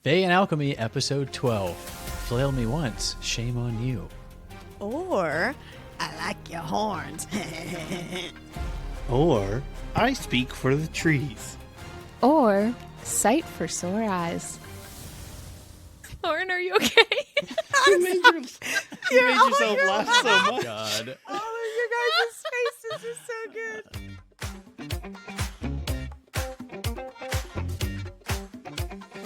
Fae and Alchemy, Episode 12. Flail me once, shame on you. Or, I like your horns. Or, I speak for the trees. Or, sight for sore eyes. Lauren, are you okay? You made yourself laugh so much. God. All of your guys' faces are so good.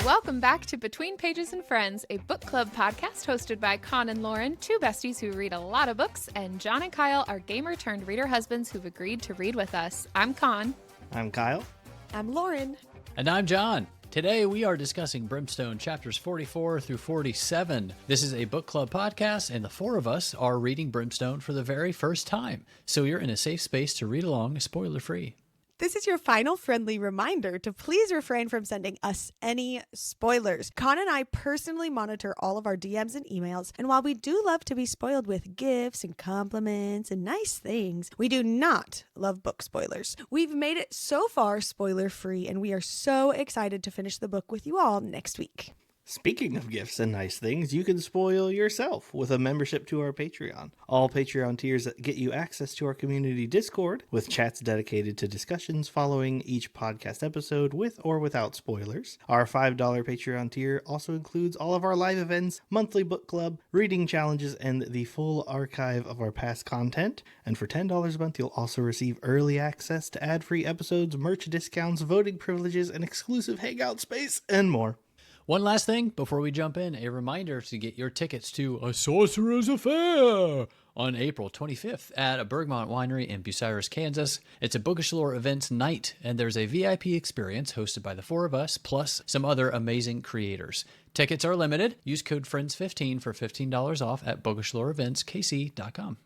Welcome back to Between Pages and Friends, a book club podcast hosted by Con and Lauren, two besties who read a lot of books, and John and Kyle, our gamer-turned-reader husbands who've agreed to read with us. I'm Con. I'm Kyle. I'm Lauren. And I'm John. Today we are discussing Brimstone chapters 44 through 47. This is a book club podcast, and the four of us are reading Brimstone for the very first time. So you're in a safe space to read along, spoiler-free. This is your final friendly reminder to please refrain from sending us any spoilers. Con and I personally monitor all of our DMs and emails, and while we do love to be spoiled with gifts and compliments and nice things, we do not love book spoilers. We've made it so far spoiler-free, and we are so excited to finish the book with you all next week. Speaking of gifts and nice things, you can spoil yourself with a membership to our Patreon. All Patreon tiers get you access to our community Discord, with chats dedicated to discussions following each podcast episode with or without spoilers. Our $5 Patreon tier also includes all of our live events, monthly book club, reading challenges, and the full archive of our past content. And for $10 a month, you'll also receive early access to ad-free episodes, merch discounts, voting privileges, and exclusive hangout space, and more. One last thing before we jump in, a reminder to get your tickets to A Sorcerer's Affair on April 25th at a Bergmont Winery in Bucyrus, Kansas. It's a Bookish Lore events night, and there's a VIP experience hosted by the four of us, plus some other amazing creators. Tickets are limited. Use code FRIENDS15 for $15 off at bookishloreeventskc.com.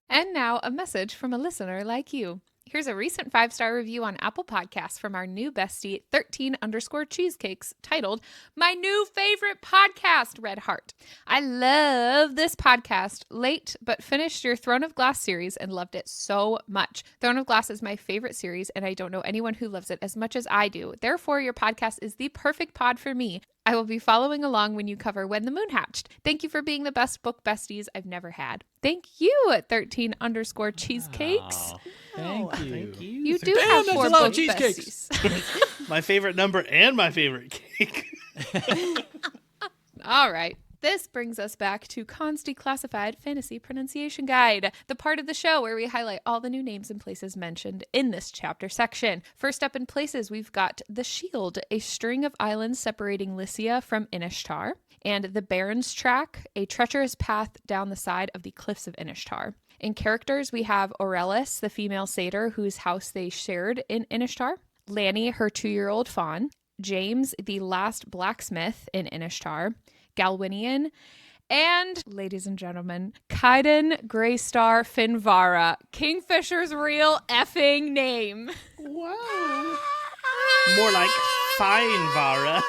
And now a message from a listener like you. Here's a recent 5-star review on Apple Podcasts from our new bestie, 13_cheesecakes, titled, My New Favorite Podcast, Red Heart. I love this podcast. Late, but finished your Throne of Glass series and loved it so much. Throne of Glass is my favorite series, and I don't know anyone who loves it as much as I do. Therefore, your podcast is the perfect pod for me. I will be following along when you cover When the Moon Hatched. Thank you for being the best book besties I've never had. Thank you, 13_cheesecakes. Thank you. Thank you. You do Damn, have that's 4 a lot of book cheesecakes. besties. My favorite number and my favorite cake. All right. This brings us back to Con's Declassified Fantasy Pronunciation Guide, the part of the show where we highlight all the new names and places mentioned in this chapter section. First up in places, we've got the Shield, a string of islands separating Lycia from Inishtar, and the Baron's Track, a treacherous path down the side of the cliffs of Inishtar. In characters, we have Aurelis, the female satyr whose house they shared in Inishtar, Lanny, her 2-year-old fawn, James, the last blacksmith in Inishtar, Galwinian, and, ladies and gentlemen, Kaiden Greystar Finvara, Kingfisher's real effing name. Wow. More like fine, Vara.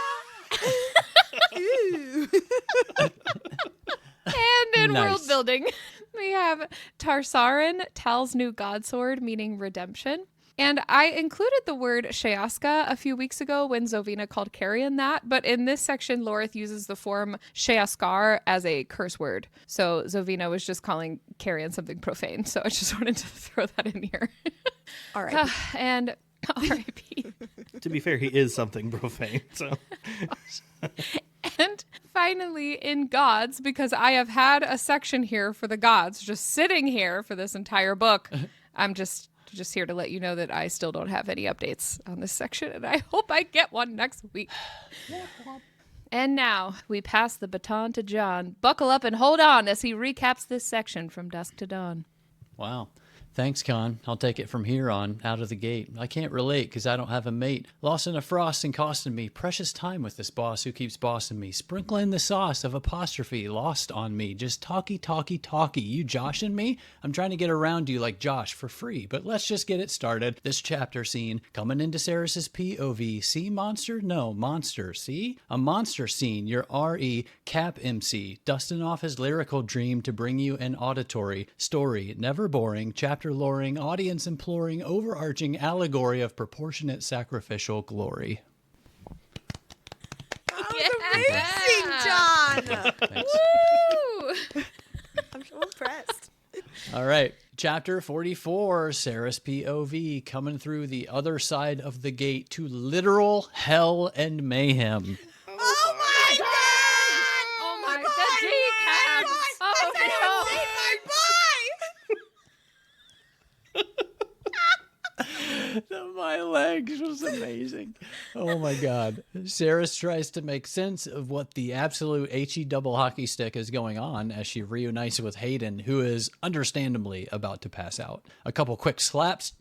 And in Nice. world building, we have Tarsarin, Tal's new godsword, meaning redemption. And I included the word Sheaska a few weeks ago when Zovina called Carrion that, but in this section, Lorith uses the form Sheaskar as a curse word. So Zovina was just calling Carrion something profane, so I just wanted to throw that in here. All right. And R.I.P. To be fair, he is something profane, so... And finally, in gods, because I have had a section here for the gods, just sitting here for this entire book, I'm just here to let you know that I still don't have any updates on this section, and I hope I get one next week. And now we pass the baton to John. Buckle up and hold on as he recaps this section from dusk to dawn. Wow. Thanks, Con. I'll take it from here on, out of the gate. I can't relate because I don't have a mate. Lost in a frost and costing me precious time with this boss who keeps bossing me. Sprinkling the sauce of apostrophe lost on me. Just talky. You joshing me? I'm trying to get around you like Josh for free, but let's just get it started. This chapter scene, coming into Ceres's POV. See monster? No, monster. See? A monster scene. Your RE Cap MC. Dusting off his lyrical dream to bring you an auditory story. Never boring. Chapter loring, audience imploring, overarching allegory of proportionate sacrificial glory. That was amazing. John. Thanks. Woo! I'm so impressed. All right. Chapter 44, Sarah's POV, coming through the other side of the gate to literal hell and mayhem. Oh my God! Oh my, the decaps! Oh no! My legs was amazing. Oh my God. Sarah tries to make sense of what the absolute HE double hockey stick is going on as she reunites with Hayden, who is understandably about to pass out. A couple quick slaps,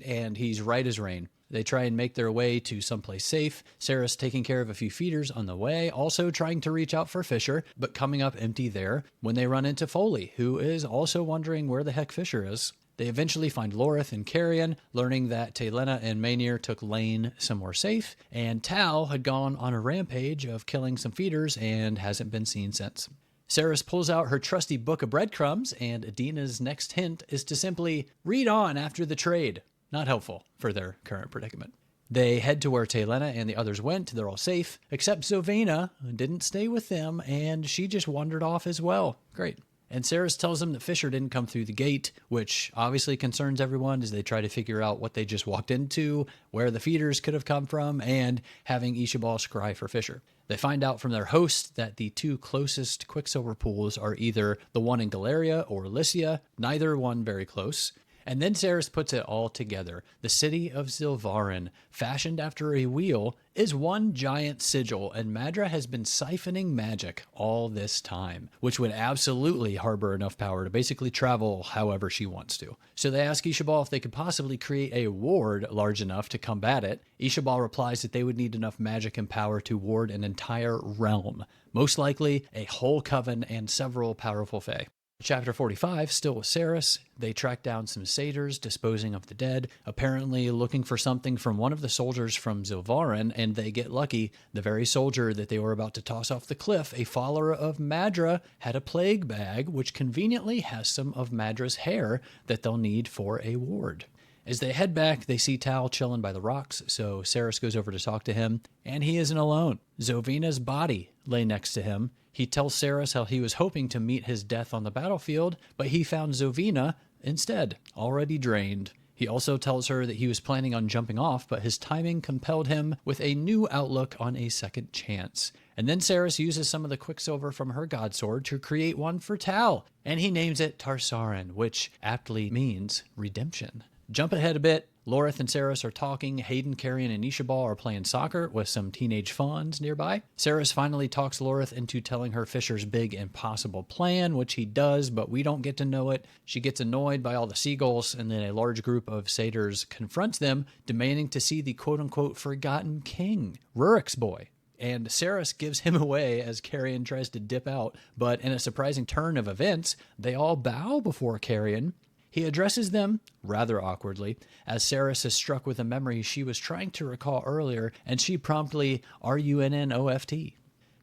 and he's right as rain. They try and make their way to someplace safe. Sarah's taking care of a few feeders on the way, also trying to reach out for Fisher, but coming up empty there when they run into Foley, who is also wondering where the heck Fisher is. They eventually find Lorith and Carrion, learning that Taylena and Maynir took Lane somewhere safe, and Tal had gone on a rampage of killing some feeders and hasn't been seen since. Saris pulls out her trusty book of breadcrumbs, and Adina's next hint is to simply read on after the trade. Not helpful for their current predicament. They head to where Taylena and the others went. They're all safe, except Zovina didn't stay with them, and she just wandered off as well. Great. And Saris tells them that Fisher didn't come through the gate, which obviously concerns everyone as they try to figure out what they just walked into, where the feeders could have come from, and having Ishabal scry for Fisher. They find out from their host that the two closest Quicksilver pools are either the one in Galeria or Lycia, neither one very close. And then Saris puts it all together. The city of Zilvarin, fashioned after a wheel, is one giant sigil, and Madra has been siphoning magic all this time, which would absolutely harbor enough power to basically travel however she wants to. So they ask Ishabal if they could possibly create a ward large enough to combat it. Ishabal replies that they would need enough magic and power to ward an entire realm, most likely a whole coven and several powerful fae. Chapter 45, still with Saris. They track down some satyrs disposing of the dead, apparently looking for something from one of the soldiers from Zilvarin, and they get lucky. The very soldier that they were about to toss off the cliff, a follower of Madra, had a plague bag, which conveniently has some of Madra's hair that they'll need for a ward. As they head back, they see Tal chilling by the rocks, so Saris goes over to talk to him, and he isn't alone. Zovina's body lay next to him. He tells Saris how he was hoping to meet his death on the battlefield, but he found Zovina instead, already drained. He also tells her that he was planning on jumping off, but his timing compelled him with a new outlook on a second chance. And then Saris uses some of the Quicksilver from her godsword to create one for Tal, and he names it Tarsarin, which aptly means redemption. Jump ahead a bit. Lorith and Saris are talking. Hayden, Carrion, and Ishabal are playing soccer with some teenage fawns nearby. Saris finally talks Lorith into telling her Fisher's big impossible plan, which he does, but we don't get to know it. She gets annoyed by all the seagulls, and then a large group of satyrs confronts them, demanding to see the quote-unquote forgotten king, Rurik's boy. And Saris gives him away as Carrion tries to dip out, but in a surprising turn of events, they all bow before Carrion. He addresses them, rather awkwardly, as Saris is struck with a memory she was trying to recall earlier, and she promptly RUNNOFT.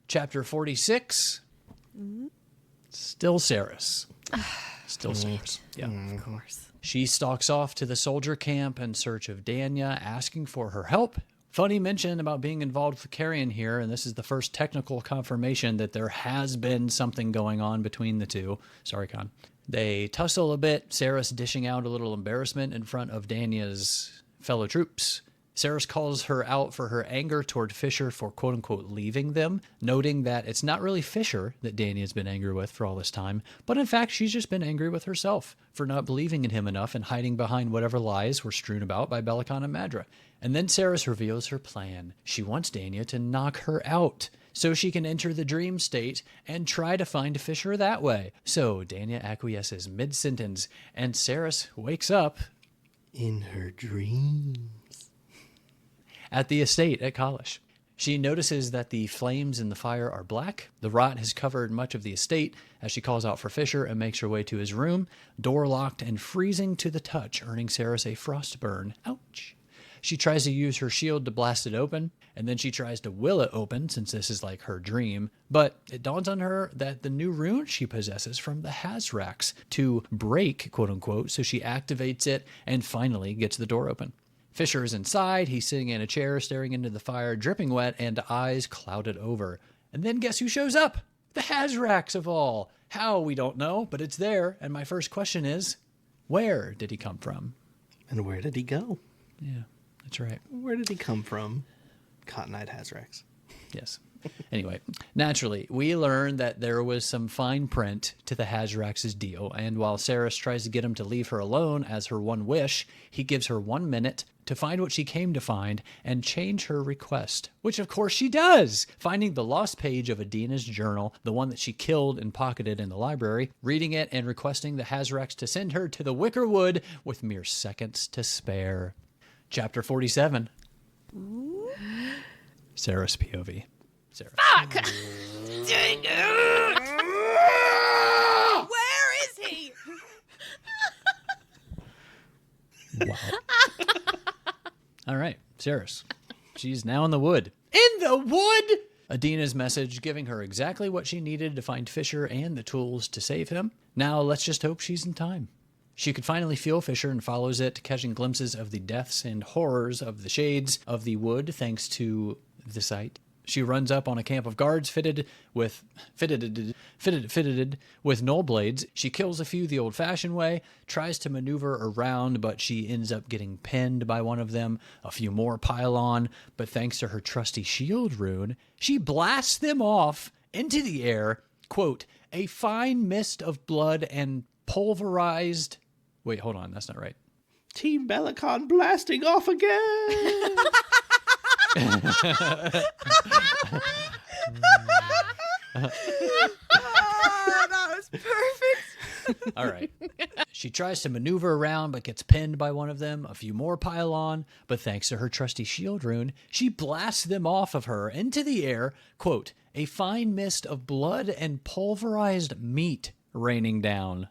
Chapter 46. Still Saris. Still Saris. Yeah, Of course. She stalks off to the soldier camp in search of Danya, asking for her help. Funny mention about being involved with Carrion here, and this is the first technical confirmation that there has been something going on between the two. Sorry, Con. They tussle a bit, Saris dishing out a little embarrassment in front of Danya's fellow troops. Saris calls her out for her anger toward Fisher for quote-unquote leaving them, noting that it's not really Fisher that Danya's been angry with for all this time, but in fact she's just been angry with herself for not believing in him enough and hiding behind whatever lies were strewn about by Bellicon and Madra. And then Saris reveals her plan. She wants Danya to knock her out, so she can enter the dream state and try to find Fisher that way. So Danya acquiesces mid-sentence, and Saris wakes up In her dreams. at the estate at Kalish. She notices that the flames in the fire are black. The rot has covered much of the estate as she calls out for Fisher and makes her way to his room, door locked and freezing to the touch, earning Saris a frost burn. Ouch. She tries to use her shield to blast it open, and then she tries to will it open since this is like her dream. But it dawns on her that the new rune she possesses from the Hazrax to break, quote unquote, so she activates it and finally gets the door open. Fisher is inside. He's sitting in a chair staring into the fire, dripping wet and eyes clouded over. And then guess who shows up? The Hazrax of all. How, we don't know, but it's there. And my first question is, where did he come from? And where did he go? Yeah, that's right. Where did he come from? Cotton-eyed Hazrax. Yes. Anyway, naturally, we learn that there was some fine print to the Hazrax's deal, and while Saris tries to get him to leave her alone as her one wish, he gives her 1 minute to find what she came to find and change her request, which of course she does, finding the lost page of Adina's journal, the one that she killed and pocketed in the library, reading it and requesting the Hazrax to send her to the Wicker Wood with mere seconds to spare. Chapter 47. Saris POV. Sarah. Fuck! Where is he? Wow. All right, Saris. She's now in the wood. In the wood? Adina's message giving her exactly what she needed to find Fisher and the tools to save him. Now let's just hope she's in time. She could finally feel Fisher and follows it, catching glimpses of the deaths and horrors of the shades of the wood thanks to the sight. She runs up on a camp of guards fitted with null blades. She kills a few the old-fashioned way, tries to maneuver around, but she ends up getting pinned by one of them. A few more pile on, but thanks to her trusty shield rune, she blasts them off into the air. Quote, a fine mist of blood and pulverized... Wait, hold on, that's not right. Team Belicon blasting off again! Oh, that was perfect. All right. She tries to maneuver around but gets pinned by one of them. A few more pile on, but thanks to her trusty shield rune, she blasts them off of her into the air. Quote, a fine mist of blood and pulverized meat raining down.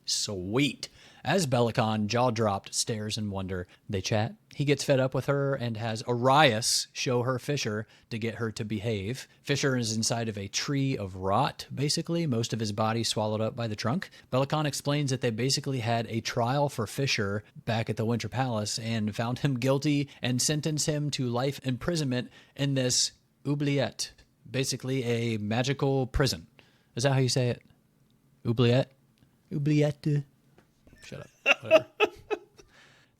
Sweet. As Belicon, jaw-dropped, stares in wonder, they chat. He gets fed up with her and has Arias show her Fisher to get her to behave. Fisher is inside of a tree of rot, basically, most of his body swallowed up by the trunk. Belicon explains that they basically had a trial for Fisher back at the Winter Palace and found him guilty and sentenced him to life imprisonment in this oubliette, basically a magical prison. Is that how you say it? Oubliette? Oubliette? Shut up. Whatever.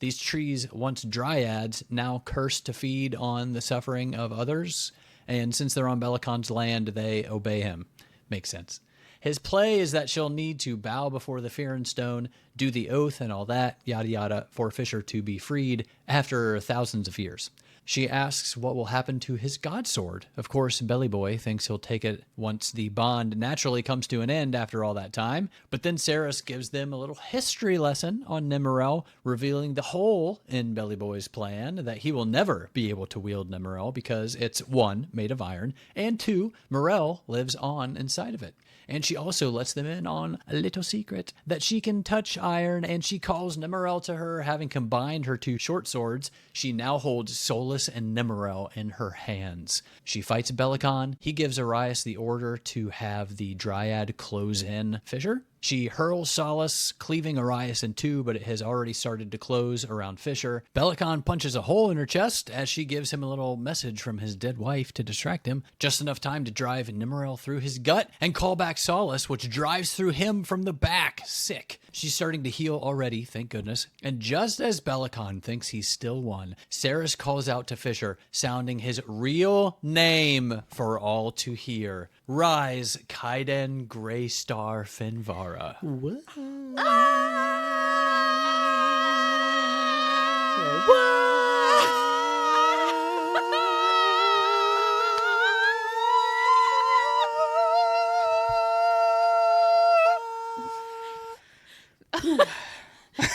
These trees, once dryads, now cursed to feed on the suffering of others, and since they're on Belicon's land, they obey him. Makes sense. His play is that she'll need to bow before the Fae and Stone, do the oath and all that, yada yada, for Fisher to be freed after thousands of years. She asks what will happen to his godsword. Of course, Belly Boy thinks he'll take it once the bond naturally comes to an end after all that time. But then Saris gives them a little history lesson on Nemerel, revealing the hole in Belly Boy's plan, that he will never be able to wield Nemerel because it's 1, made of iron, and 2, Morel lives on inside of it. And she also lets them in on a little secret, that she can touch iron, and she calls Nemerel to her. Having combined her 2 short swords, she now holds Solus and Nemerel in her hands. She fights Belicon. He gives Arias the order to have the Dryad close in Fisher. She hurls Solus, cleaving Arias in 2, but it has already started to close around Fisher. Belicon punches a hole in her chest as she gives him a little message from his dead wife to distract him. Just enough time to drive Nemerel through his gut and call back Solus, which drives through him from the back. Sick. She's starting to heal already, thank goodness. And just as Belicon thinks he's still won, Saris calls out to Fisher, sounding his real name for all to hear. Rise, Kaiden Greystar Finvara. What?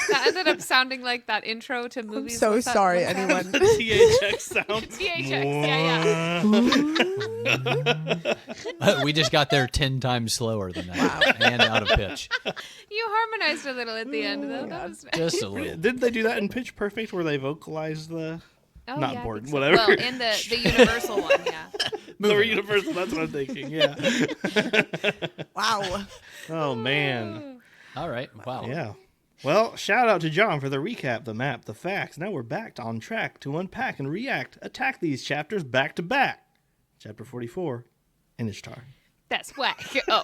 That ended up sounding like that intro to I'm movies. so What's that sorry, one anyone. sound? THX sound. THX, yeah. We just got there 10 times slower than that. And out of pitch. You harmonized a little at the end, though. That was nice. Just a little. Didn't they do that in Pitch Perfect where they vocalized the... Oh, Not yeah, I bored, think so. whatever. Well, in the Universal one, yeah. The Universal, that's what I'm thinking, yeah. Wow. Oh, man. All right. Wow. Yeah. Well, shout out to John for the recap, the map, the facts. Now we're back on track to unpack and attack these chapters back to back. Chapter 44, Inishtar. That's whack. Oh.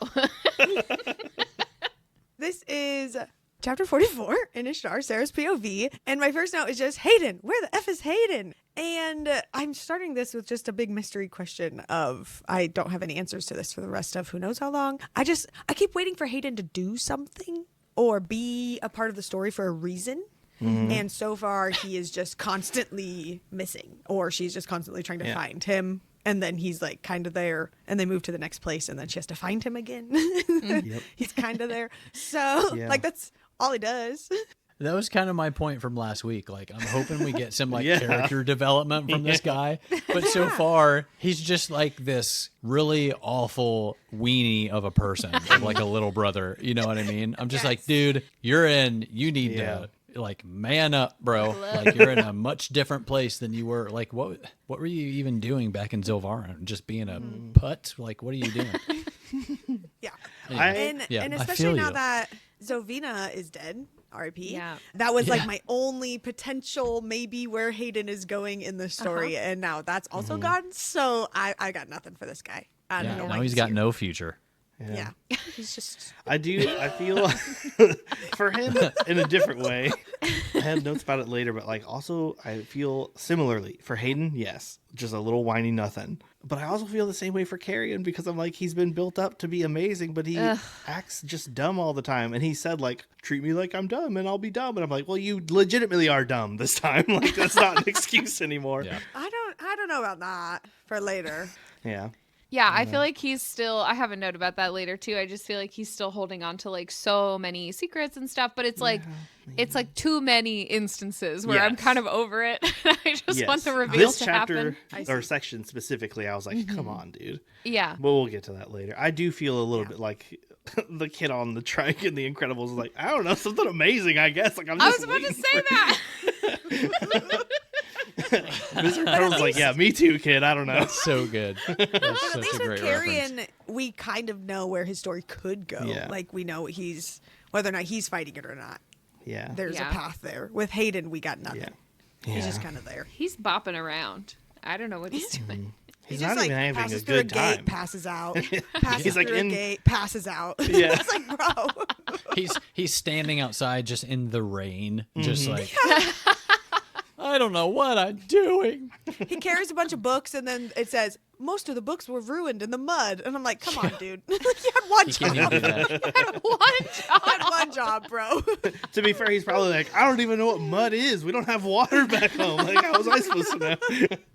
This is chapter 44 in Ishtar, Sarah's POV. And my first note is just Hayden. Where the F is Hayden? And I'm starting this with just a big mystery question of I don't have any answers to this for the rest of who knows how long. I keep waiting for Hayden to do something or be a part of the story for a reason. Mm-hmm. And so far he is just constantly missing, or she's just constantly trying to find him. And then he's like kind of there, and they move to the next place, and then she has to find him again. Yep. He's kind of there. So like that's all he does. That was kind of my point from last week. Like, I'm hoping we get some like character development from this guy. But so far, he's just like this really awful weenie of a person, of like a little brother. You know what I mean? I'm just like, dude, you need to like man up, bro. Like you're in a much different place than you were. Like what were you even doing back in Zilvaran? Just being a putt? Like what are you doing? And especially now that Zovina is dead. R.I.P. Yeah. That was like my only potential maybe where Hayden is going in the story. And now that's also gone. So I got nothing for this guy. I don't know. Now he's got no future. Yeah. He's just. I feel for him in a different way. I had notes about it later, but like also I feel similarly for Hayden. Yes, just a little whiny nothing. But I also feel the same way for Carrion because I'm like, he's been built up to be amazing, but he acts just dumb all the time. And he said like, treat me like I'm dumb and I'll be dumb. And I'm like, well, you legitimately are dumb this time. Like that's not an excuse anymore. Yeah. I don't know about that for later. Yeah. Yeah, I feel like he's still, I have a note about that later too. I just feel like he's still holding on to like so many secrets and stuff, but it's like, it's like too many instances where I'm kind of over it. I just want the reveal to happen. This chapter or section specifically, I was like, come on, dude. Yeah. But we'll get to that later. I do feel a little bit like the kid on the trike in The Incredibles is like, I don't know, something amazing, I guess. Like I was about to say that. Mr. Incredible's like, yeah, me too, kid. I don't know. That's so good. That's But at such least a great with Carrion, reference. we kind of know where his story could go. Yeah. Like we know whether or not he's fighting it or not. Yeah. There's a path there. With Hayden, we got nothing. Yeah. He's just kind of there. He's bopping around. I don't know what he's doing. He's just, not even having passes a through good a gate, time. passes out. Passes He's like through in a gate, passes out. Yeah. It's like, bro. He's standing outside just in the rain, just like I don't know what I'm doing. He carries a bunch of books, and then it says, most of the books were ruined in the mud. And I'm like, come on, dude. You had one He job. can't even do that. You had one job, bro. To be fair, he's probably like, I don't even know what mud is. We don't have water back home. Like, how was I supposed to know?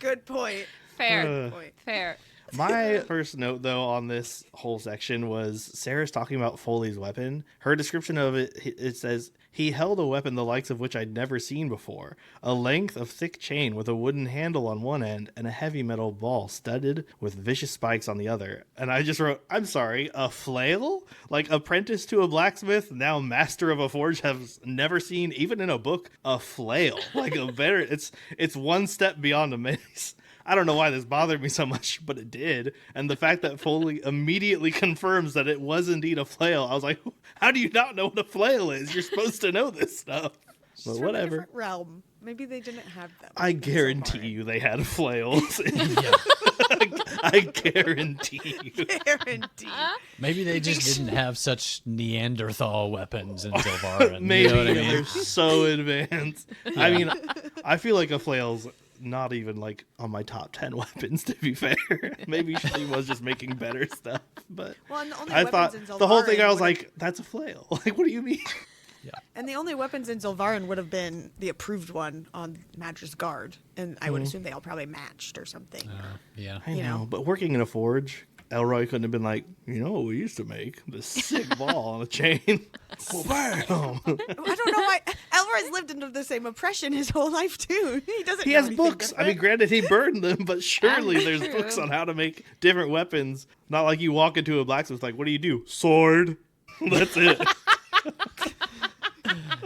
Good point. Fair. Fair. My first note, though, on this whole section was Sarah's talking about Foley's weapon. Her description of it says, he held a weapon the likes of which I'd never seen before. A length of thick chain with a wooden handle on one end and a heavy metal ball studded with vicious spikes on the other. And I just wrote, I'm sorry, a flail? Like apprentice to a blacksmith, now master of a forge, has never seen, even in a book, a flail. Like a better, it's one step beyond a mace. I don't know why this bothered me so much, but it did. And the fact that Foley immediately confirms that it was indeed a flail, I was like, how do you not know what a flail is? You're supposed to know this stuff. But From whatever. a different realm. Maybe they didn't have them. I guarantee you they had flails. I guarantee you. Guaranteed. Maybe they just didn't have such Neanderthal weapons in Zilvaran. Maybe You know what I mean? they're so advanced. I mean, I feel like a flail's not even like on my top 10 weapons, to be fair. Maybe she was just making better stuff. But Well, and the only I weapons thought in the whole thing, Zilvaran I was would've- like, that's a flail. Like, what do you mean? And the only weapons in Zilvaran would have been the approved one on Madra's guard. And I would assume they all probably matched or something. Yeah. I You know, know. but working in a forge, Elroy couldn't have been like, you know what we used to make? This sick ball on a chain. Well, bam! I don't know why. Elroy's lived under the same oppression his whole life, too. He doesn't He know has anything books. I mean, different. granted, he burned them, but surely there's True. books on how to make different weapons. Not like you walk into a blacksmith, like, what do you do? Sword. That's it.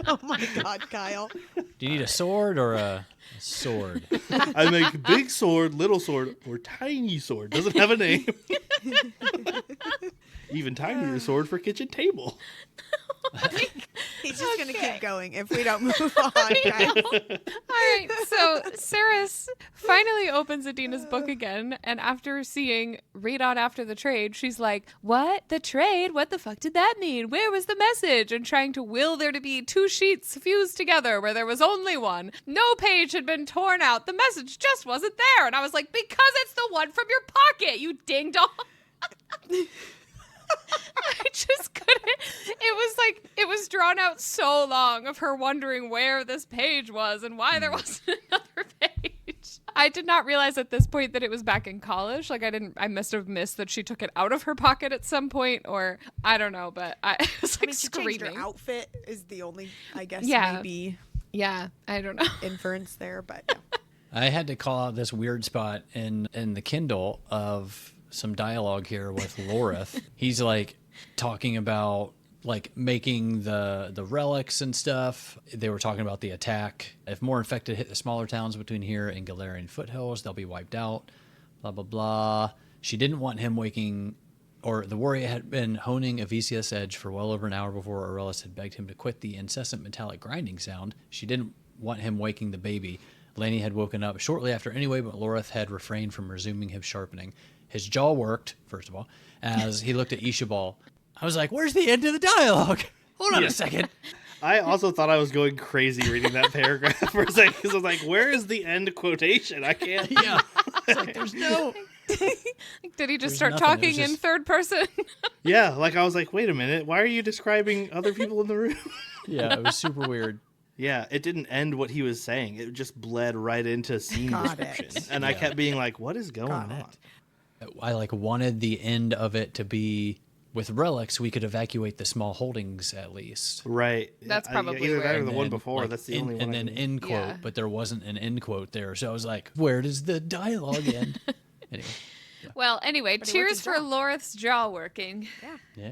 Oh, my God, Kyle. Do you need a sword or a sword? I make big sword, little sword, or tiny sword. Doesn't have a name. Even tinier sword for kitchen table. He's just going to keep going if we don't move on, guys. All right, so Saris finally opens Adina's book again, and after seeing read on after the trade, she's like, what? The trade? What the fuck did that mean? Where was the message? And trying to will there to be 2 sheets fused together where there was only one. No page had been torn out. The message just wasn't there. And I was like, because it's the one from your pocket, you ding dong. I just couldn't. It was drawn out so long of her wondering where this page was and why there wasn't another page. I did not realize at this point that it was back in college. Like I must have missed that she took it out of her pocket at some point, or I don't know, but I was like She screaming. changed her outfit is the only, I guess, Yeah. maybe Yeah, I don't know. inference there, but yeah. I had to call out this weird spot in the Kindle of some dialogue here with Lorith. He's like talking about like making the relics and stuff. They were talking about the attack. If more infected hit the smaller towns between here and Galarian foothills, they'll be wiped out. Blah, blah, blah. She didn't want him waking, or the warrior had been honing a VCS edge for well over an hour before Aurelis had begged him to quit the incessant metallic grinding sound. She didn't want him waking the baby. Laney had woken up shortly after anyway, but Lorith had refrained from resuming his sharpening. His jaw worked, first of all, as he looked at Ishabal. I was like, where's the end of the dialogue? Hold on a second. I also thought I was going crazy reading that paragraph for a second because I was like, where is the end quotation? I can't. Yeah. It's like, there's no... Did he just There's start nothing. It was talking in just- third person? Yeah, like I was like, wait a minute. Why are you describing other people in the room? Yeah, it was super weird. Yeah, it didn't end what he was saying. It just bled right into scene Got description. it. And I kept being like, what is going Got on? it. I like wanted the end of it to be with relics. We could evacuate the small holdings at least. Right. That's probably either that where- or the And one then, before. like, That's the end- only one. And then end quote, Yeah. but there wasn't an end quote there. So I was like, where does the dialogue end? Anyway, Well, anyway, But he worked cheers his for jaw. Lorith's jaw working. yeah.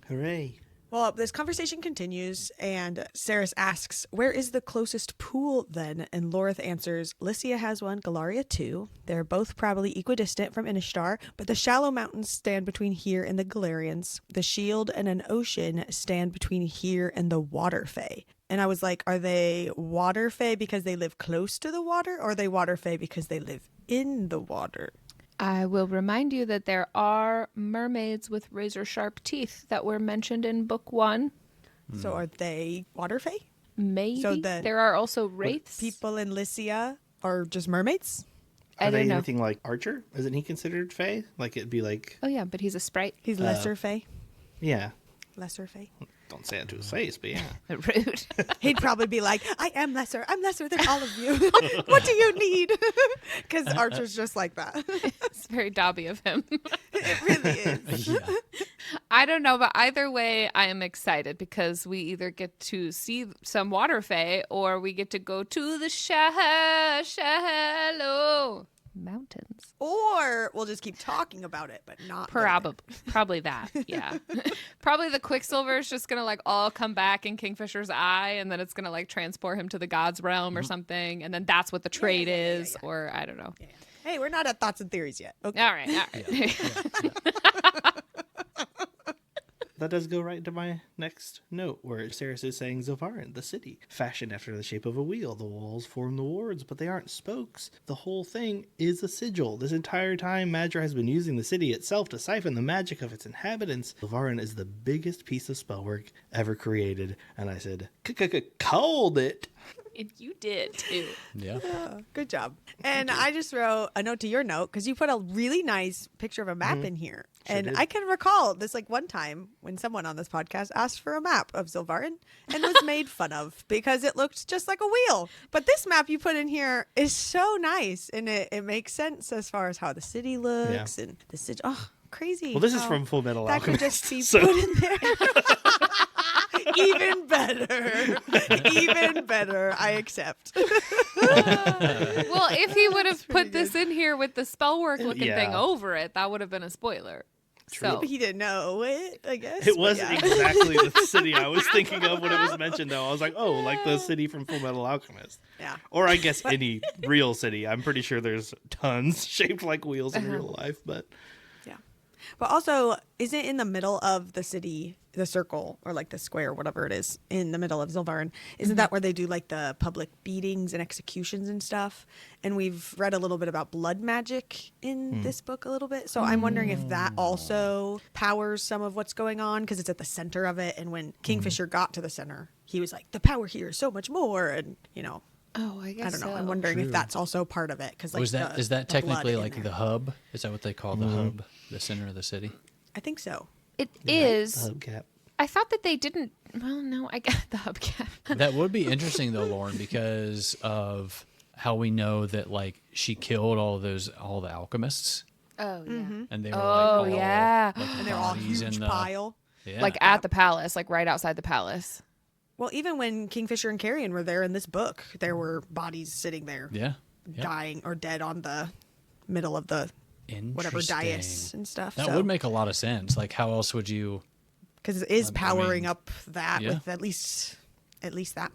Hooray. Well, this conversation continues, and Saris asks, where is the closest pool then? And Lorith answers, Lycia has one, Galaria too. They're both probably equidistant from Inishtar, but the shallow mountains stand between here and the Galarians. The shield and an ocean stand between here and the water fae. And I was like, are they water fae because they live close to the water, or are they water fae because they live in the water? I will remind you that there are mermaids with razor-sharp teeth that were mentioned in book 1. So are they water fae? Maybe. So the- there are also wraiths. People in Lycia are just mermaids? I Are don't they know. anything like Archer? Isn't he considered Fae? Like it'd be like, Oh, yeah, but he's a sprite. He's lesser fae? yeah. Lesser fae? Don't say it to his face, but yeah. Rude. He'd probably be like, I am lesser. I'm lesser than all of you. What do you need? Because Archer's just like that. It's very Dobby of him. It really is. Yeah. I don't know, but either way, I am excited because we either get to see some water fae or we get to go to the shallow mountains. Or we'll just keep talking about it, but not. go there. Probably that. Yeah. Probably the Quicksilver is just going to like all come back in Kingfisher's eye and then it's going to like transport him to the God's realm or something. And then that's what the trade is, or I don't know. Hey, we're not at thoughts and theories yet. Okay. All right. All right. That does go right into my next note, where Saris is saying Zovarin, the city, fashioned after the shape of a wheel. The walls form the wards, but they aren't spokes. The whole thing is a sigil. This entire time, Madra has been using the city itself to siphon the magic of its inhabitants. Zovarin is the biggest piece of spellwork ever created. And I said, called it. And you did too. Yeah. Oh, good job. And I just wrote a note to your note because you put a really nice picture of a map in here. Sure And did. I can recall this like one time when someone on this podcast asked for a map of Zilvarin and was made fun of because it looked just like a wheel. But this map you put in here is so nice and it makes sense as far as how the city looks and the city. Oh, crazy. Well, this is how from Full Metal that could Alchemist. just be so- put in there. Even better. Even better. I accept. Well, if he would have put this in here with the spellwork looking thing Yeah. over it, that would have been a spoiler. True. So, He didn't know it, I guess. It but was yeah. exactly the city I was thinking of when it was mentioned, though. I was like, oh, like the city from Full Metal Alchemist. Yeah. Or I guess any real city. I'm pretty sure there's tons shaped like wheels in real life, but But also, is it in the middle of the city, the circle, or like the square, whatever it is, in the middle of Zilvarn? Isn't that where they do like the public beatings and executions and stuff? And we've read a little bit about blood magic in this book a little bit. So I'm wondering if that also powers some of what's going on, because it's at the center of it. And when Kingfisher got to the center, he was like, the power here is so much more. And, you know, Oh, I guess I don't know. so. I'm wondering if that's also part of it. Because like, is that the technically blood in like there. the hub? Is that what they call the hub, the center of the city? I think so. It is. Hubcap. I thought that they didn't. Well, no, I got the hubcap. That would be interesting though, Lauren, because of how we know that like she killed all the alchemists, Oh, yeah. and they were Oh, like, all, yeah. like, And they're all bodies huge in the pile. Yeah. Like at the palace, like right outside the palace. Well, even when Kingfisher and Carrion were there in this book, there were bodies sitting there, yeah. dying or dead on the middle of the whatever dais Interesting. and stuff. That would make a lot of sense. Like, how else would you? because it is I powering mean, up that yeah. with at least that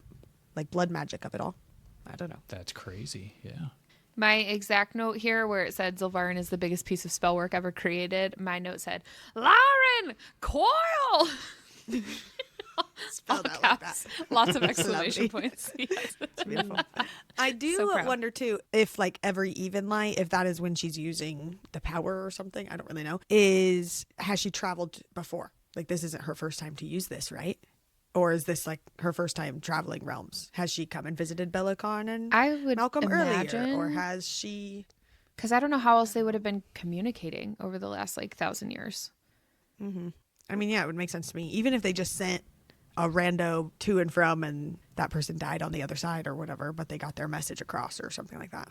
like blood magic of it all. I don't know. That's crazy. Yeah. My exact note here, where it said Zilvarn is the biggest piece of spell work ever created, my note said, Lauren Coil! Spelled All out like caps. that. Lots of exclamation Lovely. points. Yes. It's beautiful. I do So proud. wonder too if like every even light, if that is when she's using the power or something. I don't really know. Has she traveled before? Like this isn't her first time to use this, right? Or is this like her first time traveling realms? Has she come and visited Bellicon and I would Malcolm imagine, earlier, or has she? because I don't know how else they would have been communicating over the last like 1,000 years. I mean, yeah, it would make sense to me. Even if they just sent a rando to and from, and that person died on the other side or whatever, but they got their message across or something like that.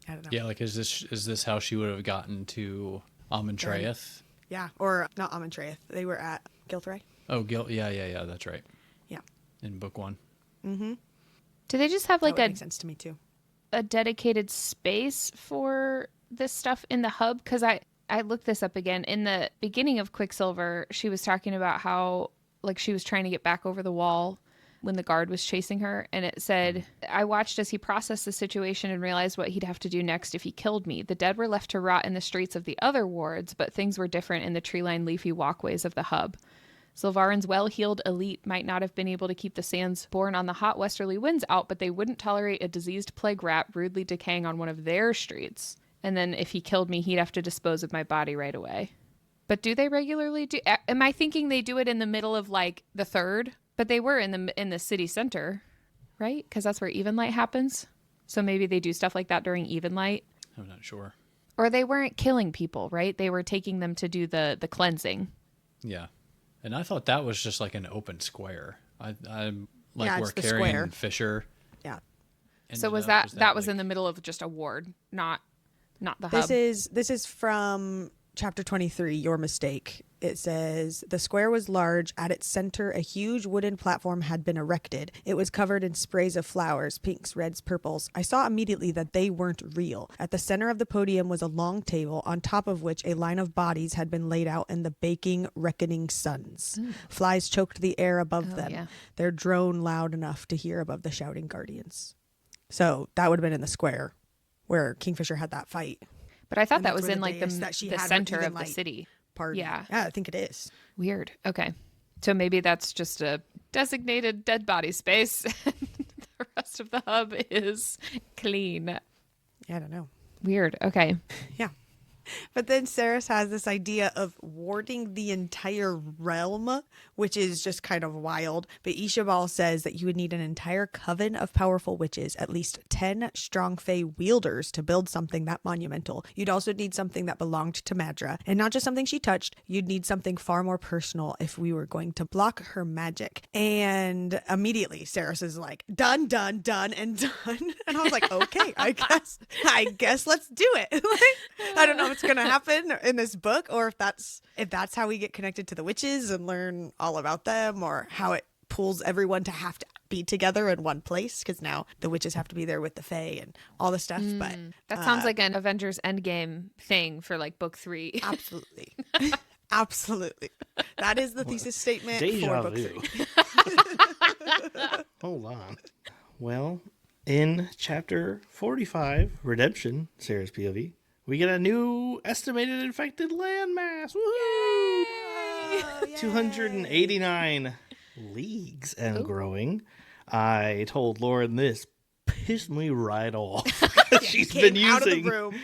I don't know. Yeah. Like, is this how she would have gotten to Amontraeth? Yeah, or not Amontraeth. They were at Gilthray. Oh, yeah. That's right. Yeah, In book 1. Do they just have that like would a make sense to me too. dedicated space for this stuff in the hub? Because I looked this up again. In the beginning of Quicksilver, she was talking about how like she was trying to get back over the wall when the guard was chasing her, and it said, I watched as he processed the situation and realized what he'd have to do next if he killed me. The dead were left to rot in the streets of the other wards, but things were different in the tree-lined leafy walkways of the hub. Zilvarin's well-heeled elite might not have been able to keep the sands born on the hot westerly winds out, but they wouldn't tolerate a diseased plague rat rudely decaying on one of their streets. And then if he killed me, he'd have to dispose of my body right away. But do they regularly do? Am I thinking they do it in the middle of like the third? But they were in the city center, right? Because that's where Evenlight happens. So maybe they do stuff like that during Evenlight. I'm not sure. Or they weren't killing people, right? They were taking them to do the cleansing. Yeah. And I thought that was just like an open square. I'm like Yeah, where it's the Carrie square. and Fisher. Yeah, So ended was up. that was like- in the middle of just a ward, not the hub? this is from chapter 23. Your mistake. It says the square was large. At its center, a huge wooden platform had been erected. It was covered in sprays of flowers, pinks, reds, purples. I saw immediately that they weren't real. At the center of the podium was a long table, on top of which a line of bodies had been laid out in the baking, reckoning suns. Flies choked the air above them. yeah. Their drone loud enough to hear above the shouting guardians. So that would have been in the square where Kingfisher had that fight. But I thought And that that's was where in the like dais that she the had center with of the Evenlight city. Party. Yeah. I think it is. Weird. Okay. So maybe that's just a designated dead body space. And the rest of the hub is clean. Yeah, I don't know. Weird. Okay. Yeah. But then Saris has this idea of warding the entire realm, which is just kind of wild. But Ishabal says that you would need an entire coven of powerful witches, at least 10 strong Fae wielders to build something that monumental. You'd also need something that belonged to Madra, and not just something she touched. You'd need something far more personal if we were going to block her magic. And immediately Saris is like, done, and done. And I was like, okay, I guess let's do it. Like, I don't know what's going to happen in this book, or if that's how we get connected to the witches and learn all about them, or how it pulls everyone to have to be together in one place, because now the witches have to be there with the Fae and all the stuff. But That sounds like an Avengers Endgame thing for like book 3. absolutely. Absolutely. That is the thesis statement for Deja book vu. 3. Hold on. Well, in chapter 45, Redemption, Sarah's POV, we get a new estimated infected landmass. Woo! Oh, yay. 289 leagues and growing. I told Lauren this pissed me right off. She's been Came out of the using room.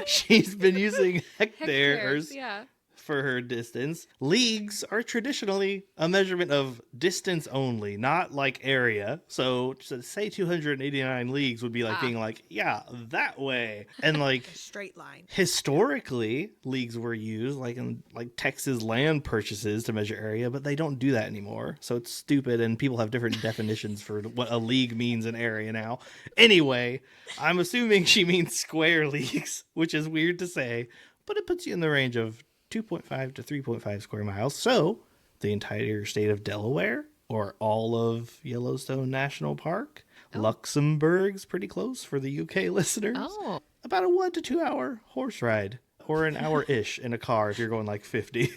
she's been using hectares Yeah. for her distance. Leagues are traditionally a measurement of distance only, not like area. So to say 289 leagues would be like being like, yeah, that way. And like Straight line. historically, leagues were used like in like Texas land purchases to measure area, but they don't do that anymore. So it's stupid, and people have different definitions for what a league means in area now. Anyway, I'm assuming she means square leagues, which is weird to say, but it puts you in the range of 2.5 to 3.5 square miles. So the entire state of Delaware, or all of Yellowstone National Park. Luxembourg's pretty close for the UK listeners. Oh. About a 1 to 2 hour horse ride, or an hour-ish in a car if you're going like 50.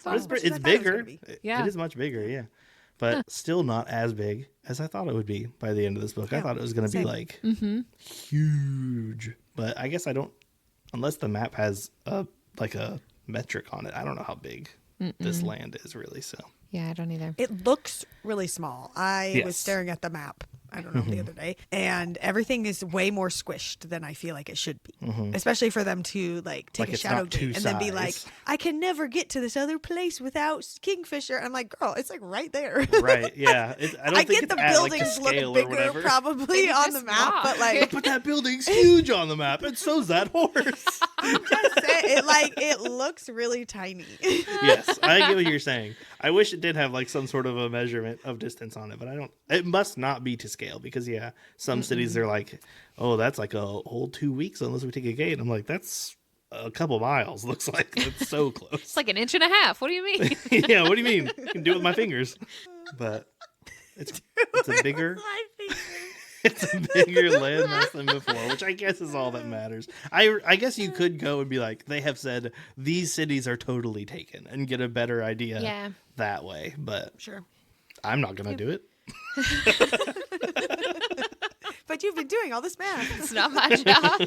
But it's bigger. Yeah. It is much bigger, yeah. But still not as big as I thought it would be by the end of this book. I thought it was going to be like huge. But I guess I don't, unless the map has a metric on it. I don't know how big this land is really. So Yeah, I don't either. It looks really small. I was Yes. staring at the map, I don't know, the other day, and everything is way more squished than I feel like it should be. Especially for them to like take Like a it's shadow not two gate and then be like, size. I can never get to this other place without Kingfisher. I'm like, girl, it's like right there. right, yeah. I don't I think get it's the at, like, buildings the look scale or bigger whatever. probably Maybe on the just map, walk. but like But that building's huge on the map, and so's that horse. it looks really tiny. Yes, I get what you're saying. I wish it did have like some sort of a measurement of distance on it, but I don't. It must not be to scale because some cities they're like, oh, that's like a whole 2 weeks unless we take a gate. I'm like, that's a couple miles. Looks like that's so close. It's like an inch and a half. What do you mean? Yeah, what do you mean? I can do it with my fingers, but it's a bigger. It's a bigger landmass than before, which I guess is all that matters. I guess you could go and be like, they have said these cities are totally taken and get a better idea that way. But Sure. I'm not going to do it. But you've been doing all this math. It's not my job.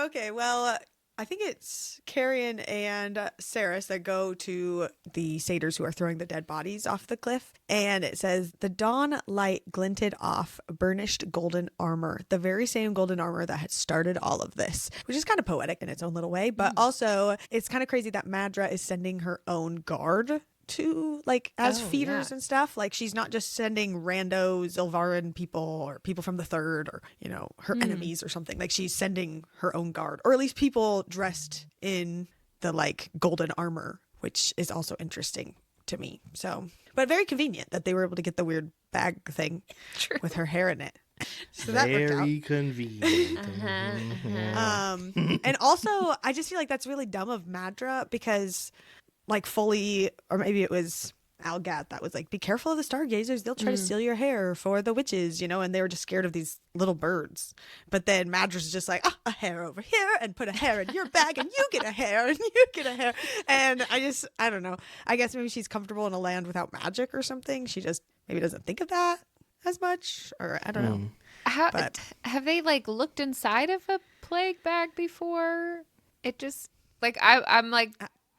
Okay, well, I think it's Carrion and Saris that go to the satyrs who are throwing the dead bodies off the cliff. And it says, the dawn light glinted off burnished golden armor, the very same golden armor that had started all of this, which is kind of poetic in its own little way. But also, it's kind of crazy that Madra is sending her own guard to like as feeders and stuff. Like she's not just sending rando Zilvaran people or people from the third or her enemies or something. Like she's sending her own guard, or at least people dressed in the like golden armor, which is also interesting to me. So, but very convenient that they were able to get the weird bag thing with her hair in it. So that worked out. Very convenient. And also I just feel like that's really dumb of Madra because like Foley, or maybe it was Algat that was like, be careful of the stargazers, they'll try to steal your hair for the witches, and they were just scared of these little birds. But then Madra's just like, a hair over here and put a hair in your bag and you get a hair and you get a hair. And I don't know, I guess maybe she's comfortable in a land without magic or something. She just maybe doesn't think of that as much, or I don't know. Have they like looked inside of a plague bag before? It just like I'm like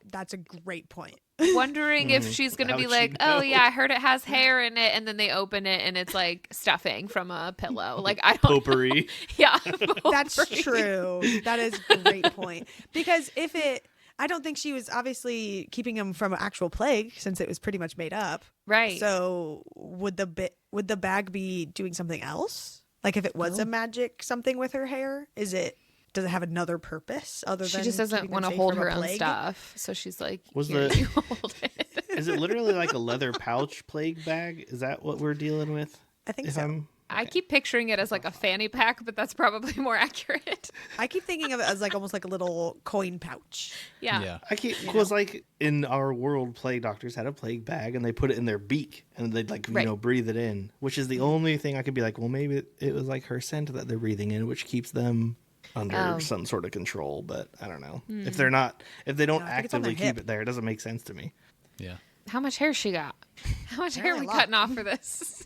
That's a great point. wondering if she's going to be How'd like, she oh know? yeah, I heard it has hair in it, and then they open it and it's like stuffing from a pillow. Like I don't Potpourri. Yeah. That's potpourri. true. That is a great point. Because I don't think she was obviously keeping him from an actual plague since it was pretty much made up. Right. So would the bag be doing something else? Like if it was a magic something with her hair, does it have another purpose other She than just doesn't keeping want them to safe hold from a her own plague? stuff. So she's like, Was "Here, the- you hold it." Is it literally like a leather pouch plague bag? Is that what we're dealing with? I think so. I keep picturing it as like a fanny pack, but that's probably more accurate. I keep thinking of it as like almost like a little coin pouch. Yeah. I keep because like in our world, plague doctors had a plague bag and they put it in their beak and they'd like breathe it in, which is the only thing I could be like, well, maybe it was like her scent that they're breathing in, which keeps them under some sort of control. But I don't know if they don't I think it's on their actively keep hip. it there. It doesn't make sense to me. Yeah. How much hair she got? How much hair Very are we long. cutting off for this?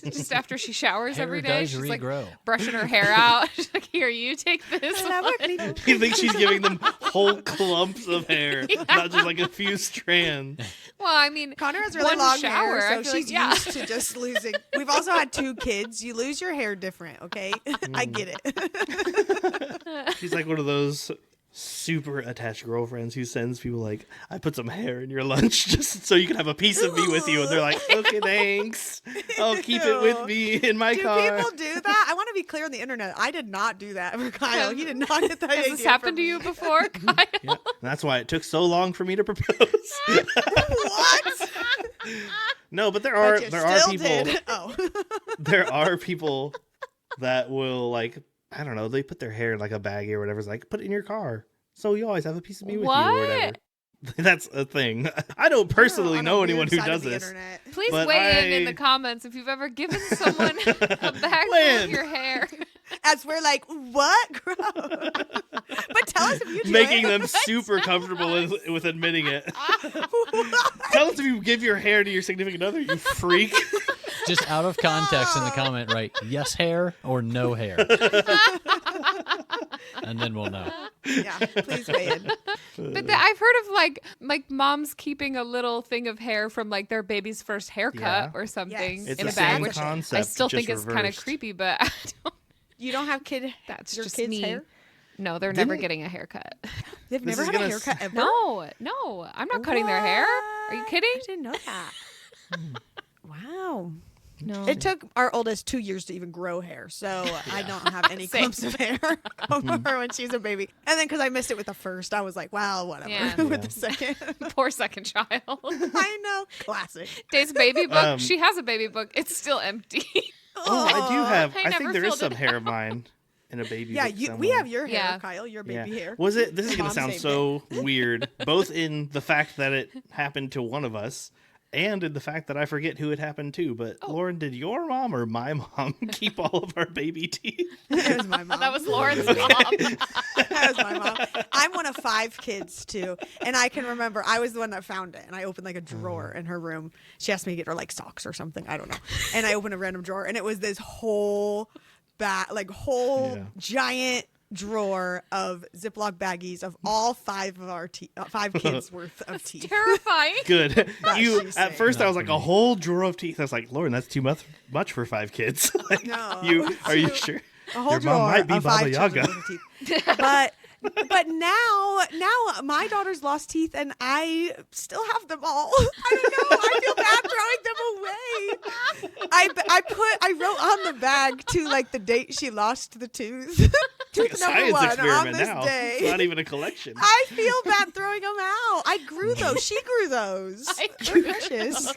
Just after she showers Hair every day, does she's like regrow. brushing her hair out. She's like, here, you take this I one. would need- You think she's giving them whole clumps of hair, not just like a few strands. Well, I mean, Connor has really one long shower, hair, I so feel she's like, yeah. used to just losing. We've also had 2 kids. You lose your hair different, okay? I get it. She's like one of those super attached girlfriends who sends people like, I put some hair in your lunch just so you can have a piece of me with you. And they're like, okay, thanks. I'll keep it with me in my Do car. people do that? I want to be clear on the internet. I did not do that for Kyle. He did not get that Has idea this happened to from you me. before, Kyle? Yeah. That's why it took so long for me to propose. What? No, but there But are you there are still people did. Oh. there are people that will like, I don't know, they put their hair in like a baggie or whatever. It's like, put it in your car, so you always have a piece of me with you or whatever. What? That's a thing. I don't personally On a know weird anyone who side of does the this. internet. Please But weigh in I- the comments if you've ever given someone a bag full When? of your hair. As we're like, what? Gross. But tell us if you do Making it. them super comfortable with admitting it. Tell us if you give your hair to your significant other, you freak. Just out of context in the comment, right? Yes hair or no hair. And then we'll know. Yeah, please weigh in. But I've heard of like moms keeping a little thing of hair from like their baby's first haircut Yeah. or something Yes. It's in the a bag, same which concept. I still just think is kind of reversed. creepy, but I don't, You don't have that's your just kids' me. hair? No, they're never Didn't- getting a haircut. They've This never is had a gonna haircut ever? No, I'm not cutting their hair. Are you kidding? I didn't know that. Wow. No. It took our oldest 2 years to even grow hair, so I don't have any Same. clumps of hair over her when she was a baby. And then because I missed it with the first, I was like, well, whatever. Yeah. With Yeah. the second. Poor second child. I know. Classic. Dave's baby book. Um, She has a baby book. It's still empty. Oh, I do have. I I think never there is filled some it hair of mine in a baby. Yeah, book we somewhere. have your hair, Yeah. Kyle, your Yeah. baby hair. Was it? This is going to Mom sound saved so weird, both in the fact that it happened to one of us, and in the fact that I forget who it happened to. But Lauren, did your mom or my mom keep all of our baby teeth? It was my mom. That was Lauren's mom. That was my mom. I'm one of 5 kids too, and I can remember I was the one that found it, and I opened like a drawer in her room. She asked me to get her like socks or something, I don't know, and I opened a random drawer, and it was this whole Yeah. giant drawer of Ziploc baggies of all 5 of our 5 kids worth of teeth. Terrifying. Good. But You she's at safe. first I Not was for like a me. whole drawer of teeth. I was like, Lauren, that's too much for 5 kids. Like, No, are you sure? A whole Your drawer mom might be of 5 Baba children Yaga. worth of teeth. But now my daughter's lost teeth and I still have them all. I don't know. I feel bad throwing them away. I wrote on the bag to like the date she lost the tooth. Like a Tooth number science 1 on experiment this now. day. It's not even a collection. I feel bad throwing them out. I grew those. She grew those. I They're grew precious.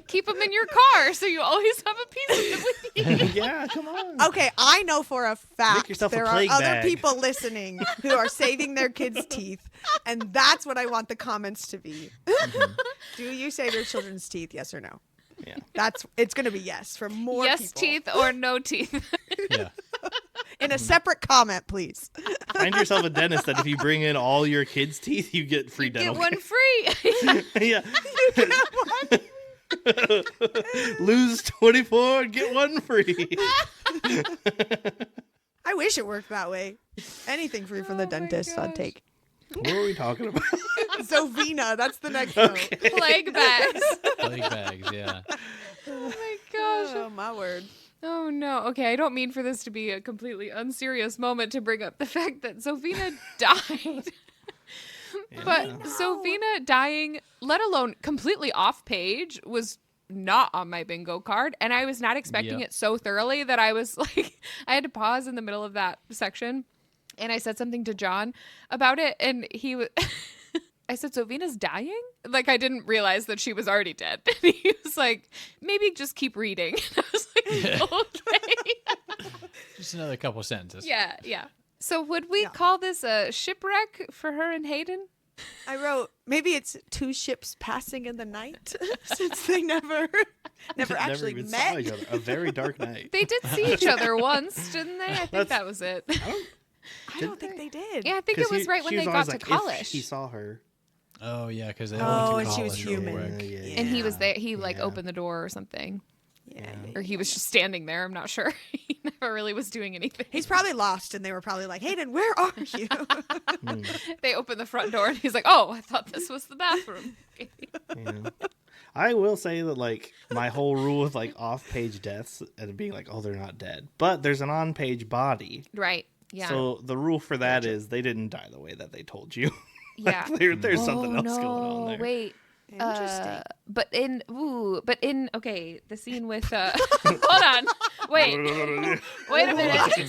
Keep them in your car so you always have a piece of them with you. Yeah, come on. Okay, I know for a fact yourself a there are plague other bag. people listening who are saving their kids' teeth, and that's what I want the comments to be. Do you save your children's teeth? Yes or no? Yeah. It's going to be yes for more Yes, people. teeth or no teeth. Yeah. In a separate comment, please. Find yourself a dentist that if you bring in all your kids' teeth, you get free Get dental one free. yeah. Lose 24, get one free. I wish it worked that way. Anything free from the Oh my dentist, I'd gosh. take. What were we talking about? Zovina, that's the next one. Plague bags. Plague bags, yeah. Oh my gosh. Oh, my word. Oh no. Okay, I don't mean for this to be a completely unserious moment to bring up the fact that Zovina died. But Zovina dying, let alone completely off page, was not on my bingo card. And I was not expecting Yep. it so thoroughly that I was like, I had to pause in the middle of that section. And I said something to John about it. And he was, I said, Zovina's dying? Like, I didn't realize that she was already dead. And he was like, maybe just keep reading. And I was like, okay. Just another couple sentences. Yeah. So would we Yeah. call this a shipwreck for her and Hayden? I wrote, maybe it's 2 ships passing in the night since they never actually even met. saw each other. A very dark night. They did see each other once, didn't they? I think That's- that was it. I don't think they did. Yeah, I think it 'Cause was right when she they was got always to like, if college. he saw her. Oh yeah, because they Oh, all went and to she was college real human. quick. And he was there. He like Yeah. opened the door or something. Yeah. Or he was just standing there. I'm not sure. He never really was doing anything. He's probably lost, and they were probably like, Hayden, where are you? They opened the front door and he's like, oh, I thought this was the bathroom. Okay. Yeah. I will say that, like, my whole rule with, like, off-page deaths and being like, oh, they're not dead. But there's an on-page body. Right. Yeah. So the rule for that is they didn't die the way that they told you. Yeah. There's something else going on there. Wait. Interesting. But in the scene with hold on. Wait a minute.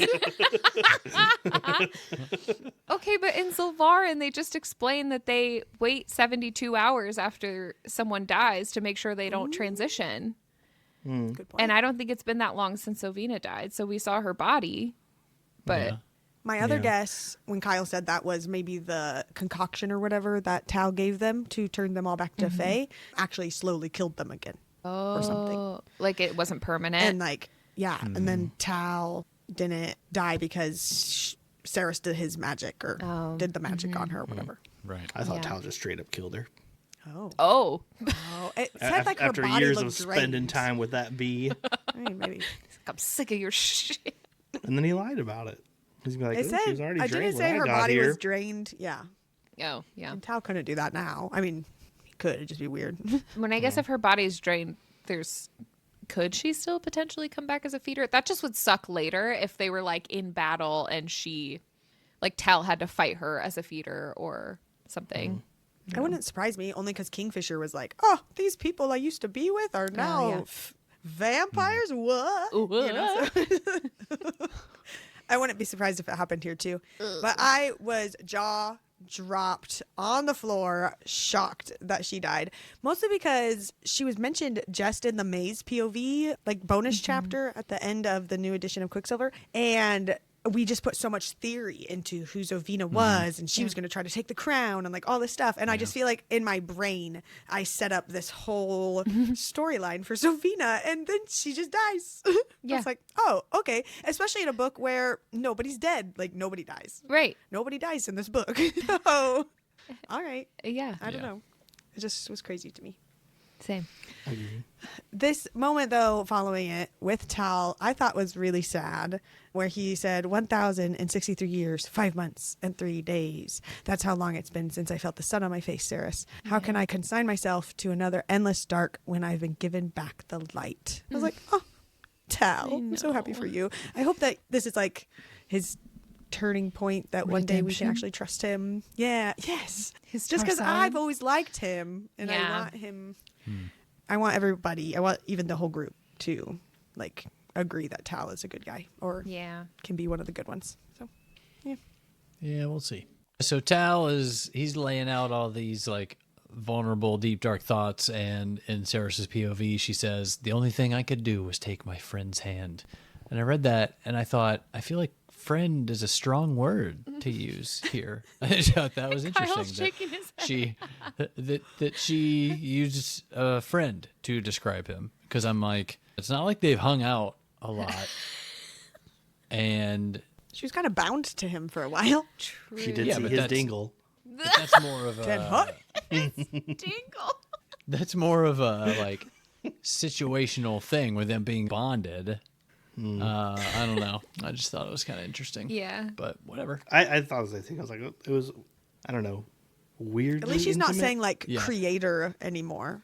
Okay, but in Sylvarin they just explain that they wait 72 hours after someone dies to make sure they don't transition. Good point. And I don't think it's been that long since Sovina died, so we saw her body. But Yeah. My other Yeah. guess when Kyle said that was maybe the concoction or whatever that Tal gave them to turn them all back to Fae actually slowly killed them again. Or something. Like it wasn't permanent. And like, yeah. And then Tal didn't die because Saris did his magic or did the magic on her or whatever. Right. I thought Yeah. Tal just straight up killed her. Oh. oh. Oh. It said like her After body years looked of spending drained. time with that bee. I mean, maybe. I'm sick of your shit. And then he lied about it. He's gonna be like, It "Ooh, she said, was already I drained didn't say when her I got body here." was drained. Yeah. Oh, yeah. And Tal couldn't do that now. I mean, he could. It'd just be weird. When I guess if her body's drained, could she still potentially come back as a feeder? That just would suck later if they were like in battle and she, like Tal had to fight her as a feeder or something. It wouldn't surprise me, only because Kingfisher was like, "Oh, these people I used to be with are now yeah. vampires." What? Ooh, You know, so- I wouldn't be surprised if it happened here too. But I was jaw dropped on the floor, shocked that she died. Mostly because she was mentioned just in the Maze POV, like bonus chapter at the end of the new edition of Quicksilver, and we just put so much theory into who Zovina was, and she was going to try to take the crown and like all this stuff. And I just feel like in my brain, I set up this whole storyline for Zovina, and then she just dies. I Yeah. was like, oh, okay. Especially in a book where nobody's dead. Like nobody dies. Right. Nobody dies in this book. So, all right. Yeah. I don't Yeah. know. It just was crazy to me. Same. This moment, though, following it with Tal, I thought was really sad, where he said 1,063 years, 5 months, and 3 days. That's how long it's been since I felt the sun on my face, Saris. How can I consign myself to another endless dark when I've been given back the light? I was like, oh, Tal, I'm so happy for you. I hope that this is like his turning point, that one day we Redemption? can actually trust him. Yeah, yes. His Just because Tarzan. I've always liked him, and I Yeah. want him... I want everybody, I want even the whole group to like agree that Tal is a good guy or Yeah. can be one of the good ones. So, yeah. Yeah, we'll see. So Tal he's laying out all these like vulnerable, deep, dark thoughts, and in Saris's POV, she says, "The only thing I could do was take my friend's hand." And I read that, and I thought, I feel like "friend" is a strong word to use here. I thought that was interesting. Kyle's shaking his head. She that she used a friend to describe him, because I'm like, it's not like they've hung out a lot, and She was kind of bound to him for a while. She did Yeah, see but his that's- dingle. but that's more of Ten a hot. Dingle. that's more of a like situational thing with them being bonded. I don't know. I just thought it was kind of interesting. Yeah. But whatever. I thought it was the thing. I was like, it was, I don't know, weird. At least she's not saying like Yeah. creator anymore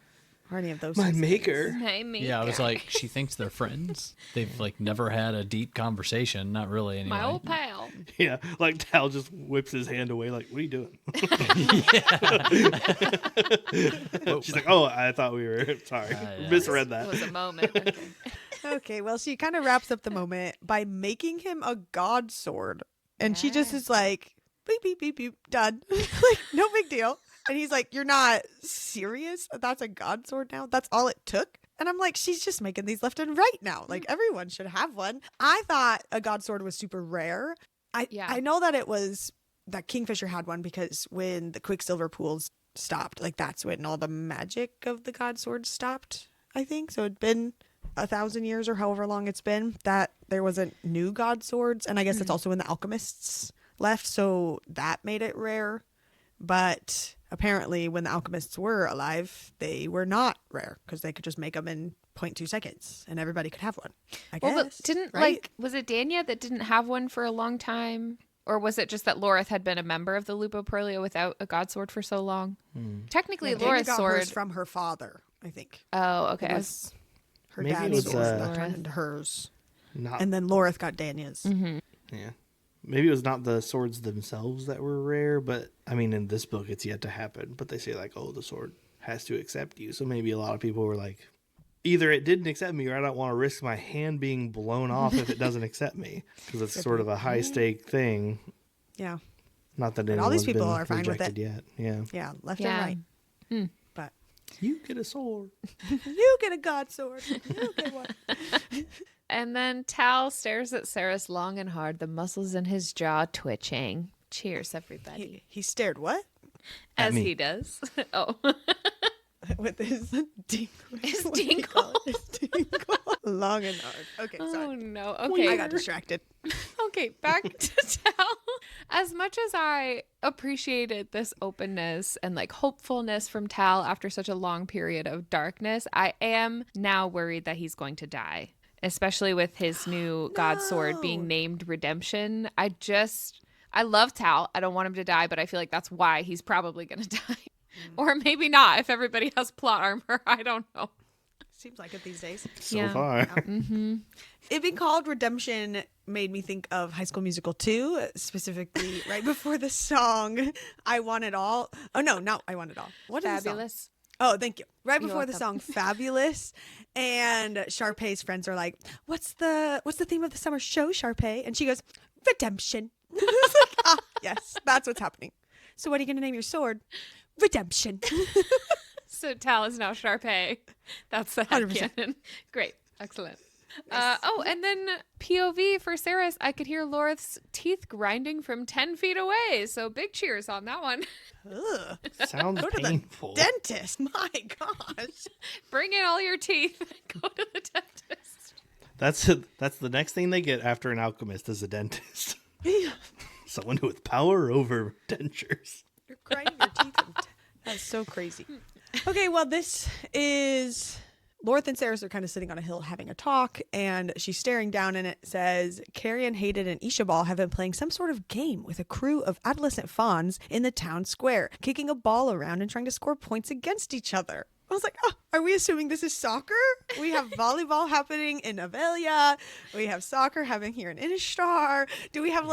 or any of those my sorts of maker. Yeah, I was like, she thinks they're friends. They've like never had a deep conversation. Not really anyway. My old pal. Yeah, like Tal just whips his hand away. Like, what are you doing? She's like, oh, I thought we were. Sorry, yeah. misread It that. was a moment. Okay. Okay, well, she kind of wraps up the moment by making him a god sword. And she just is like, beep, beep, beep, beep, done. Like, no big deal. And he's like, you're not serious? That's a god sword now? That's all it took? And I'm like, she's just making these left and right now. Like, everyone should have one. I thought a god sword was super rare. I know that it was, that Kingfisher had one because when the Quicksilver pools stopped, like, that's when all the magic of the god sword stopped, I think. So it'd been 1,000 years or however long it's been that there wasn't new god swords, and I guess it's also when the alchemists left, so that made it rare. But apparently when the alchemists were alive, they were not rare because they could just make them in 0.2 seconds and everybody could have one. I guess. Well, but didn't right? was it Danya that didn't have one for a long time? Or was it just that Lorith had been a member of the Lupo Perlio without a god sword for so long? Technically, Yeah, Danya Lorith's got sword hers from her father, I think. Oh, okay. It was her Maybe it dad's was, sword that turned into hers. Not, And then Lorith got Danya's. yeah. Maybe it was not the swords themselves that were rare, but I mean, in this book, it's yet to happen. But they say, like, oh, the sword has to accept you. So maybe a lot of people were like, either it didn't accept me or I don't want to risk my hand being blown off if it doesn't accept me. Because it's sort of a high stake thing. Yeah. Not that But all anyone's these people been are fine with rejected it. yet. Yeah. Yeah, left Yeah. and right. But You get a sword. you get a god sword. You get one. And then Tal stares at Ceres long and hard, the muscles in his jaw twitching. Cheers, everybody. He stared what? At As me. he does. Oh. With his dingle. His What do you dingle. call it? His dingle. Long and hard. Okay, Oh, sorry. no. Okay. I got distracted. Okay, back to Tal. As much as I appreciated this openness and like hopefulness from Tal after such a long period of darkness, I am now worried that he's going to die, especially with his new god sword being No. named Redemption. I love Tal. I don't want him to die, but I feel like that's why he's probably going to die. Or maybe not if everybody has plot armor. I don't know. Seems like it these days. So Yeah. far. It being called Redemption made me think of High School Musical 2, specifically right before the song I Want It All. Oh, no, not I Want It All. What is the song? Fabulous. Oh, thank you. Right You're before the welcome. song Fabulous, and Sharpay's friends are like, What's the theme of the summer show, Sharpay? And she goes, Redemption. It's like, ah, yes, that's what's happening. So what are you going to name your sword? Redemption. So Tal is now Sharpay. That's the 100%. headcanon. Great. Excellent. And then POV for Ceres, I could hear Lorith's teeth grinding from 10 feet away. So big cheers on that one. Ugh. Sounds Go to the painful. dentist. My gosh. Bring in all your teeth. Go to the dentist. That's the next thing they get after an alchemist is a dentist. Someone with power over dentures. You're grinding your teeth. That's so crazy. Okay, well, this is Lorith and Ceres are kind of sitting on a hill having a talk, and she's staring down, and it says, Carrion, Hayden, and Ishabal have been playing some sort of game with a crew of adolescent fawns in the town square, kicking a ball around and trying to score points against each other. I was like, oh, are we assuming this is soccer? We have volleyball happening in Avelia. We have soccer happening here in Inishtar. Do we have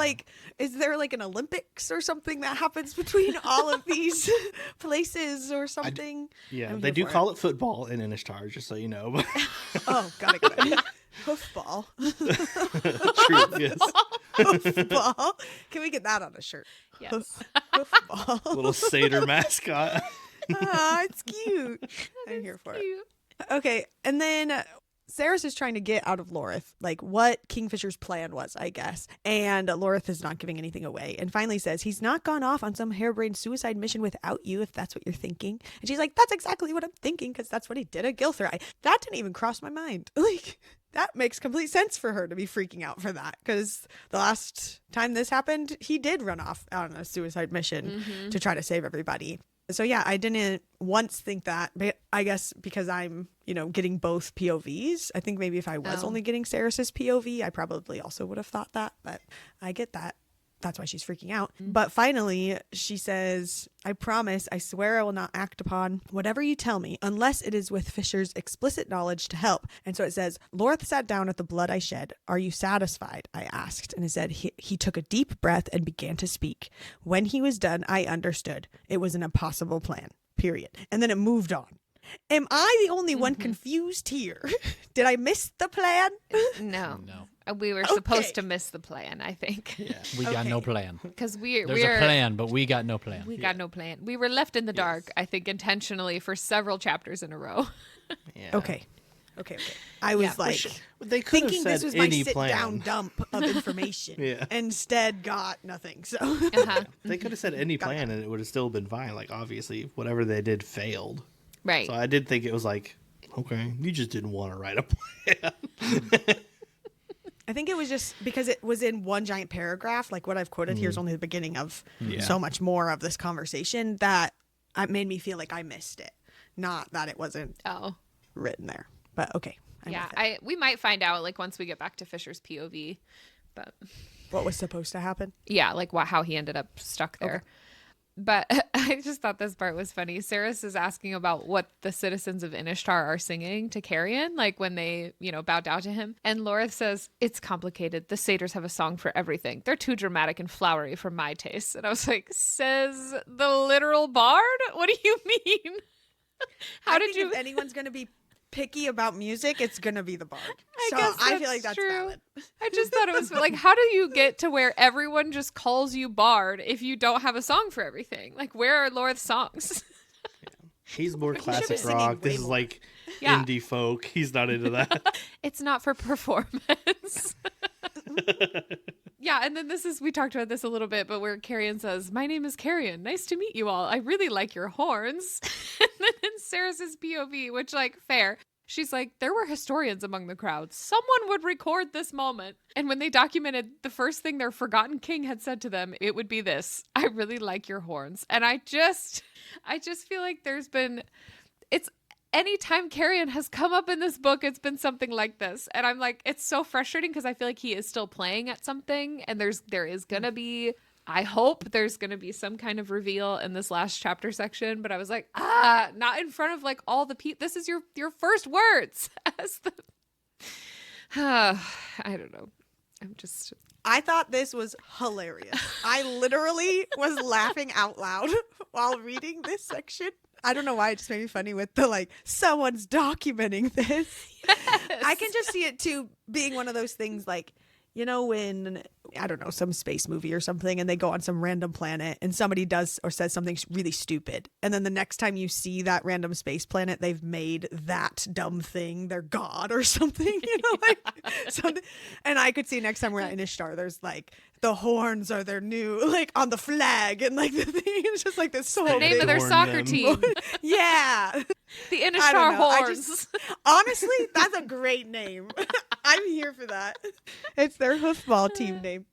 is there like an Olympics or something that happens between all of these places or something? Yeah, I'm they here do for call it football in Inishtar, just so you know. Oh, got it. Hoofball. True, yes. Hoofball. Can we get that on a shirt? Yes. Hoofball. Little satyr mascot. Ah, it's cute. I'm here for it. Cute. Okay, and then Ceres is trying to get out of Lorith, like what Kingfisher's plan was, I guess. And Lorith is not giving anything away. And finally says, he's not gone off on some harebrained suicide mission without you, if that's what you're thinking. And she's like, that's exactly what I'm thinking, because that's what he did at Gilthry. That didn't even cross my mind. Like, that makes complete sense for her to be freaking out for that, because the last time this happened, he did run off on a suicide mission to try to save everybody. So yeah, I didn't once think that, but I guess because I'm, getting both POVs, I think maybe if I was only getting Ceres's POV, I probably also would have thought that, but I get that. That's why she's freaking out. But finally, she says, I promise, I swear I will not act upon whatever you tell me unless it is with Fisher's explicit knowledge to help. And so it says, Lorith sat down at the blood I shed. Are you satisfied? I asked. And it said, he took a deep breath and began to speak. When he was done, I understood. It was an impossible plan, period. And then it moved on. Am I the only one confused here? Did I miss the plan? No. No. We were supposed to miss the plan, I think. Yeah. We got no Okay. plan. Because There's a plan, but we got no plan. We got no plan. We were left in the dark, I think, intentionally for several chapters in a row. Yeah. Okay. I was They could have thinking said this was my any sit-down plan. dump of information. Yeah. Instead got nothing. So Uh-huh. They could have said any plan and it would have still been fine. Like, obviously, whatever they did failed. Right. So I did think it was like, okay, you just didn't want to write a plan. I think it was just because it was in one giant paragraph. Like what I've quoted here is only the beginning of so much more of this conversation that it made me feel like I missed it. Not that it wasn't written there. But okay. We might find out like once we get back to Fisher's POV. But what was supposed to happen? Yeah, like how he ended up stuck there. Okay. But I just thought this part was funny. Saris is asking about what the citizens of Inishtar are singing to Carrion, like when they, bow down to him. And Lorith says, it's complicated. The satyrs have a song for everything. They're too dramatic and flowery for my taste. And I was like, says the literal bard? What do you mean? If anyone's going to be picky about music, it's gonna be the bard. I feel like that's true. Valid. I just thought it was like, how do you get to where everyone just calls you bard if you don't have a song for everything? Like, where are Lorith's songs? He's more classic rock. This is like indie folk. He's not into that. It's not for performance. Yeah, and then we talked about this a little bit, but where Carrion says, my name is Carrion. Nice to meet you all. I really like your horns. And then in Saris's POV, which, like, fair, she's like, there were historians among the crowd. Someone would record this moment. And when they documented the first thing their forgotten king had said to them, it would be this, I really like your horns. And I just feel like anytime Carrion has come up in this book, it's been something like this. And I'm like, it's so frustrating because I feel like he is still playing at something. And there is going to be, I hope there's going to be some kind of reveal in this last chapter section. But I was like, not in front of like all the people. This is your first words. I don't know. I thought this was hilarious. I literally was laughing out loud while reading this section. I don't know why it just made me funny with the like, someone's documenting this. Yes. I can just see it too being one of those things like, when, I don't know, some space movie or something and they go on some random planet and somebody does or says something really stupid. And then the next time you see that random space planet, they've made that dumb thing their god or something, like something. And I could see next time we're at Inishtar, there's like, the horns are their new, like on the flag and like the thing. It's just like this whole the name of their soccer team. Yeah. The Inishtar horns. Honestly, that's a great name. I'm here for that. It's their hoofball team name.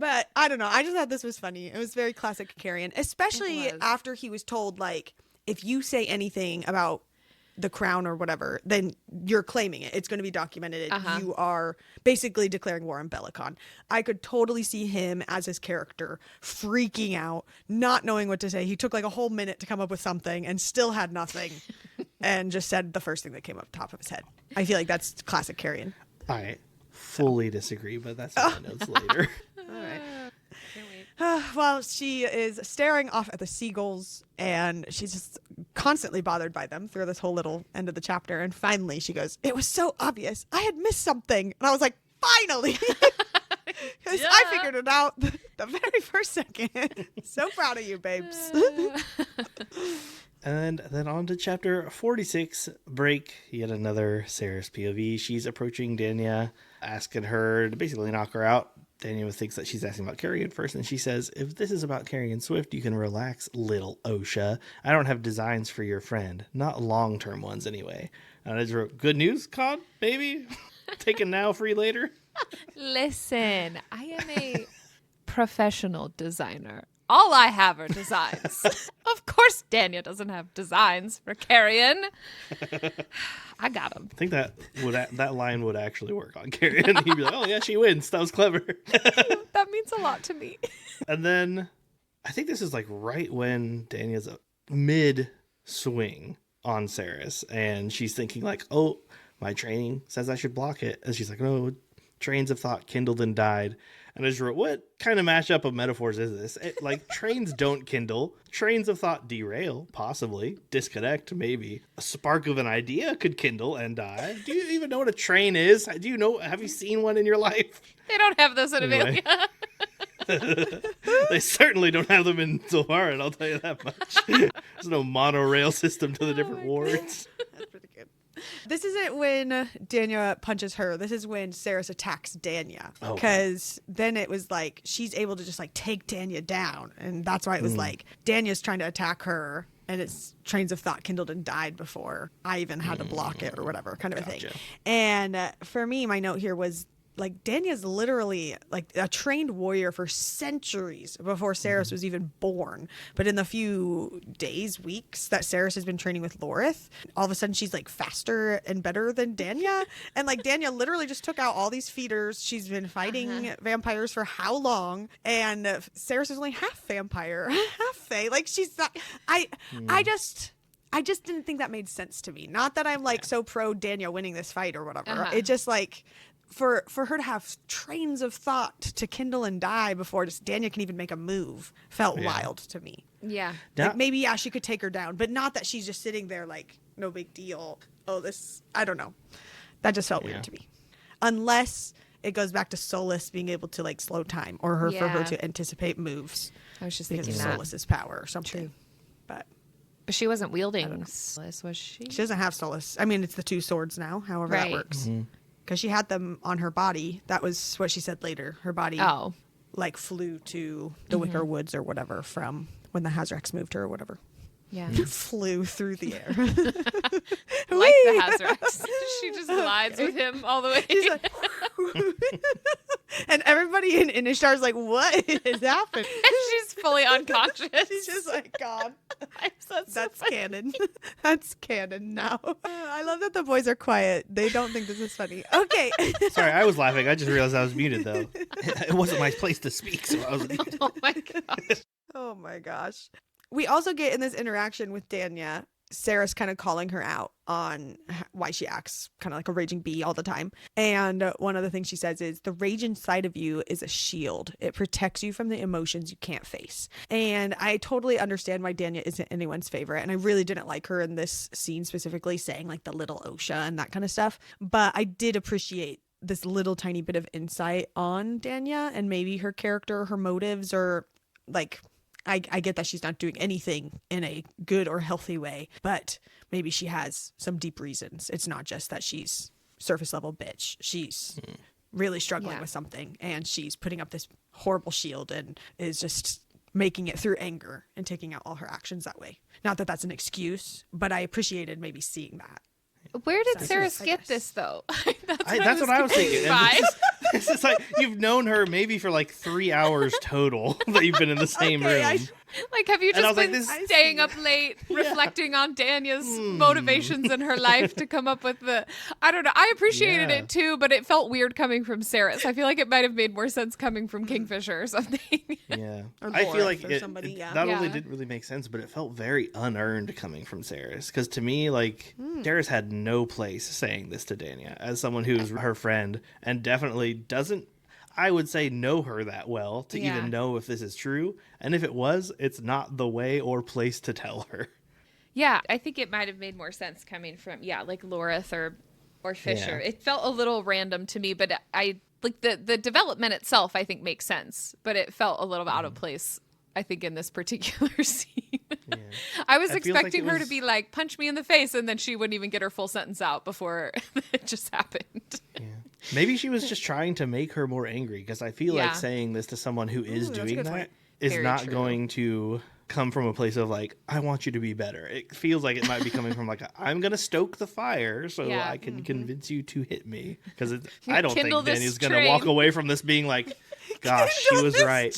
But I don't know. I just thought this was funny. It was very classic Carrion, especially after he was told, like, if you say anything about the crown or whatever, then you're claiming it. It's going to be documented. You are basically declaring war on Bellicon. I could totally see him as his character freaking out, not knowing what to say. He took like a whole minute to come up with something and still had nothing and just said the first thing that came up top of his head. I feel like that's classic Carrion. I fully disagree, but that's in my notes later. All right. Well, she is staring off at the seagulls and she's just constantly bothered by them through this whole little end of the chapter. And finally she goes, it was so obvious. I had missed something. And I was like, finally, because I figured it out the very first second. So proud of you, babes. And then on to chapter 46, Break, yet another Saris POV. She's approaching Danya, asking her to basically knock her out. Danya thinks that she's asking about Carrion first, and she says, if this is about Carrion Swift, you can relax, little Osha. I don't have designs for your friend. Not long-term ones, anyway. And I just wrote, good news, Con? Maybe? Taken now, free later? Listen, I am a professional designer. All I have are designs. Of course Danya doesn't have designs for Carrion. I got him. I think that line would actually work on Carrion. He'd be like, oh yeah, she wins. That was clever. That means a lot to me. And then I think this is like right when Danya's mid-swing on Saris. And she's thinking like, oh, my training says I should block it. And she's like, no, trains of thought kindled and died. And I just wrote, what kind of mashup of metaphors is this? Like, trains don't kindle. Trains of thought derail, possibly. Disconnect, maybe. A spark of an idea could kindle and die. Do you even know what a train is? Do you know? Have you seen one in your life? They don't have those in Amelia. They certainly don't have them in Zohar, I'll tell you that much. There's no monorail system to the different wards. That's pretty good. This isn't when Danya punches her. This is when Saris attacks Danya. Because then it was like she's able to just like take Danya down. And that's why it was like Danya's trying to attack her. And it's trains of thought kindled and died before I even had to block it or whatever kind of a thing. And for me, my note here was like Danya's literally like a trained warrior for centuries before Saris was even born. But in the few days, weeks that Saris has been training with Lorith, all of a sudden she's like faster and better than Danya. And like Danya literally just took out all these feeders. She's been fighting vampires for how long? And Saris is only half vampire, half Fae. Like she's not. I just didn't think that made sense to me. Not that I'm like so pro Danya winning this fight or whatever. It just like for her to have trains of thought to kindle and die before just Danya can even make a move felt wild to me. Yeah. Like maybe she could take her down, but not that she's just sitting there like no big deal. Oh, this I don't know. That just felt weird to me. Unless it goes back to Solus being able to like slow time or for her to anticipate moves. I was just because thinking of that. Solus's power or something. But she wasn't wielding Solus, was she? She doesn't have Solus. I mean, it's the two swords now, however that works. Because she had them on her body. That was what she said later. Her body like flew to the Wicker Woods or whatever from when the Hazrax moved her or whatever. Yeah. Flew through the air. Like the Hazrax. She just glides with him all the way. She's like, and everybody in Ishtar's like, what is happening? She's fully unconscious. She's just like, God. That's funny. canon. That's canon now. I love that the boys are quiet. They don't think this is funny. Okay. Sorry, I was laughing. I just realized I was muted, though. It wasn't my place to speak, so I was muted. Oh my gosh. Oh my gosh. We also get in this interaction with Danya, Saris kind of calling her out on why she acts kind of like a raging bee all the time. And one of the things she says is the rage inside of you is a shield. It protects you from the emotions you can't face. And I totally understand why Danya isn't anyone's favorite. And I really didn't like her in this scene specifically, saying like the little Osha and that kind of stuff. But I did appreciate this little tiny bit of insight on Danya and maybe her character, her motives, or like... I get that she's not doing anything in a good or healthy way, but maybe she has some deep reasons. It's not just that she's surface level bitch. She's really struggling with something, and she's putting up this horrible shield and is just making it through anger and taking out all her actions that way. Not that that's an excuse, but I appreciated maybe seeing that. Where did Saris get this, though? That's what I was thinking. This is like, you've known her maybe for like 3 hours total that you've been in the same room. Like, have you just been like, staying up late, reflecting on Danya's motivations in her life to come up with the... I don't know. I appreciated it, too, but it felt weird coming from Saris. I feel like it might have made more sense coming from Kingfisher or something. Yeah. Or I feel like somebody, not only didn't really make sense, but it felt very unearned coming from Saris. Because to me, like, Saris had no place saying this to Danya as someone who's her friend and definitely doesn't, I would say, know her that well to even know if this is true. And if it was, it's not the way or place to tell her. Yeah, I think it might have made more sense coming from, like Lorith or Fisher. Yeah. It felt a little random to me, but I like the development itself, I think, makes sense. But it felt a little out of place, I think, in this particular scene. Yeah. I was expecting her to be like, punch me in the face, and then she wouldn't even get her full sentence out before it just happened. Yeah. Maybe she was just trying to make her more angry, because I feel like saying this to someone who is doing that is very not going to come from a place of like, I want you to be better. It feels like it might be coming from like, I'm going to stoke the fire so I can convince you to hit me. Because I don't think Danny's going to walk away from this being like, gosh, she was right.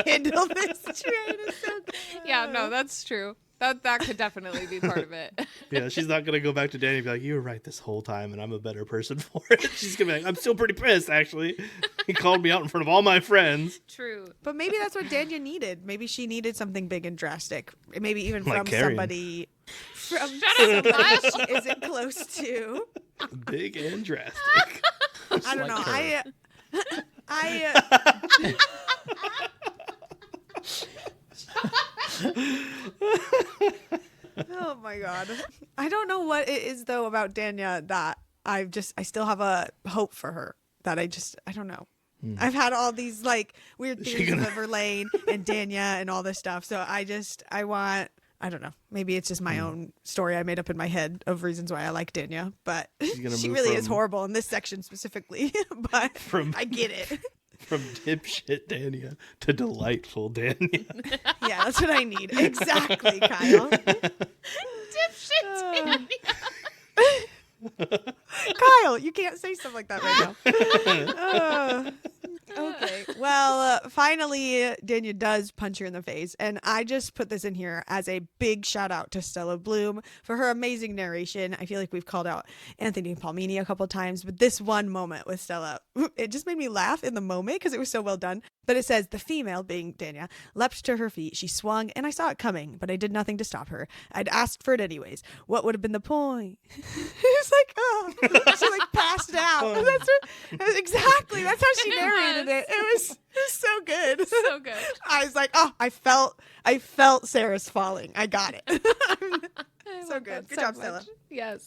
Kindle this train is so good. Yeah, no, that's true. That could definitely be part of it. Yeah, she's not going to go back to Danny and be like, you were right this whole time and I'm a better person for it. She's going to be like, I'm still pretty pissed, actually. He called me out in front of all my friends. True. But maybe that's what Danya needed. Maybe she needed something big and drastic. Maybe even like from Carrion. Somebody... From somebody she isn't close to. Big and drastic. I don't know. Oh my god. I don't know what it is though about Danya that I still have a hope for her that I don't know. I've had all these like weird theories of Everlane and Danya and all this stuff. So I don't know. Maybe it's just my own story I made up in my head of reasons why I like Danya, but she really is horrible in this section specifically. But I get it. From dipshit Danya to delightful Danya. Yeah, that's what I need. Exactly, Kyle. Dipshit Danya. Kyle, Kyle, you can't say stuff like that right now. Okay. Well, finally, Danya does punch her in the face. And I just put this in here as a big shout out to Stella Bloom for her amazing narration. I feel like we've called out Anthony Palmini a couple times, but this one moment with Stella, it just made me laugh in the moment because it was so well done. But it says, the female, being Danya, leapt to her feet. She swung, and I saw it coming, but I did nothing to stop her. I'd asked for it anyways. What would have been the point? It's like, oh, she like passed out. Exactly. That's how she narrated it. It was so good. So good. I was like, oh, I felt Sarah's falling. I got it. So good. Good job, Stella. Yes.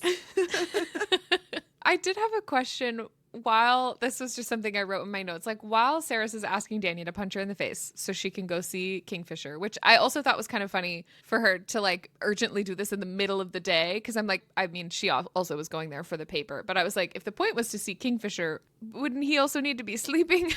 I did have a question. While this was just something I wrote in my notes, like while Saris is asking Danya to punch her in the face so she can go see Kingfisher, which I also thought was kind of funny for her to like urgently do this in the middle of the day. Cause I'm like, I mean, she also was going there for the paper, but I was like, if the point was to see Kingfisher, wouldn't he also need to be sleeping?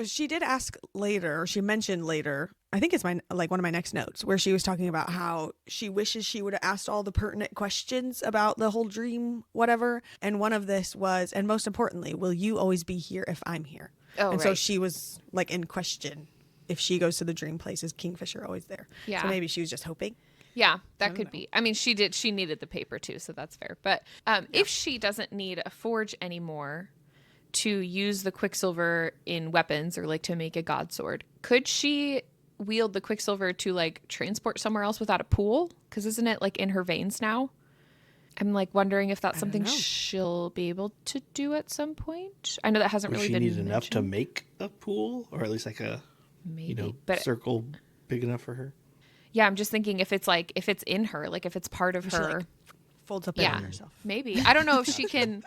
She did ask later, or she mentioned later, I think it's one of my next notes, where she was talking about how she wishes she would have asked all the pertinent questions about the whole dream, whatever. And one of this was, and most importantly, will you always be here if I'm here? Oh, and so right. she was like in question if she goes to the dream place, is Kingfisher always there? Yeah. So maybe she was just hoping. Yeah, that could be. I mean, she needed the paper too, so that's fair. But if she doesn't need a forge anymore to use the Quicksilver in weapons or like to make a god sword, could she wield the Quicksilver to like transport somewhere else without a pool? Because isn't it like in her veins now? I'm like wondering if that's something she'll be able to do at some point. I know that hasn't really been She need enough to mentioned. make a pool, or at least like a Maybe, circle big enough for her. Yeah, I'm just thinking if it's in her, like if it's part of She, her. like, folds up in on herself. Maybe. I don't know if she can.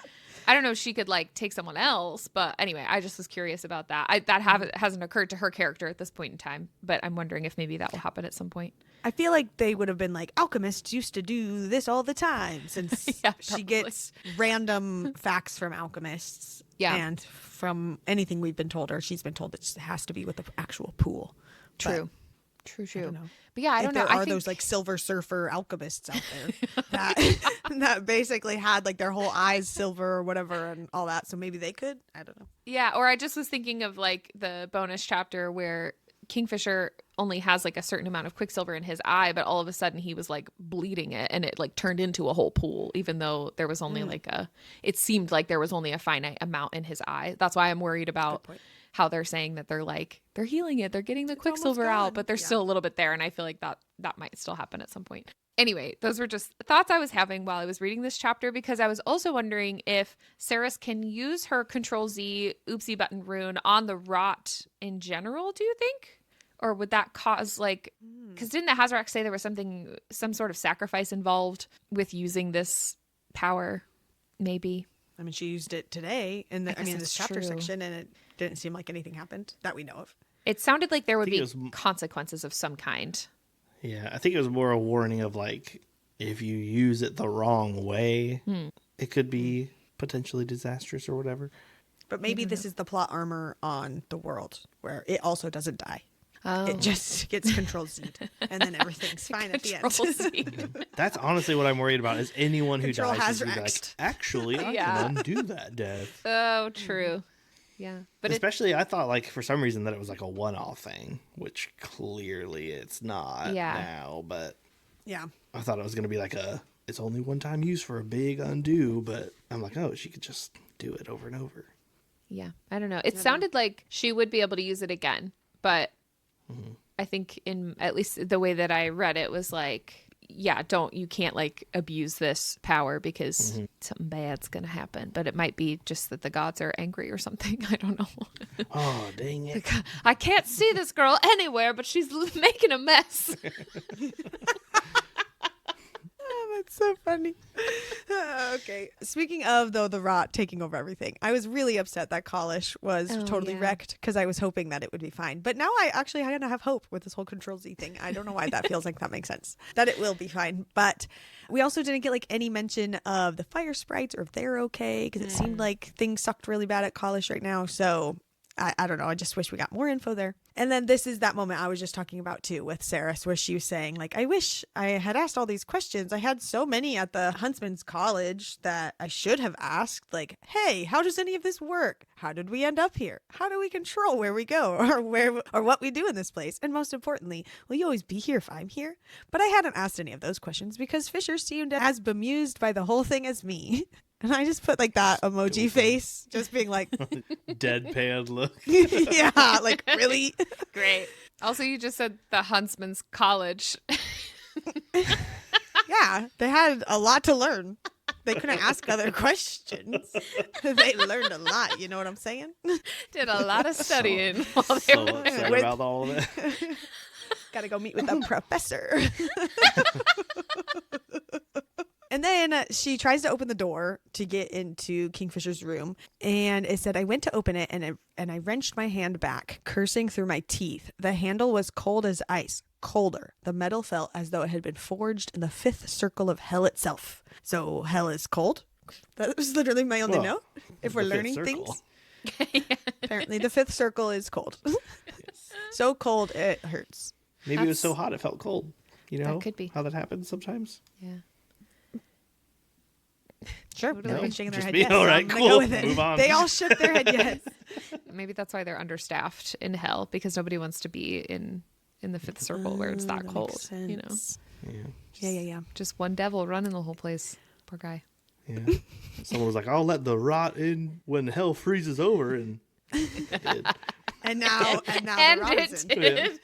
I don't know if she could like take someone else, but anyway, I just was curious about that. That hasn't occurred to her character at this point in time, but I'm wondering if maybe that will happen at some point. I feel like they would have been like, alchemists used to do this all the time, since Yeah, she probably. gets random facts from alchemists. Yeah. And from anything we've been told, or she's been told, it just has to be with the actual pool. True. I don't know. But yeah, I don't know. There I are think those like silver surfer alchemists out there that basically had like their whole eyes silver or whatever and all that. So maybe they could. I don't know. Yeah, or I just was thinking of like the bonus chapter where Kingfisher only has like a certain amount of Quicksilver in his eye, but all of a sudden he was like bleeding it and it like turned into a whole pool, even though there was only it seemed like there was only a finite amount in his eye. That's why I'm worried about how they're saying that they're healing it. They're getting the Quicksilver out, but there's still a little bit there. And I feel like that might still happen at some point. Anyway, those were just thoughts I was having while I was reading this chapter, because I was also wondering if Saris can use her Control-Z oopsie button rune on the rot in general, do you think? Or would that cause because didn't the Hazarak say there was some sort of sacrifice involved with using this power? Maybe. I mean, she used it today in this chapter true. section, and it didn't seem like anything happened that we know of. It sounded like there would be it was consequences of some kind. Yeah, I think it was more a warning of like, if you use it the wrong way, it could be potentially disastrous or whatever. But maybe this is the plot armor on the world, where it also doesn't die. Oh. It just gets Control-Z'd, and then everything's fine at the end. Control-Z. That's honestly what I'm worried about, is anyone who Control dies is gonna be Hazraxed. like, actually, I Yeah. can undo that death. Oh, true. Yeah. But Especially, I thought like for some reason that it was like a one-off thing, which clearly it's not now, but Yeah. I thought it was going to be like it's only one time use for a big undo, but I'm like, oh, she could just do it over and over. yeah, I don't know. It sounded like she would be able to use it again, but I think in at least the way that I read it was like, yeah, you can't like abuse this power because something bad's going to happen, but it might be just that the gods are angry or something. I don't know. Oh, dang it. I can't see this girl anywhere, but she's making a mess. Oh, that's so funny. Okay. Speaking of, though, the rot taking over everything, I was really upset that Kalish was totally wrecked, because I was hoping that it would be fine. But now I actually kind of have hope with this whole Control-Z thing. I don't know why that feels like that makes sense, that it will be fine. But we also didn't get like any mention of the fire sprites or if they're okay, because it seemed like things sucked really bad at Kalish right now. So I don't know. I just wish we got more info there. And then this is that moment I was just talking about too with Saris, where she was saying, like, I wish I had asked all these questions. I had so many at the Huntsman's College that I should have asked, like, hey, how does any of this work? How did we end up here? How do we control where we go or what we do in this place? And most importantly, will you always be here if I'm here? But I hadn't asked any of those questions because Fisher seemed as bemused by the whole thing as me. And I just put like that emoji face, just being like, deadpan look. yeah, like, really? Great. Also, you just said the Huntsman's College. Yeah, they had a lot to learn. They couldn't ask other questions. They learned a lot, you know what I'm saying? Did a lot of studying while they So were there. upset about all of it. Gotta go meet with the professor. And then she tries to open the door to get into Kingfisher's room. And it said, I went to open it and I wrenched my hand back, cursing through my teeth. The handle was cold as ice, colder. The metal felt as though it had been forged in the fifth circle of hell itself. So hell is cold? That was literally my only note. If we're the fifth learning circle. things. Apparently the fifth circle is cold. Yes. So cold it hurts. Maybe it was so hot it felt cold. You know That could be. how that happens sometimes? Yeah. Sure. Totally. Everyone's shaking their Just head me? yes. All so right, I'm gonna cool. go with it. Move on. They all shook their head yes. Maybe that's why they're understaffed in hell, because nobody wants to be in the fifth circle where it's that That cold. makes You know, sense. Yeah. Yeah. just one devil running the whole place. Poor guy. Yeah. Someone was like, I'll let the rot in when hell freezes over. And it did. And now And the rot it is in. did.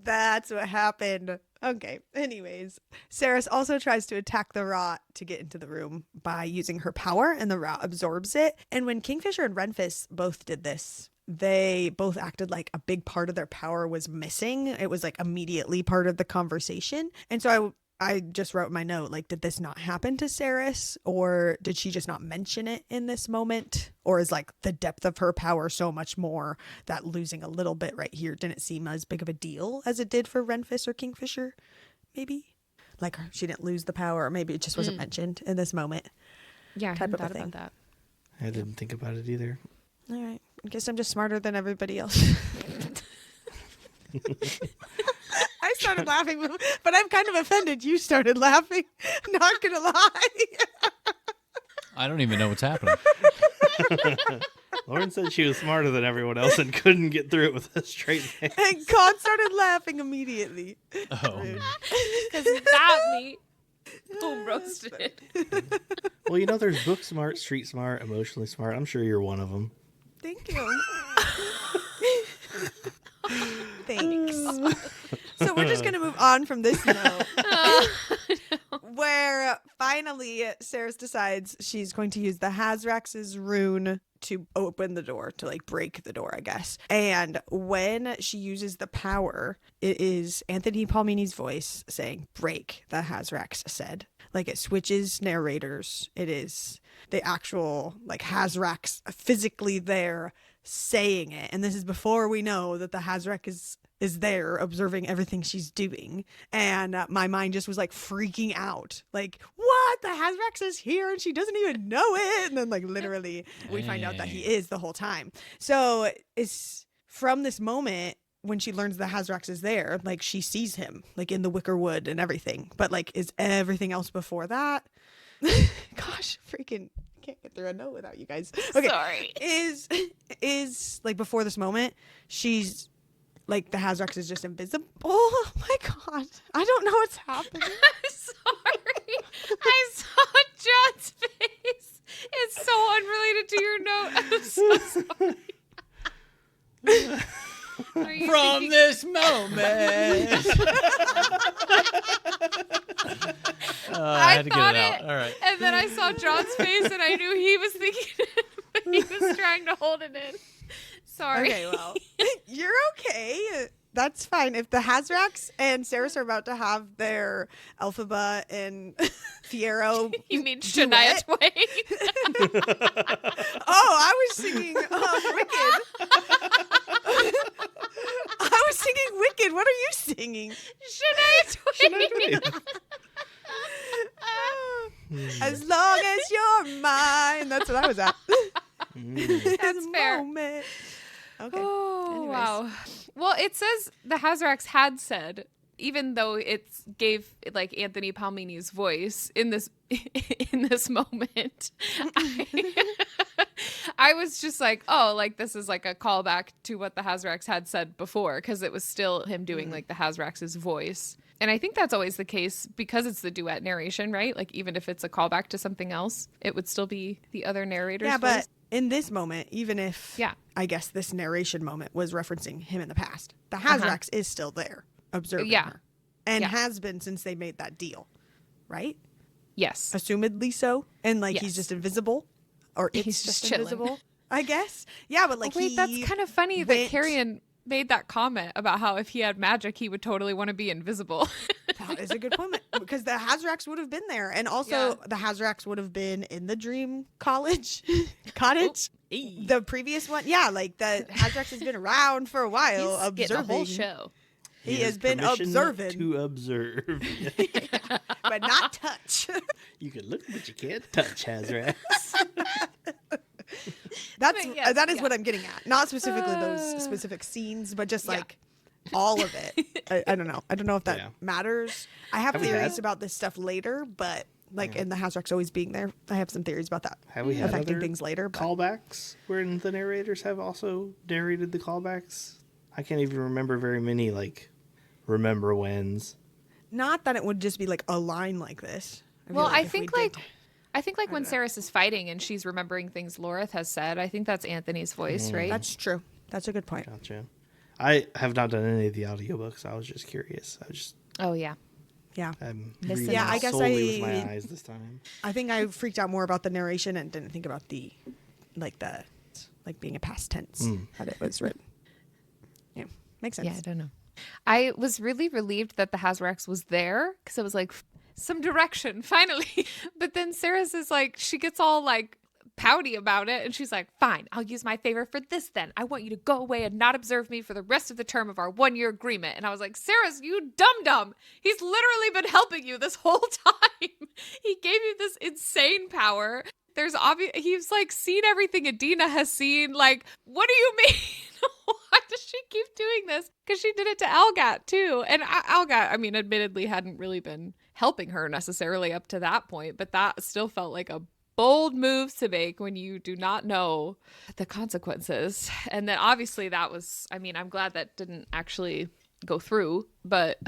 That's what happened. Okay. Anyways, Saris also tries to attack the rot to get into the room by using her power, and the rot absorbs it. And when Kingfisher and Renfis both did this, they both acted like a big part of their power was missing. It was like immediately part of the conversation. And so I just wrote in my note, like, did this not happen to Saris, or did she just not mention it in this moment? Or is like the depth of her power so much more that losing a little bit right here didn't seem as big of a deal as it did for Renfis or Kingfisher? Maybe like she didn't lose the power, or maybe it just wasn't mentioned in this moment. Yeah, I Type hadn't of a thought thing. about that. I didn't think about it either. All right. I guess I'm just smarter than everybody else. I started laughing, but I'm kind of offended you started laughing. Not gonna lie. I don't even know what's happening. Lauren said she was smarter than everyone else and couldn't get through it with a straight face. And Con started laughing immediately. Oh, Because that me. Boom, roasted. Well, you know, there's book smart, street smart, emotionally smart. I'm sure you're one of them. Thank you. Thanks. So we're just going to move on from this note. Where finally Saris decides she's going to use the Hazrax's rune to open the door, to like break the door, I guess. And when she uses the power, it is Anthony Palmini's voice saying, break, the Hazrax said. Like it switches narrators. It is the actual like Hazrax physically there saying it. And this is before we know that the Hazrax is there observing everything she's doing. And my mind just was like freaking out. Like, what? The Hazrax is here and she doesn't even know it. And then like literally we find out that he is the whole time. So it's from this moment when she learns the Hazrax is there, like she sees him like in the wicker wood and everything. But like, is everything else before that? Gosh, freaking can't get through a note without you guys. Okay. Sorry. Is like before this moment, she's like the Hazrax is just invisible. Oh my god. I don't know what's happening. I'm sorry. I saw John's face. It's so unrelated to your note. I'm so sorry. Are you from thinking- this moment. I had to get thought it out. it- All right. And then I saw John's face and I knew he was thinking it, but he was trying to hold it in. Sorry. Okay, well, you're okay. That's fine. If the Hazrax and Saris are about to have their Elphaba and Fiero You mean Shania duet. Twain? Oh, I was singing Wicked. I was singing Wicked. What are you singing? Shania Twain. As long as you're mine. That's what I was at. That's fair. Moment. Okay. Oh, Anyways. wow. Well, it says the Hazarax had said, even though it gave like Anthony Palmini's voice in this moment, I was just like, oh, like this is like a callback to what the Hazarax had said before, because it was still him doing like the Hazarax's voice. And I think that's always the case because it's the duet narration, right? Like even if it's a callback to something else, it would still be the other narrator's Yeah, voice. but in this moment, even if Yeah. I guess this narration moment was referencing him in the past, the Hazarax is still there observing her. And has been since they made that deal, right? Yes. Assumedly so. And like he's Yes. just invisible. Or it's He's just chilling. invisible, I guess. Yeah, but like Wait, that's kind of funny that went- Carrion made that comment about how if he had magic, he would totally want to be invisible. That is a good point, because the Hazarax would have been there, and also the Hazarax would have been in the Dream Cottage. The previous one, yeah, like the Hazarax has been around for a while, He's getting a observing. whole show. He has been permission observing, to observe. but not touch. You can look, but you can't touch, Hazarax. That's But yes, that is yeah. what I'm getting at. Not specifically those specific scenes, but just like all of it. I don't know. I don't know if that matters. I have Have we theories had- about this stuff later, but like in the Hazarax always being there, I have some theories about that. Have we had affecting other things later? But callbacks wherein the narrators have also narrated the callbacks? I can't even remember very many, like, remember whens. not that it would just be like a line like this. Well, I if we think did- like when Saris is fighting and she's remembering things Lorith has said, I think that's Anthony's voice, right? that's true. That's a good point. Gotcha. I have not done any of the audiobooks. I was just curious. Oh yeah. Yeah. I'm Listen reading out. I guess solely with I- my eyes this time. I think I freaked out more about the narration and didn't think about the being a past tense that it was written. Yeah, makes sense. Yeah, I don't know. I was really relieved that the Hazarax was there because it was like some direction finally. But then Sarah's is like, she gets all like pouty about it and she's like, fine, I'll use my favor for this then. I want you to go away and not observe me for the rest of the term of our 1-year agreement. And I was like, Sarah's, you dum-dum. He's literally been helping you this whole time. He gave you this insane power. There's he's like seen everything Adina has seen. Like, what do you mean? Why does she keep doing this? Because she did it to Algat too. And Algat, I mean, admittedly hadn't really been helping her necessarily up to that point, but that still felt like a bold move to make when you do not know the consequences. And then obviously that was, I mean, I'm glad that didn't actually go through, but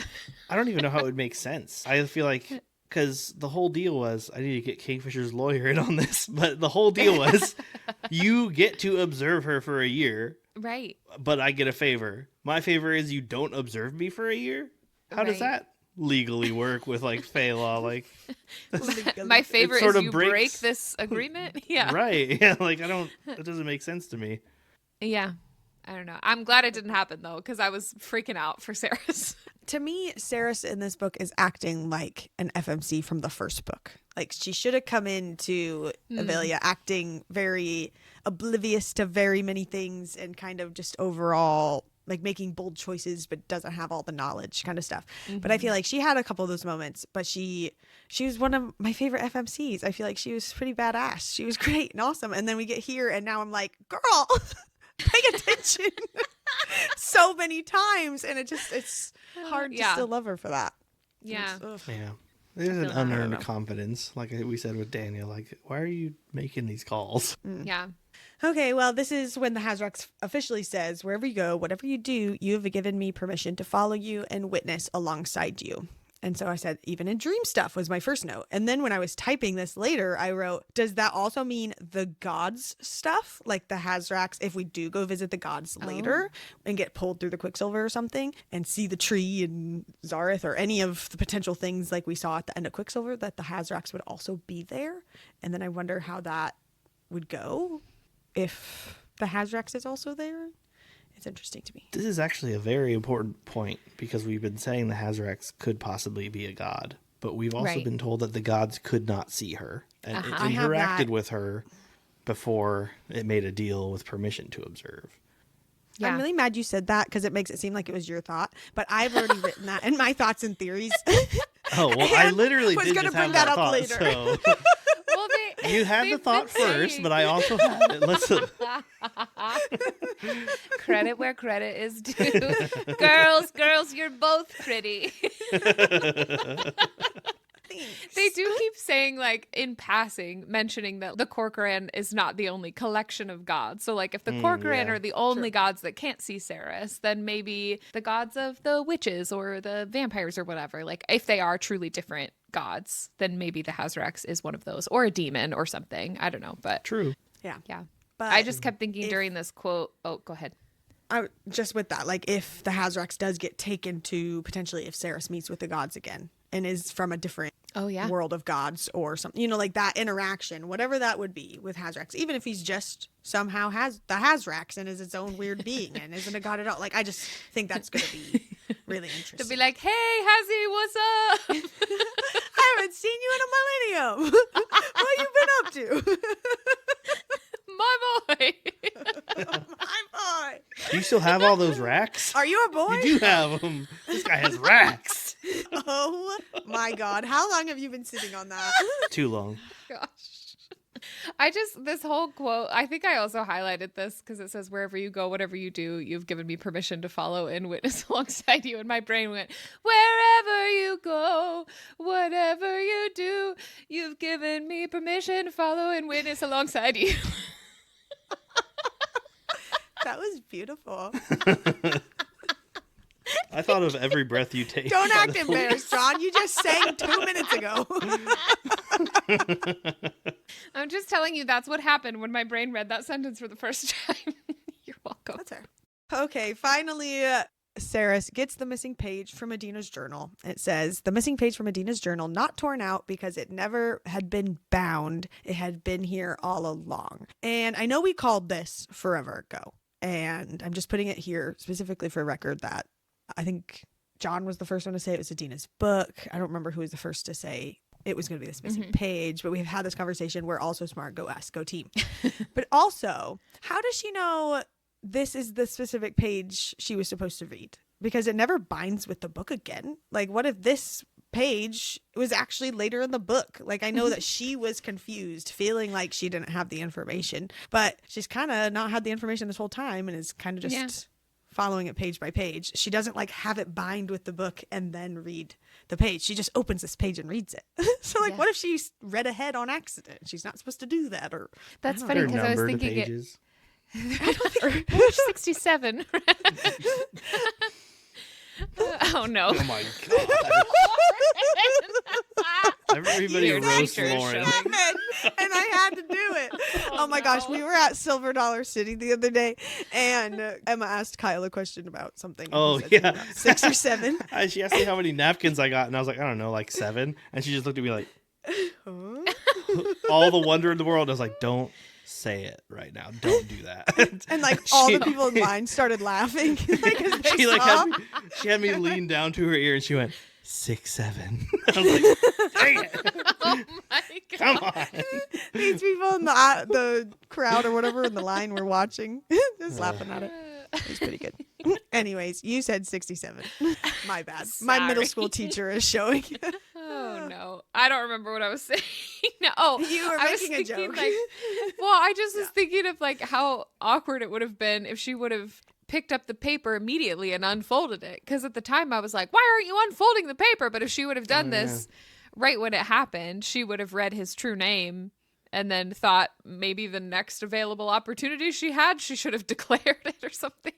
I don't even know how it would make sense. I feel like, because the whole deal was, I need to get Kingfisher's lawyer in on this, but the whole deal was you get to observe her for a year, right. but I get a favor. My favor is you don't observe me for a year? How does Right. that legally work with like Fae law? Like, My favorite sort is of you breaks- break this agreement. Yeah. right. Yeah, like it doesn't make sense to me. Yeah. I don't know. I'm glad it didn't happen though, because I was freaking out for Saris. To me, Saris in this book is acting like an FMC from the first book. Like she should have come into Avelia acting very oblivious to very many things and kind of just overall like making bold choices but doesn't have all the knowledge kind of stuff. But I feel like she had a couple of those moments, but she was one of my favorite FMCs. I feel like she was pretty badass. She was great and awesome. And then we get here and now I'm like, girl, pay attention so many times. And it's hard to Yeah. still love her for that. Yeah. Ugh. Yeah. There's an I don't unearned know. confidence, like we said with Daniel. Like, why are you making these calls? Yeah. Okay, well, this is when the Hazarax officially says, wherever you go, whatever you do, you have given me permission to follow you and witness alongside you. And so I said, even in dream stuff was my first note. And then when I was typing this later, I wrote, does that also mean the gods stuff? Like the Hazarax, if we do go visit the gods later and get pulled through the Quicksilver or something and see the tree and Zareth or any of the potential things like we saw at the end of Quicksilver, that the Hazarax would also be there. And then I wonder how that would go if the Hazarax is also there. It's interesting to me. This is actually a very important point because we've been saying the Hazarax could possibly be a god, but we've also Right. been told that the gods could not see her and it I have interacted that. with her before it made a deal with permission to observe. Yeah. I'm really mad you said that because it makes it seem like it was your thought, but I've already written that in my thoughts and theories. Oh, well, I And literally was did gonna just bring have that that up thought, later. so Well, You had the They've thought been first, saying. but I also had it. Listen. Credit where credit is due. Girls, you're both pretty. They do keep saying, like, in passing, mentioning that the Corcoran is not the only collection of gods. So, like, if the Corcoran yeah. are the only gods that can't see Ceres, then maybe the gods of the witches or the vampires or whatever, like, if they are truly different gods, then maybe the Hazrax is one of those, or a demon or something. I don't know, but True. Yeah. yeah. But I just kept thinking if- during this quote. Oh, go ahead. just with that, like if the Hazrax does get taken to potentially if Ceres meets with the gods again and is from a different world of gods or something, you know, like that interaction, whatever that would be with Hazrax, even if he's just somehow has the Hazrax and is its own weird being and isn't a god at all. Like, I just think that's going to be really interesting. To be like, hey, Hazzy, what's up? I haven't seen you in a millennium. What you been up to? My boy. My boy. Do you still have all those racks? Are you a boy? You do have them. This guy has racks. Oh my God. How long have you been sitting on that? Too long. Gosh. This whole quote, I think I also highlighted this because it says, wherever you go, whatever you do, you've given me permission to follow and witness alongside you. And my brain went, wherever you go, whatever you do, you've given me permission to follow and witness alongside you. That was beautiful. I thought of every breath you take. Don't by act the embarrassed, John. You just sang 2 minutes ago. I'm just telling you, that's what happened when my brain read that sentence for the first time. You're welcome. That's fair. Okay, finally, Ceres gets the missing page from Medina's journal. It says, the missing page from Medina's journal, not torn out because it never had been bound. It had been here all along. And I know we called this forever ago. And I'm just putting it here specifically for record that I think John was the first one to say it was Adina's book. I don't remember who was the first to say it was going to be this missing page, but we've had this conversation. We're also smart. Go us, go team. But also, how does she know this is the specific page she was supposed to read? Because it never binds with the book again. Like, what if this page was actually later in the book? Like, I know that she was confused, feeling like she didn't have the information, but she's kind of not had the information this whole time and is kind of just following it page by page. She doesn't like have it bind with the book and then read the page. She just opens this page and reads it. So like, what if she read ahead on accident? She's not supposed to do that. Or that's funny because I was thinking pages. Page 67. Oh no. Oh my God. Everybody roast Lauren. And I had to do it. Oh my gosh. We were at Silver Dollar City the other day and Emma asked Kyle a question about something. Oh, He said yeah. something about 6 or 7. She asked me how many napkins I got, and I was like, I don't know, like 7. And she just looked at me like, all the wonder in the world. I was like, don't say it right now. Don't do that. And like all the people in line started laughing. She had me lean down to her ear and she went, 6, 7. I was like, dang it. Oh my God. Come on. These people in the crowd or whatever in the line were watching, just laughing at it. It was pretty good. Anyways, you said 67. My bad. My middle school teacher is showing. Oh no, I don't remember what I was saying. No, oh, You were I was making a thinking, joke. Like, well, I just was thinking of like how awkward it would have been if she would have picked up the paper immediately and unfolded it. Because at the time I was like, why aren't you unfolding the paper? But if she would have done this right when it happened, she would have read his true name and then thought maybe the next available opportunity she had, she should have declared it or something.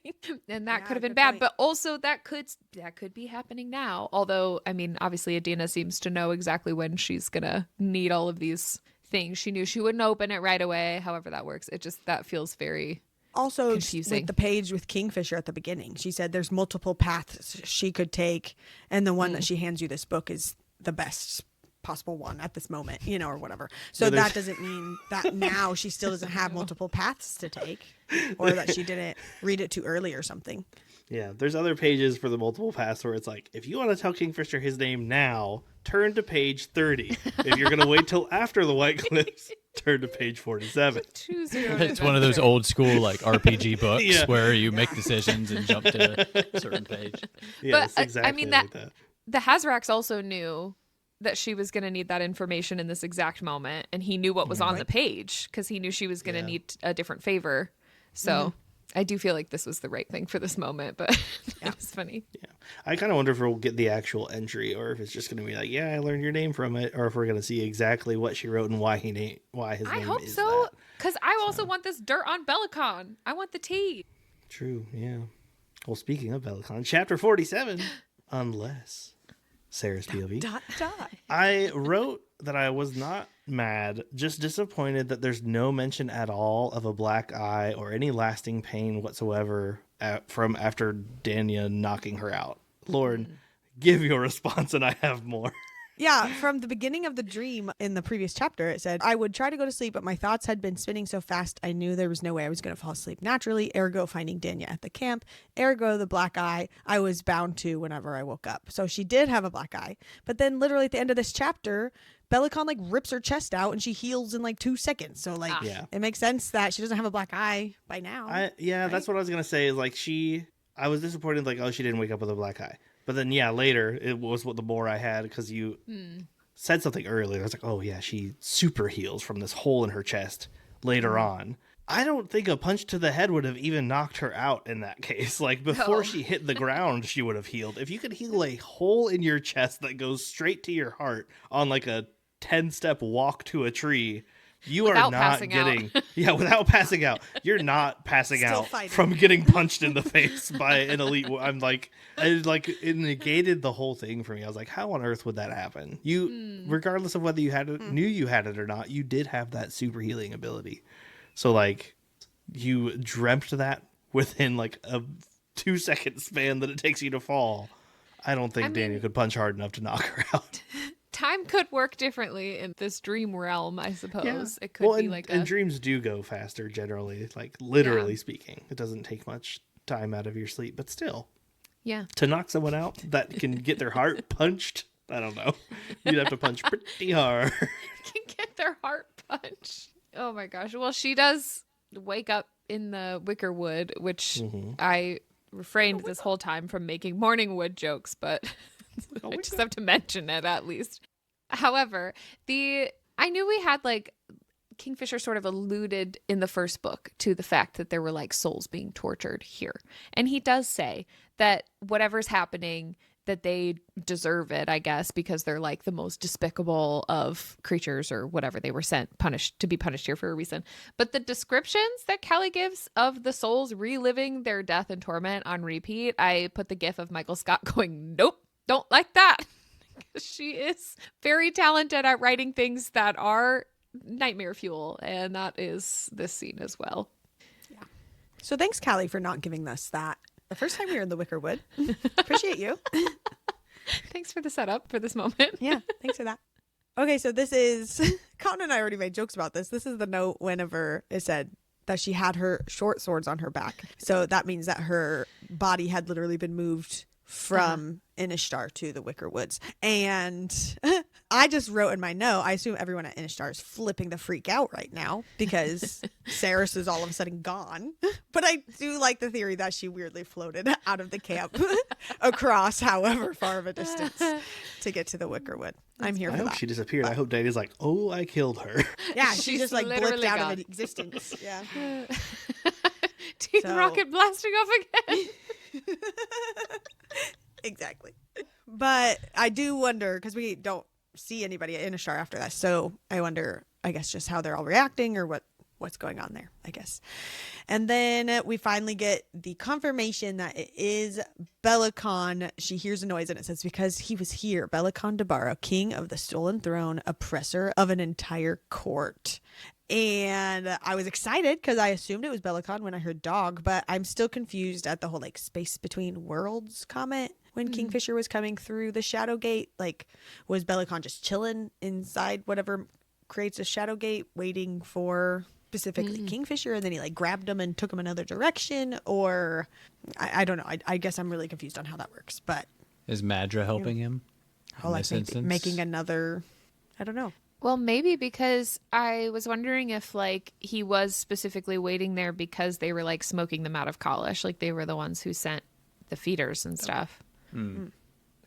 And that could have been good bad. point. But also that could be happening now. Although, I mean, obviously Adina seems to know exactly when she's going to need all of these things. She knew she wouldn't open it right away. However that works. That feels very Also, confusing. with the page with Kingfisher at the beginning, she said there's multiple paths she could take. And the one that she hands you this book is the best possible one at this moment, you know, or whatever. So that doesn't mean that now she still doesn't have multiple paths to take or that she didn't read it too early or something. Yeah, there's other pages for the multiple paths where it's like, if you want to tell Kingfisher his name now, turn to page 30. If you're going to wait till after the White Cliffs, turn to page 47. choose your own It's one of those adventure. old school like RPG books Yeah. where you make decisions and jump to a certain page. Yes, I exactly mean, like that. The Hazrax also knew that she was going to need that information in this exact moment, and he knew what was on the page because he knew she was going to need a different favor. So I do feel like this was the right thing for this moment, but it's funny. Yeah. I kind of wonder if we'll get the actual entry or if it's just going to be like, yeah, I learned your name from it, or if we're going to see exactly what she wrote and why his name I hope is so, that. because I also want this dirt on Bellicon. I want the tea. True, yeah. Well, speaking of Bellicon, chapter 47, unless Sarah's POV. I wrote that I was not mad, just disappointed that there's no mention at all of a black eye or any lasting pain whatsoever from after Danya knocking her out. Lauren, give your response and I have more. Yeah, from the beginning of the dream in the previous chapter, it said, I would try to go to sleep, but my thoughts had been spinning so fast I knew there was no way I was going to fall asleep naturally, ergo finding Danya at the camp, ergo the black eye I was bound to whenever I woke up. So she did have a black eye. But then literally at the end of this chapter, Bellicon like rips her chest out and she heals in like 2 seconds. So like it makes sense that she doesn't have a black eye by now. Right? That's what I was going to say is like I was disappointed like, oh, she didn't wake up with a black eye. But then, later, it was what the more I had, because you said something earlier. I was like, oh, yeah, she super heals from this hole in her chest later on. I don't think a punch to the head would have even knocked her out in that case. Like, before she hit the ground, she would have healed. If you could heal a hole in your chest that goes straight to your heart on, like, a 10-step walk to a tree... without without passing out. You're not passing out from getting punched in the face by an elite. It negated the whole thing for me. I was like, how on earth would that happen? Regardless of whether you knew you had it or not, you did have that super healing ability. So like, you dreamt that within like a 2-second span that it takes you to fall. I don't think Daniel could punch hard enough to knock her out. Time could work differently in this dream realm, I suppose. Yeah. It could be and dreams do go faster generally, like literally speaking. It doesn't take much time out of your sleep, but still. Yeah. To knock someone out that can get their heart punched, I don't know. You'd have to punch pretty hard. Can get their heart punched. Oh my gosh. Well, she does wake up in the wicker wood, which I refrained this whole time from making morning wood jokes, but I just have to mention it at least. However, I knew we had like Kingfisher sort of alluded in the first book to the fact that there were like souls being tortured here. And he does say that whatever's happening, that they deserve it, I guess, because they're like the most despicable of creatures or whatever. They were to be punished here for a reason. But the descriptions that Callie gives of the souls reliving their death and torment on repeat, I put the gif of Michael Scott going, nope, don't like that. She is very talented at writing things that are nightmare fuel, and that is this scene as well. Yeah. So thanks, Callie, for not giving us that the first time we were in the wicker wood. Appreciate you. Thanks for the setup for this moment. Yeah, thanks for that. Okay, so this is Cotton and I already made jokes about this. This is the note whenever it said that she had her short swords on her back. So that means that her body had literally been moved from Inishtar to the Wicker Woods. And I just wrote in my note, I assume everyone at Inishtar is flipping the freak out right now because Saris is all of a sudden gone. But I do like the theory that she weirdly floated out of the camp across however far of a distance to get to the Wicker Wood. I'm here for that. I hope she disappeared. I hope Daniel's like, oh, I killed her. Yeah, she just like blipped out gone. of existence. Yeah. Team Rocket blasting off again. Exactly. But I do wonder, because we don't see anybody at Inishtar after that, so I wonder, I guess, just how they're all reacting or what's going on there, I guess. And then we finally get the confirmation that it is Bellicon. She hears a noise and it says, because he was here, Bellicon Dabaro, king of the stolen throne, oppressor of an entire court. And I was excited because I assumed it was Bellicon when I heard dog, but I'm still confused at the whole like space between worlds comment when Kingfisher was coming through the shadow gate. Like, was Bellicon just chilling inside whatever creates a shadow gate waiting for specifically Kingfisher, and then he like grabbed him and took him another direction? Or I don't know. I guess I'm really confused on how that works. But is Madra helping him? Oh, like making another, I don't know. Well, maybe because I was wondering if like he was specifically waiting there because they were like smoking them out of Kalish, like they were the ones who sent the feeders and stuff.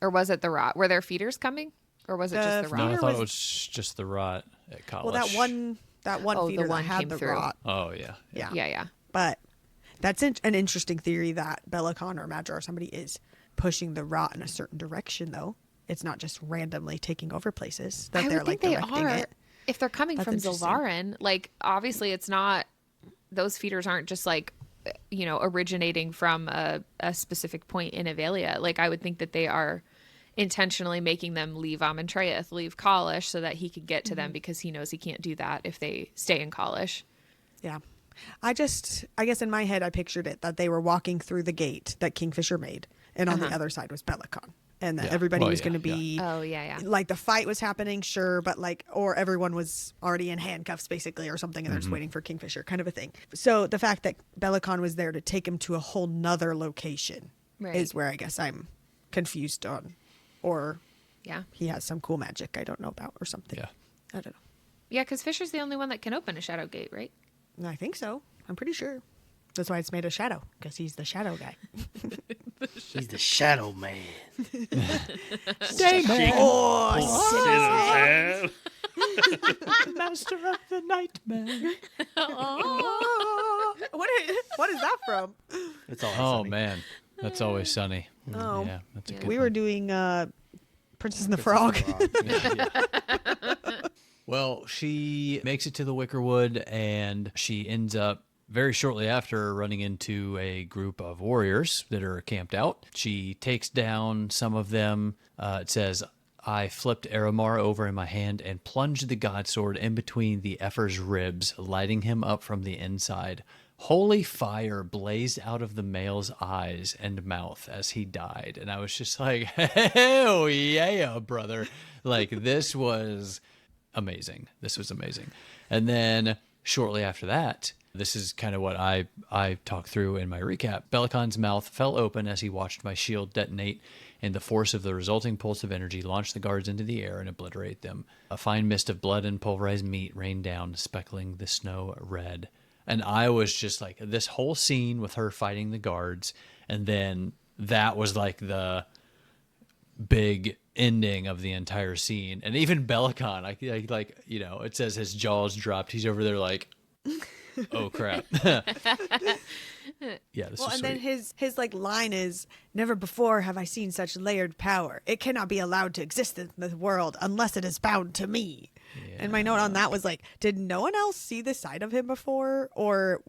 Or was it the rot? Were there feeders coming? Or was it The just the No, rot? I Feeder thought was- it was just the rot at college. Well, that one Oh, the feeder one that had came the through. rot. Oh, yeah. Yeah. Yeah. But that's an interesting theory that Belicon or Madra or somebody is pushing the rot in a certain direction, though. It's not just randomly taking over places, that I they're would like think they directing are. it. If they're coming That's from interesting. Zilvarin, like obviously it's not, those feeders aren't just like, originating from a specific point in Avelia. Like I would think that they are intentionally making them leave Amontreath, leave Kalish so that he could get to them because he knows he can't do that if they stay in Kalish. Yeah. I guess in my head, I pictured it that they were walking through the gate that Kingfisher made, and on the other side was Belicon. And that Yeah. everybody Well, was yeah, going to be Oh, yeah. like the fight was happening, sure, but like, or everyone was already in handcuffs basically or something, and they're just waiting for Kingfisher kind of a thing. So the fact that Belicon was there to take him to a whole nother location Right. is where I guess I'm confused on, or Yeah. he has some cool magic I don't know about or something. Yeah. I don't Yeah, because Fisher's the only one that can open a shadow gate, right? know. I think so. I'm pretty sure. That's why it's made of shadow, because he's the shadow guy. He's the shadow man. Stay Oh, Master of the Nightmare. What is that from? It's all Oh, sunny. man. That's always sunny. Oh. Yeah, that's a good We one. were doing Princess and the Frog. Well, she makes it to the Wickerwood, and she ends up very shortly after running into a group of warriors that are camped out. She takes down some of them. It says, I flipped Aramar over in my hand and plunged the godsword in between the Effer's ribs, lighting him up from the inside. Holy fire blazed out of the male's eyes and mouth as he died. And I was just like, hell yeah, brother. Like, this was amazing. This was amazing. And then shortly after that, this is kind of what I talked through in my recap. Belicon's mouth fell open as he watched my shield detonate, and the force of the resulting pulse of energy launched the guards into the air and obliterate them. A fine mist of blood and pulverized meat rained down, speckling the snow red. And I was just like, this whole scene with her fighting the guards, and then that was like the big ending of the entire scene. And even Belicon, I like, it says his jaws dropped. He's over there like, oh crap. Yeah, this Well, was and sweet. then his like line is, never before have I seen such layered power. It cannot be allowed to exist in the world unless it is bound to me. And my note on that was like, did no one else see this side of him before? Or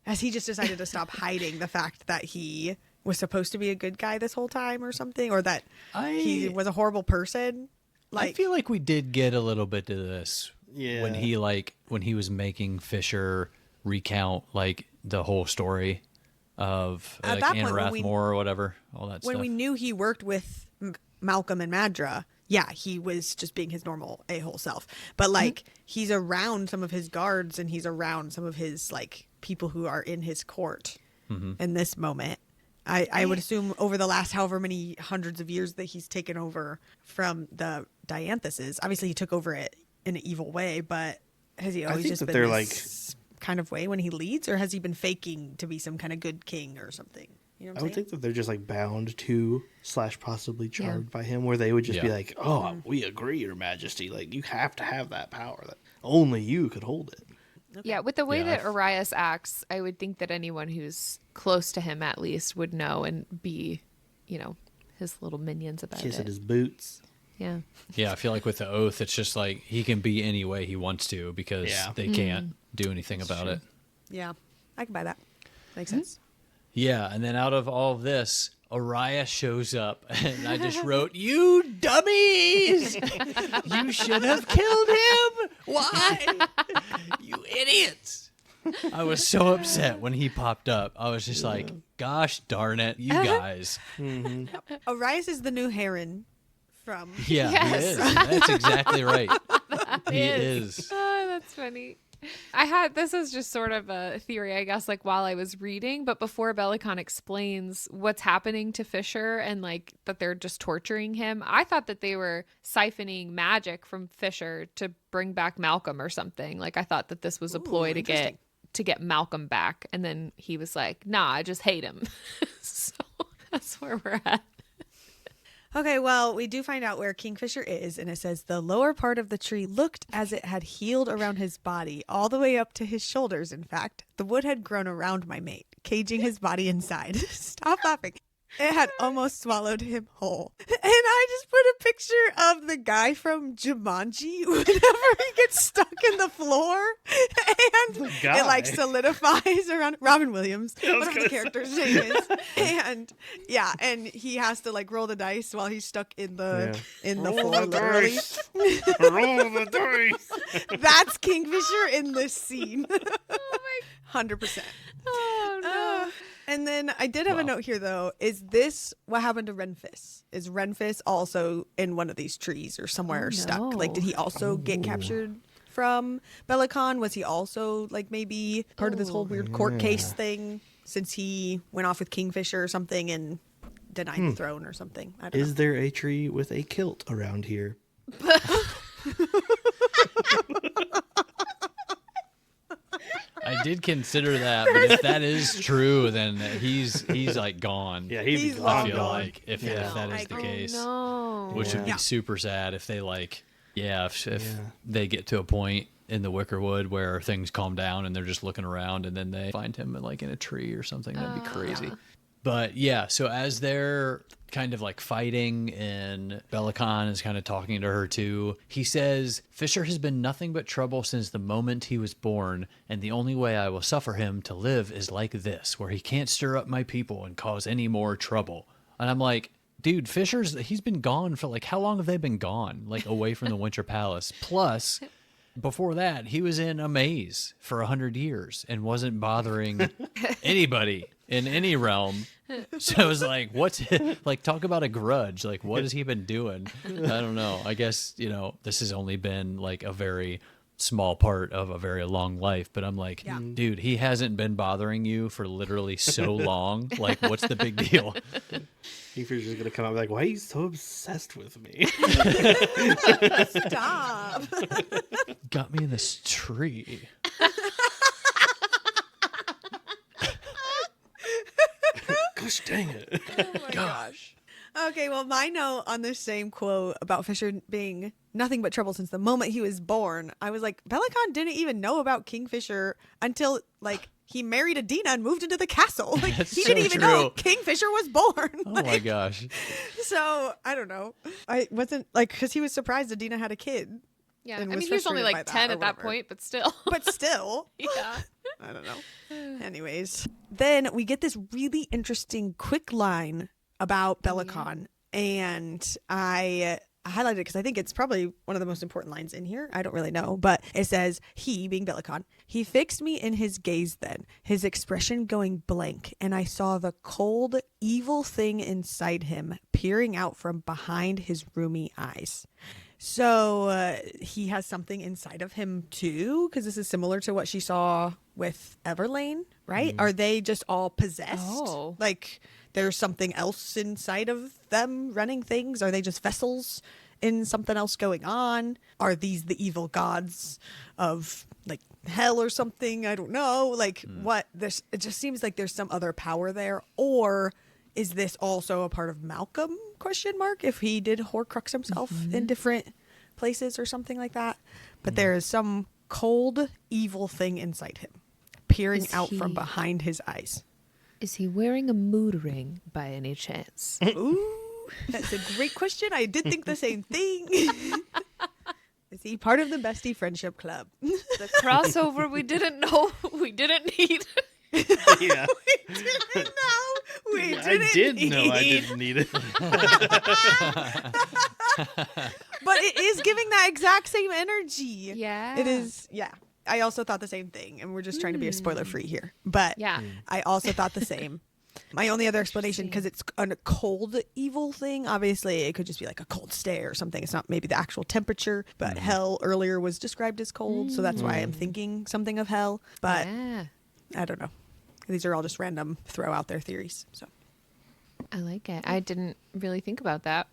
has he just decided to stop hiding the fact that he was supposed to be a good guy this whole time or something? Or that he was a horrible person? I feel like we did get a little bit of this Yeah. when he was making Fisher recount like the whole story of At like that point, Anna when we- Rathmore or whatever, all that when stuff. we knew he worked with Malcolm and Madra, yeah, he was just being his normal a-hole self. But like, he's around some of his guards and he's around some of his like people who are in his court in this moment. I would assume over the last however many hundreds of years that he's taken over from the Dianthuses. Obviously, he took over it in an evil way, but has he always think just that been they're, this kind of way when he leads, or has he been faking to be some kind of good king or something? You know what I I'm would saying? think that they're just like bound to / possibly charmed by him, where they would just be Yeah. like, "Oh, we agree, Your Majesty. Like, you have to have that power. That only you could hold it." Yeah, with the way Yeah, that Arias acts, I would think that anyone who's close to him at least would know and be, his little minions about Kissing it. his boots. Yeah. Yeah, I feel like with the oath, it's just like he can be any way he wants to because Yeah. they can't do anything about it. Yeah, I can buy that. Makes sense. Yeah, and then out of all of this, Araya shows up, and I just wrote, "You dummies! You should have killed him! Why? You idiots!" I was so upset when he popped up. I was just like, gosh darn it, you guys. Arias is the new Heron from. Yeah, Yes. he is. That's exactly right. He is. is. Oh, that's funny. This is just sort of a theory, I guess, like while I was reading, but before Belicon explains what's happening to Fisher and like that they're just torturing him, I thought that they were siphoning magic from Fisher to bring back Malcolm or something. Like I thought that this was a ploy to get Malcolm back. And then he was like, nah, I just hate him. So that's where we're at. Okay, well, we do find out where Kingfisher is, and it says the lower part of the tree looked as it had healed around his body, all the way up to his shoulders, in fact. The wood had grown around my mate, caging his body inside. Stop laughing. It had almost swallowed him whole. And I just put a picture of the guy from Jumanji whenever he gets stuck in the floor and it like solidifies around Robin Williams, whatever the character's name is. And yeah, and he has to like roll the dice while he's stuck in the floor, literally. Roll the dice. That's Kingfisher in this scene. Oh my 100%. Oh no. And then I did have a note here, though. Is this what happened to Renfis? Is Renfis also in one of these trees or somewhere stuck? Like, did he also get captured from Belicon? Was he also, like, maybe part of this whole weird court case thing since he went off with Kingfisher or something and denied the throne or something? I don't know. Is there a tree with a kilt around here? I did consider that, but if that is true, then he's like gone. Yeah, he's I long feel gone. like if that is the case, No. which would be super sad if they like, if they get to a point in the Wickerwood where things calm down and they're just looking around and then they find him like in a tree or something, that'd be crazy. But yeah, so as they're kind of like fighting and Belicon is kind of talking to her too, he says, Fisher has been nothing but trouble since the moment he was born, and the only way I will suffer him to live is like this, where he can't stir up my people and cause any more trouble. And I'm like, dude, he's been gone for like, how long have they been gone? Like away from the Winter Palace. Plus, before that, he was in a maze for 100 years and wasn't bothering anybody in any realm. So it was like, talk about a grudge. Like, what has he been doing? I don't know. I guess, this has only been like a very small part of a very long life. But I'm like, dude, he hasn't been bothering you for literally so long. Like, what's the big deal? Kingfisher's just going to come out and be like, why are you so obsessed with me? Stop. Got me in this tree. Gosh dang it. Oh my gosh. Okay, well, my note on this same quote about Fisher being nothing but trouble since the moment he was born, I was like, Belicon didn't even know about Kingfisher until, like, he married Adina and moved into the castle. Like, That's he so didn't even true. know Kingfisher was born. Oh my gosh. So, I don't know. I wasn't, like, because he was surprised Adina had a kid. Yeah, and I was mean, he was only frustrated like by 10 or at that whatever. point, but still. But still. Yeah. I don't know. Anyways, then we get this really interesting quick line about Belicon, and I highlighted it because I think it's probably one of the most important lines in here. I don't really know, but it says, he, being Belicon, he fixed me in his gaze then, his expression going blank, and I saw the cold, evil thing inside him peering out from behind his rheumy eyes. So he has something inside of him too, because this is similar to what she saw with Everlane, right? Are they just all possessed? Oh. Like there's something else inside of them running things? Are they just vessels in something else going on? Are these the evil gods of like hell or something? I don't know. Like what? It just seems like there's some other power there. Or is this also a part of Malcolm? ? If he did Horcrux himself in different places or something like that. But there is some cold, evil thing inside him, peering Is out from he- behind his eyes. Is he wearing a mood ring by any chance? Ooh, that's a great question. I did think the same thing. Is he part of the Bestie Friendship Club? The crossover we didn't know we didn't need. Yeah. We I did know I didn't need it. But it is giving that exact same energy. Yeah. It is, yeah. I also thought the same thing, and we're just trying to be a spoiler free here. But Yeah. I also thought the same. My only other explanation, because it's a cold evil thing, obviously it could just be like a cold stare or something. It's not maybe the actual temperature, but hell earlier was described as cold, so that's why I'm thinking something of hell. But Yeah, I don't know. These are all just random throw out there theories. So I like it. I didn't really think about that.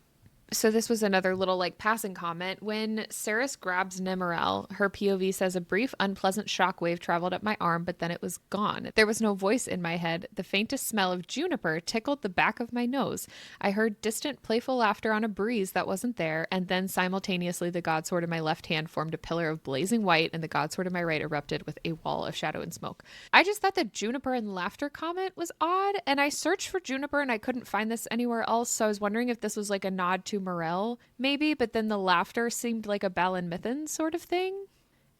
So this was another little like passing comment. When Saris grabs Nemerel, her POV says a brief unpleasant shockwave traveled up my arm, but then it was gone. There was no voice in my head. The faintest smell of juniper tickled the back of my nose. I heard distant playful laughter on a breeze that wasn't there, and then simultaneously the godsword in my left hand formed a pillar of blazing white, and the godsword in my right erupted with a wall of shadow and smoke. I just thought the juniper and laughter comment was odd, and I searched for juniper and I couldn't find this anywhere else, so I was wondering if this was like a nod to Morel, maybe, but then the laughter seemed like a Balin Mithrin sort of thing.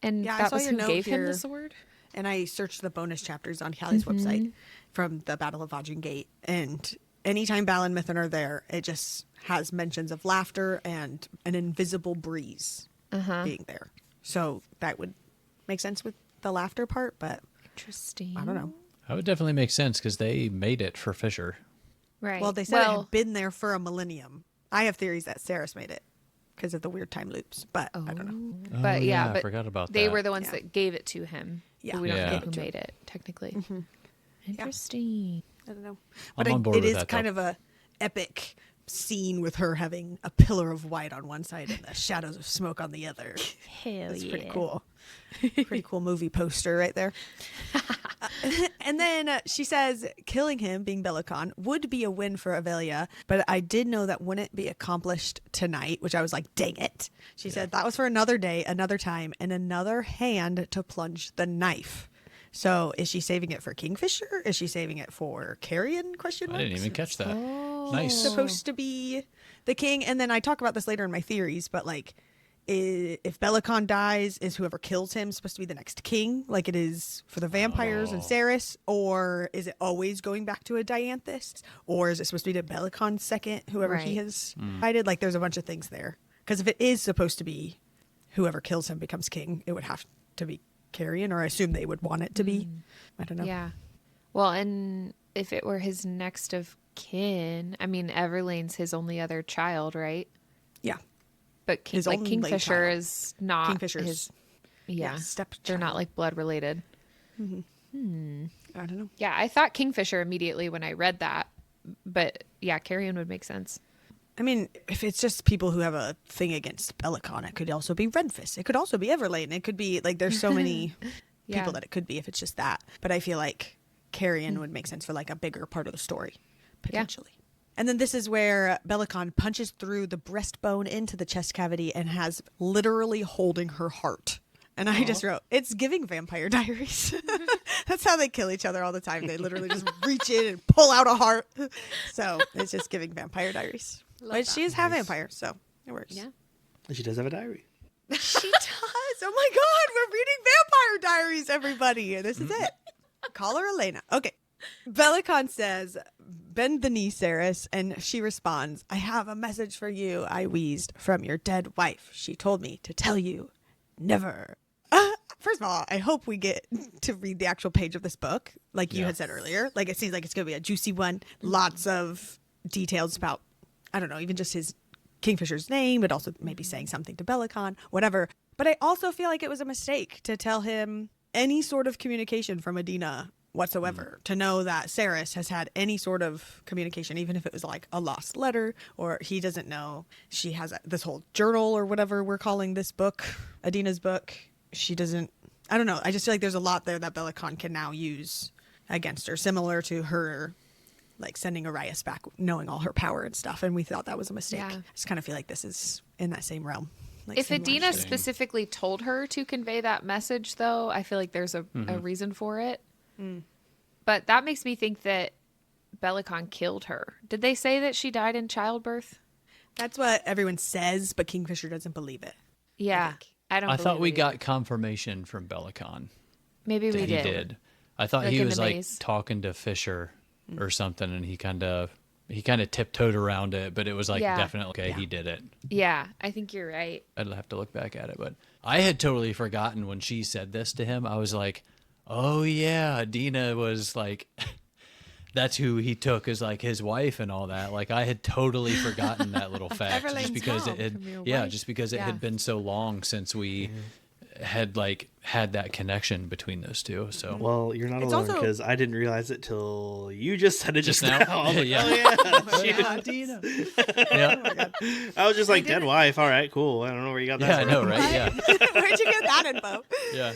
And Yeah, I that saw was your who note gave him here. the sword. And I searched the bonus chapters on Callie's website from the Battle of Vajin Gate. And anytime Balin Mithrin are there, it just has mentions of laughter and an invisible breeze being there. So that would make sense with the laughter part, but Interesting. I don't know. That would definitely make sense because they made it for Fisher. Right. Well, they said it had been there for a millennium. I have theories that Saris made it because of the weird time loops, but I don't know. But I but forgot about they that. were the ones that gave it to him. Yeah. But we don't Yeah. know who made it, technically. Interesting. I don't know. I'm But on board it with is that, kind though. of a epic scene with her having a pillar of white on one side and the shadows of smoke on the other. Hell It's yeah. pretty cool. Pretty cool movie poster right there. And then she says killing him, being Belicon, would be a win for Avelia, but I did know that wouldn't be accomplished tonight, which I was like, dang it. She said that was for another day, another time, and another hand to plunge the knife. So is she saving it for Kingfisher? Is she saving it for Carrion? Question I mark. didn't even catch that. Oh. Nice. Supposed to be the king, and then I talk about this later in my theories, but like if Belicon dies, is whoever kills him supposed to be the next king like it is for the vampires and Saris, or is it always going back to a Dianthus, or is it supposed to be to Belicon second, whoever he Right. has invited? Like there's a bunch of things there, because if it is supposed to be whoever kills him becomes king, it would have to be Carrion, or I assume they would want it to be. I don't know. Yeah. Well, and if it were his next of kin, I mean, Everlane's his only other child, right? Yeah. But His like only Kingfisher child. is not Kingfisher's his. Yeah, stepchild. they're not like blood related. I don't know. Yeah, I thought Kingfisher immediately when I read that, but yeah, Carrion would make sense. I mean, if it's just people who have a thing against Belicon, it could also be Redfist. It could also be Everlane. It could be like there's so many Yeah. people that it could be if it's just that. But I feel like Carrion would make sense for like a bigger part of the story, potentially. And then this is where Belicon punches through the breastbone into the chest cavity and has literally holding her heart. And I just wrote, it's giving Vampire Diaries. That's how they kill each other all the time. They literally just reach in and pull out a heart. So it's just giving Vampire Diaries. But she is half vampire, so it works. Yeah. And she does have a diary. She does. Oh my God, we're reading Vampire Diaries, everybody. And this is it. Call her Elena. Okay. Belicon says, bend the knee, Saris. And she responds, I have a message for you, I wheezed, from your dead wife. She told me to tell you, never. First of all, I hope we get to read the actual page of this book, like you had said earlier. Like, it seems like it's going to be a juicy one. Lots of details about, I don't know, even just his Kingfisher's name, but also maybe saying something to Belicon, whatever. But I also feel like it was a mistake to tell him any sort of communication from Adina whatsoever, to know that Saris has had any sort of communication, even if it was like a lost letter, or he doesn't know she has this whole journal or whatever we're calling this book, Adina's book. She doesn't, I don't know. I just feel like there's a lot there that Belicon can now use against her, similar to her like sending Arias back, knowing all her power and stuff. And we thought that was a mistake. Yeah. I just kind of feel like this is in that same realm. Like If same Adina line. specifically told her to convey that message, though, I feel like there's a reason for it. But that makes me think that Belicon killed her. Did they say that she died in childbirth? That's what everyone says, but Kingfisher doesn't believe it. Yeah. I don't I thought believe we it got either. confirmation from Belicon. Maybe we He did. did. I thought Like he in was the like maze. talking to Fisher or something, and he kind of tiptoed around it, but it was like Yeah. definitely okay. He did it. Yeah, I think you're right. I'd have to look back at it, but I had totally forgotten when she said this to him. I was like, oh yeah, Adina was like, that's who he took as like his wife and all that. Like I had totally forgotten that little fact Everlane's just because mom it had, from your yeah, wife. just because it Yeah. had been so long since we had had that connection between those two. So Well, you're not It's alone also- because I didn't realize it till you just said it just now? now. I was like, Yeah. oh, yeah. God. Dina. Oh Yeah, my God. I was just like, dead wife. All right, cool. I don't know where you got that yeah, I from. know, right? Yeah, Where'd you get that info? yeah.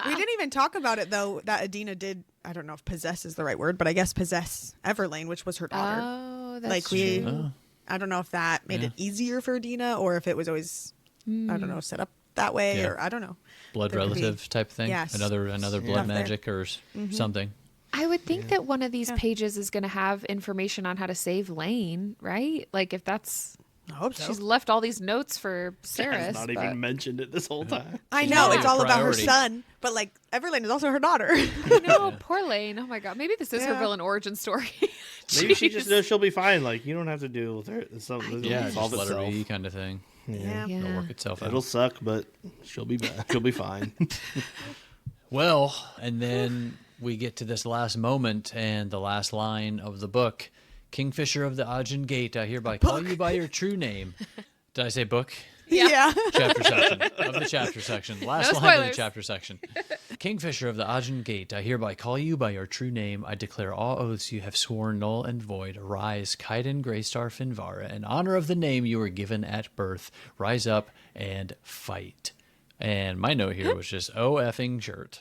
We didn't even talk about it though. That Adina did. I don't know if possess is the right word, but I guess possess Everlane, which was her daughter. Oh, that's Like, we- true. Oh, I don't know if that made Yeah. it easier for Adina or if it was always, I don't know, set up that way Yeah. or I don't know. blood There could be- relative type thing. Yes. Another Stuff blood there. magic or something. I would think that one of these Yeah. pages is going to have information on how to save Lane, right? Like if that's I hope so. she's left all these notes for Has Saris. not but- even mentioned it this whole time. I She's know not it's a all about her priority. son, but like Everlane is also her daughter. I know, poor Lane. Oh my god, maybe this is her Yeah. villain origin story. Maybe she just Jeez. knows she'll be fine. Like, you don't have to deal with her. Something Yeah, it'll solve just let her itself. be kind of thing. Yeah. It'll work itself out. It'll suck, but she'll be back. She'll be fine. Well, and then we get to this last moment and the last line of the book. Kingfisher of the Ajin Gate, I hereby call you by your true name. Did I say book? Yeah. Chapter section of the chapter section. Last No line of the spoilers. chapter section. Kingfisher of the Ajin Gate, I hereby call you by your true name. I declare all oaths you have sworn null and void. Arise, Kaiden Greystar Finvara, in honor of the name you were given at birth. Rise up and fight. And my note here was just, oh effing shirt.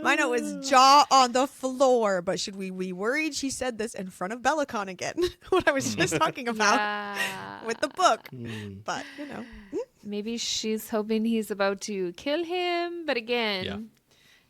My note was jaw on the floor, but should we be worried she said this in front of Bellicon again? What I was just talking about Yeah. with the book. Hmm. But, you know. Maybe she's hoping he's about to kill him, but again, Yeah.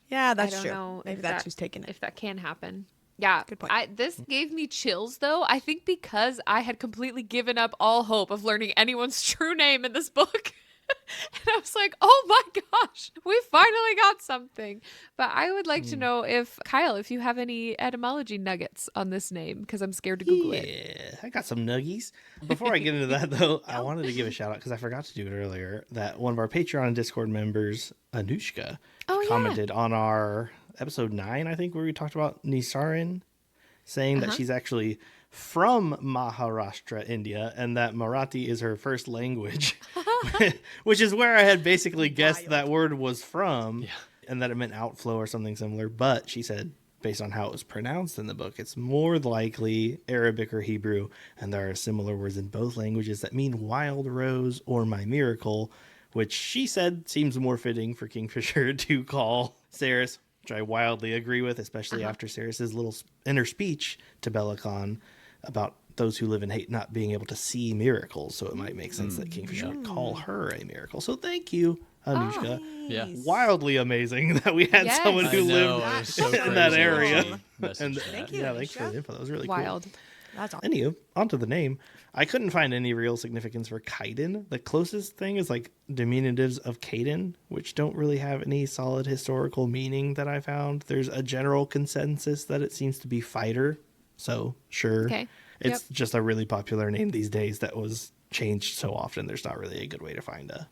Yeah, that's I don't true. know Maybe if that's that- who's taking it. if that can happen. Yeah, Good point. This gave me chills, though. I think because I had completely given up all hope of learning anyone's true name in this book. And I was like, oh my gosh, we finally got something. But I would like to know if, Kyle, if you have any etymology nuggets on this name, because I'm scared to Google it. Yeah, I got some nuggies. Before I get into that, though, I wanted to give a shout out because I forgot to do it earlier. That one of our Patreon and Discord members, Anushka, Oh, yeah. commented on our episode 9, I think, where we talked about Nisarin, saying that she's actually from Maharashtra, India, and that Marathi is her first language, which is where I had basically guessed Wild. that word was from, and that it meant outflow or something similar. But she said, based on how it was pronounced in the book, it's more likely Arabic or Hebrew, and there are similar words in both languages that mean wild rose or my miracle, which she said seems more fitting for Kingfisher to call Saris, which I wildly agree with, especially after Saris's little inner speech to Bellicon about those who live in hate not being able to see miracles. So it might make sense that Kingfisher would call her a miracle. So thank you, Anushka. Yeah. Wildly amazing that we had Yes. someone I who know, lived it was so in that crazy area. when she messaged And that. Thank you, yeah, thanks for Anushka. the info. That was really Wild. cool. That's awesome. Anywho, onto the name. I couldn't find any real significance for Kaiden. The closest thing is like diminutives of Kaiden, which don't really have any solid historical meaning that I found. There's a general consensus that it seems to be fighter. So sure. Okay. It's just a really popular name these days that was changed so often. There's not really a good way to find a,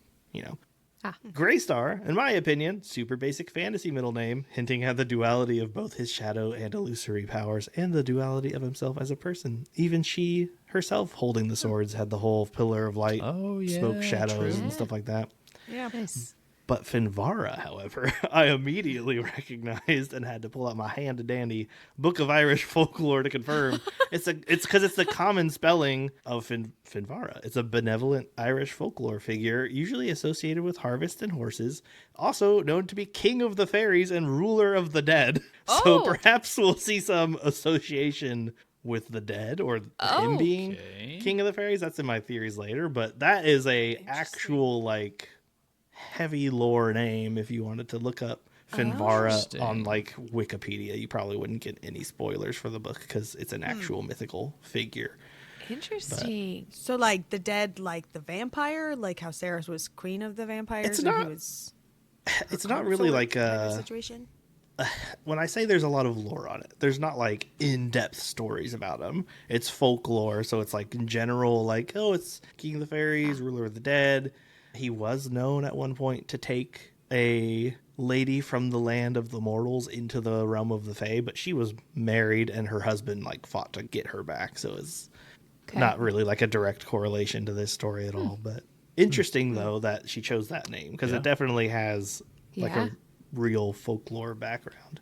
Greystar, in my opinion, super basic fantasy middle name, hinting at the duality of both his shadow and illusory powers and the duality of himself as a person. Even she herself holding the swords had the whole pillar of light, Oh, smoke yeah, shadows true. and stuff like that. Yeah. Nice. But Finvara, however, I immediately recognized and had to pull out my hand-dandy Book of Irish Folklore to confirm. It's because it's the common spelling of Finvara. It's a benevolent Irish folklore figure, usually associated with harvest and horses, also known to be king of the fairies and ruler of the dead. So Oh. perhaps we'll see some association with the dead or him being Okay. king of the fairies. That's in my theories later, but that is a actual like heavy lore name. If you wanted to look up Finvara Interesting. on like Wikipedia, you probably wouldn't get any spoilers for the book because it's an actual mythical figure. Interesting. So, like, the dead, like the vampire, like how Saris was queen of the vampires. It's and not- he was It's not really consort like kind of a situation. when I say there's a lot of lore on it, there's not like in-depth stories about him. It's folklore, so it's like in general, like, oh, it's king of the fairies, ruler of the dead. He was known at one point to take a lady from the land of the mortals into the realm of the Fae, but she was married and her husband like fought to get her back. So it's Okay. Not really like a direct correlation to this story at all, but interesting though that she chose that name because Yeah. it definitely has like Yeah. a real folklore background.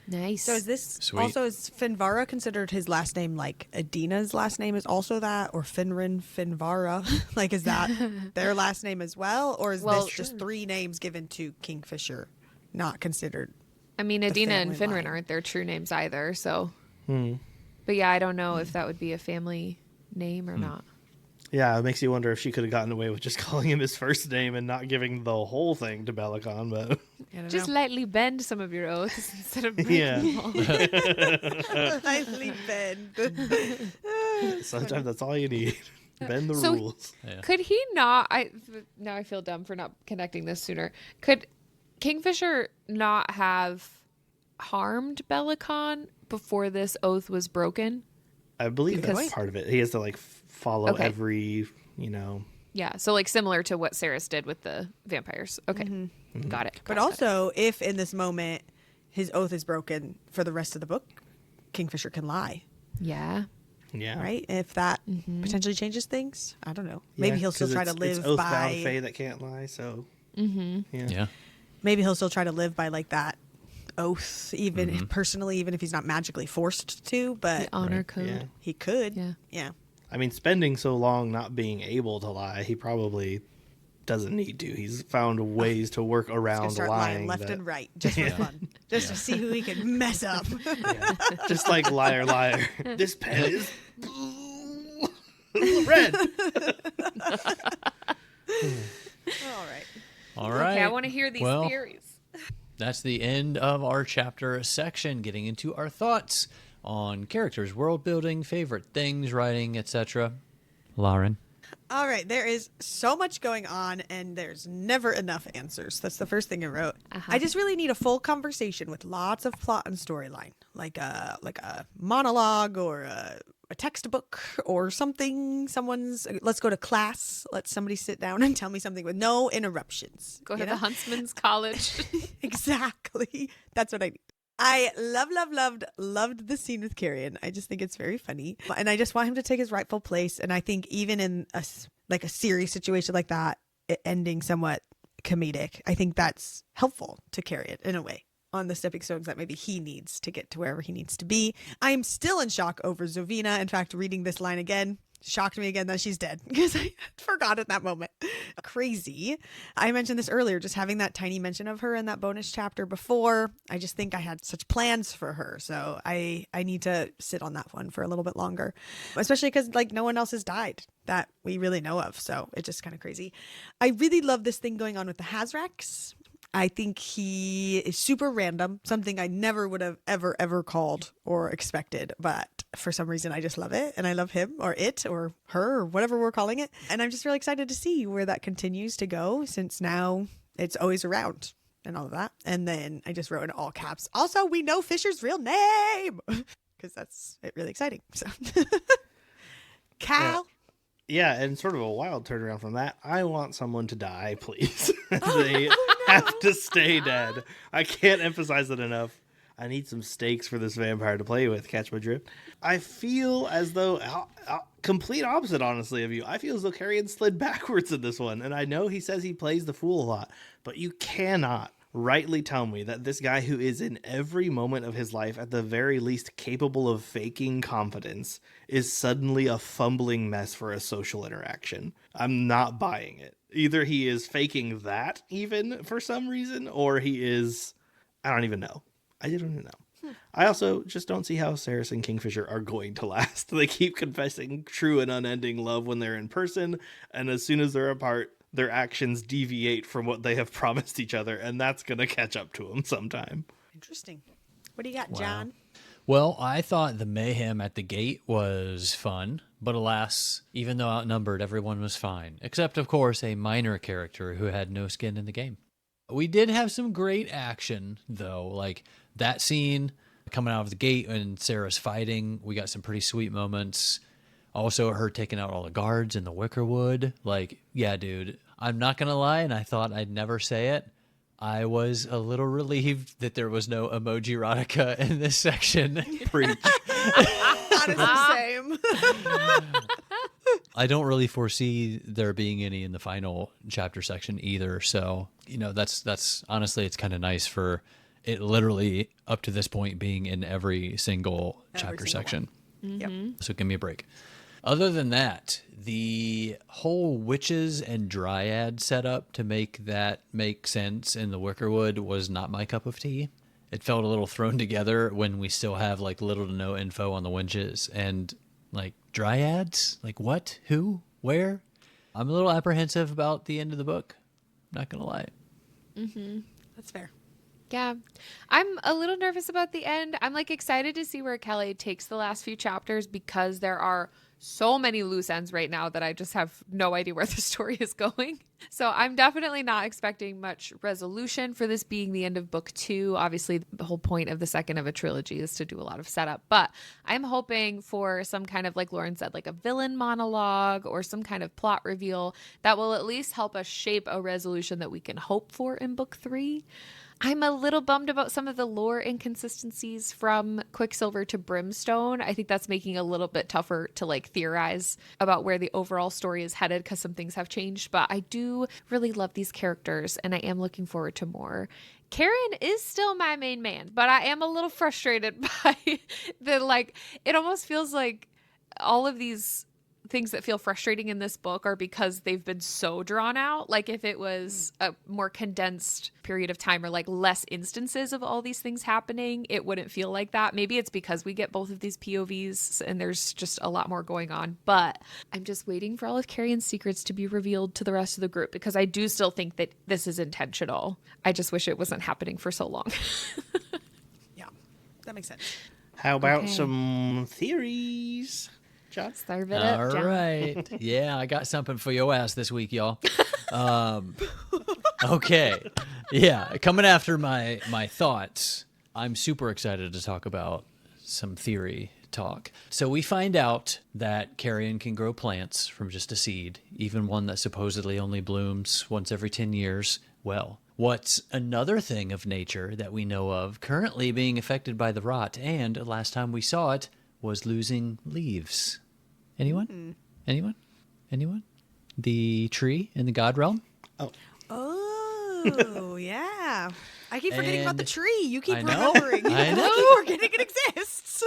Nice. So is this Sweet. also, is Finvara considered his last name, like Adina's last name is also that, or Finrin, Finvara? Like, is that their last name as well? Or is Well, this just 3 names given to Kingfisher, not considered? I mean, Adina and family Finrin line. aren't their true names either, so. Hmm. But yeah, I don't know if that would be a family name or not. Yeah, it makes you wonder if she could have gotten away with just calling him his first name and not giving the whole thing to Belicon, but I don't Just know. lightly bend some of your oaths instead of breaking Yeah. them all. Lightly bend. sometimes that's all you need. Bend the So- rules. Yeah. Could he not? Now I feel dumb for not connecting this sooner. Could Kingfisher not have harmed Belicon before this oath was broken? I believe Because- that's part of it. He has to like follow Okay. every, Yeah, so like similar to what Saris did with the vampires. Okay, got it. But got it. also, if in this moment his oath is broken for the rest of the book, Kingfisher can lie, Yeah, yeah. right? If that potentially changes things, I don't know. Maybe he'll still try to live it's oath-bound by. Fae that can't lie, so Yeah. Maybe he'll still try to live by like that oath, even personally, even if he's not magically forced to. But the honor Right, code. yeah. he could. Yeah. Yeah. I mean, spending so long not being able to lie, he probably doesn't need to. He's found ways to work He's gonna around start lying. lying left that- and right just for fun, just to see who he can mess up. Yeah. Just like liar, liar. This pen is red. All right. All right. Okay, I want to hear these Well, theories. That's the end of our chapter section, getting into our thoughts on characters, world building, favorite things, writing, etc. Lauren. All right, there is so much going on, and there's never enough answers. That's the first thing I wrote. I just really need a full conversation with lots of plot and storyline, like a monologue or a textbook or something. Let's go to class. Let somebody sit down and tell me something with no interruptions. Go you to know? the Huntsman's College. Exactly. That's what I need. I loved the scene with Carrion. I just think it's very funny. And I just want him to take his rightful place. And I think even in a serious situation like that, it ending somewhat comedic, I think that's helpful to Carrion in a way on the stepping stones that maybe he needs to get to wherever he needs to be. I'm still in shock over Zovina. In fact, reading this line again shocked me again that she's dead because I forgot in that moment. Crazy. I mentioned this earlier, just having that tiny mention of her in that bonus chapter before. I just think I had such plans for her. So I need to sit on that one for a little bit longer, especially because like no one else has died that we really know of. So it's just kind of crazy. I really love this thing going on with the Hazrax. I think he is super random, something I never would have ever called or expected. But for some reason, I just love it. And I love him or it or her or whatever we're calling it. And I'm just really excited to see where that continues to go, since now it's always around and all of that. And then I just wrote in all caps, also, we know Fisher's real name, because that's really exciting. So, Cal. Yeah, and sort of a wild turnaround from that. I want someone to die, please. They have to stay dead. I can't emphasize it enough. I need some stakes for this vampire to play with. Catch my drift? I feel as though, complete opposite, honestly, of you. I feel as though Carrion slid backwards in this one. And I know he says he plays the fool a lot, but you cannot rightly tell me that this guy who is in every moment of his life at the very least capable of faking confidence is suddenly a fumbling mess for a social interaction. I'm not buying it. Either he is faking that even for some reason, or he is, I don't even know. I don't even know. I also just don't see how Saris and Kingfisher are going to last. They keep confessing true and unending love when they're in person, and as soon as they're apart, their actions deviate from what they have promised each other, and that's going to catch up to them sometime. Interesting. What do you got, John? Well, I thought the mayhem at the gate was fun, but alas, even though outnumbered, everyone was fine. Except, of course, a minor character who had no skin in the game. We did have some great action, though, like that scene coming out of the gate and Sarah's fighting. We got some pretty sweet moments. Also, her taking out all the guards in the Wickerwood. Like, yeah, dude, I'm not going to lie, and I thought I'd never say it. I was a little relieved that there was no emoji erotica in this section. Preach. Honestly, same. I don't really foresee there being any in the final chapter section either. So, that's honestly, it's kind of nice for it literally up to this point being in every single chapter section. Yep. So give me a break. Other than that, the whole witches and dryad setup to make that make sense in the Wickerwood was not my cup of tea. It felt a little thrown together when we still have like little to no info on the witches and like dryads. Like what? Who? Where? I'm a little apprehensive about the end of the book. Not gonna lie. That's fair. Yeah. I'm a little nervous about the end. I'm like excited to see where Callie takes the last few chapters because there are so many loose ends right now that I just have no idea where the story is going. So I'm definitely not expecting much resolution for this being the end of book 2. Obviously, the whole point of the second of a trilogy is to do a lot of setup, but I'm hoping for some kind of, like Lauren said, like a villain monologue or some kind of plot reveal that will at least help us shape a resolution that we can hope for in book 3. I'm a little bummed about some of the lore inconsistencies from Quicksilver to Brimstone. I think that's making it a little bit tougher to like theorize about where the overall story is headed because some things have changed. But I do really love these characters and I am looking forward to more. Karen is still my main man, but I am a little frustrated by it almost feels like all of these things that feel frustrating in this book are because they've been so drawn out. Like if it was a more condensed period of time or like less instances of all these things happening, it wouldn't feel like that. Maybe it's because we get both of these POVs and there's just a lot more going on, but I'm just waiting for all of Carrion's secrets to be revealed to the rest of the group because I do still think that this is intentional. I just wish it wasn't happening for so long. Yeah, that makes sense. How about Okay. some theories? John? Serve it up, All John. right. Yeah, I got something for your ass this week, y'all. Okay. Yeah, coming after my thoughts, I'm super excited to talk about some theory talk. So we find out that carrion can grow plants from just a seed, even one that supposedly only blooms once every 10 years. Well, what's another thing of nature that we know of currently being affected by the rot, and last time we saw it was losing leaves? Anyone? Anyone? The tree in the god realm? Oh, yeah. I keep forgetting about the And tree. You keep I know. remembering. I know. I keep forgetting it exists.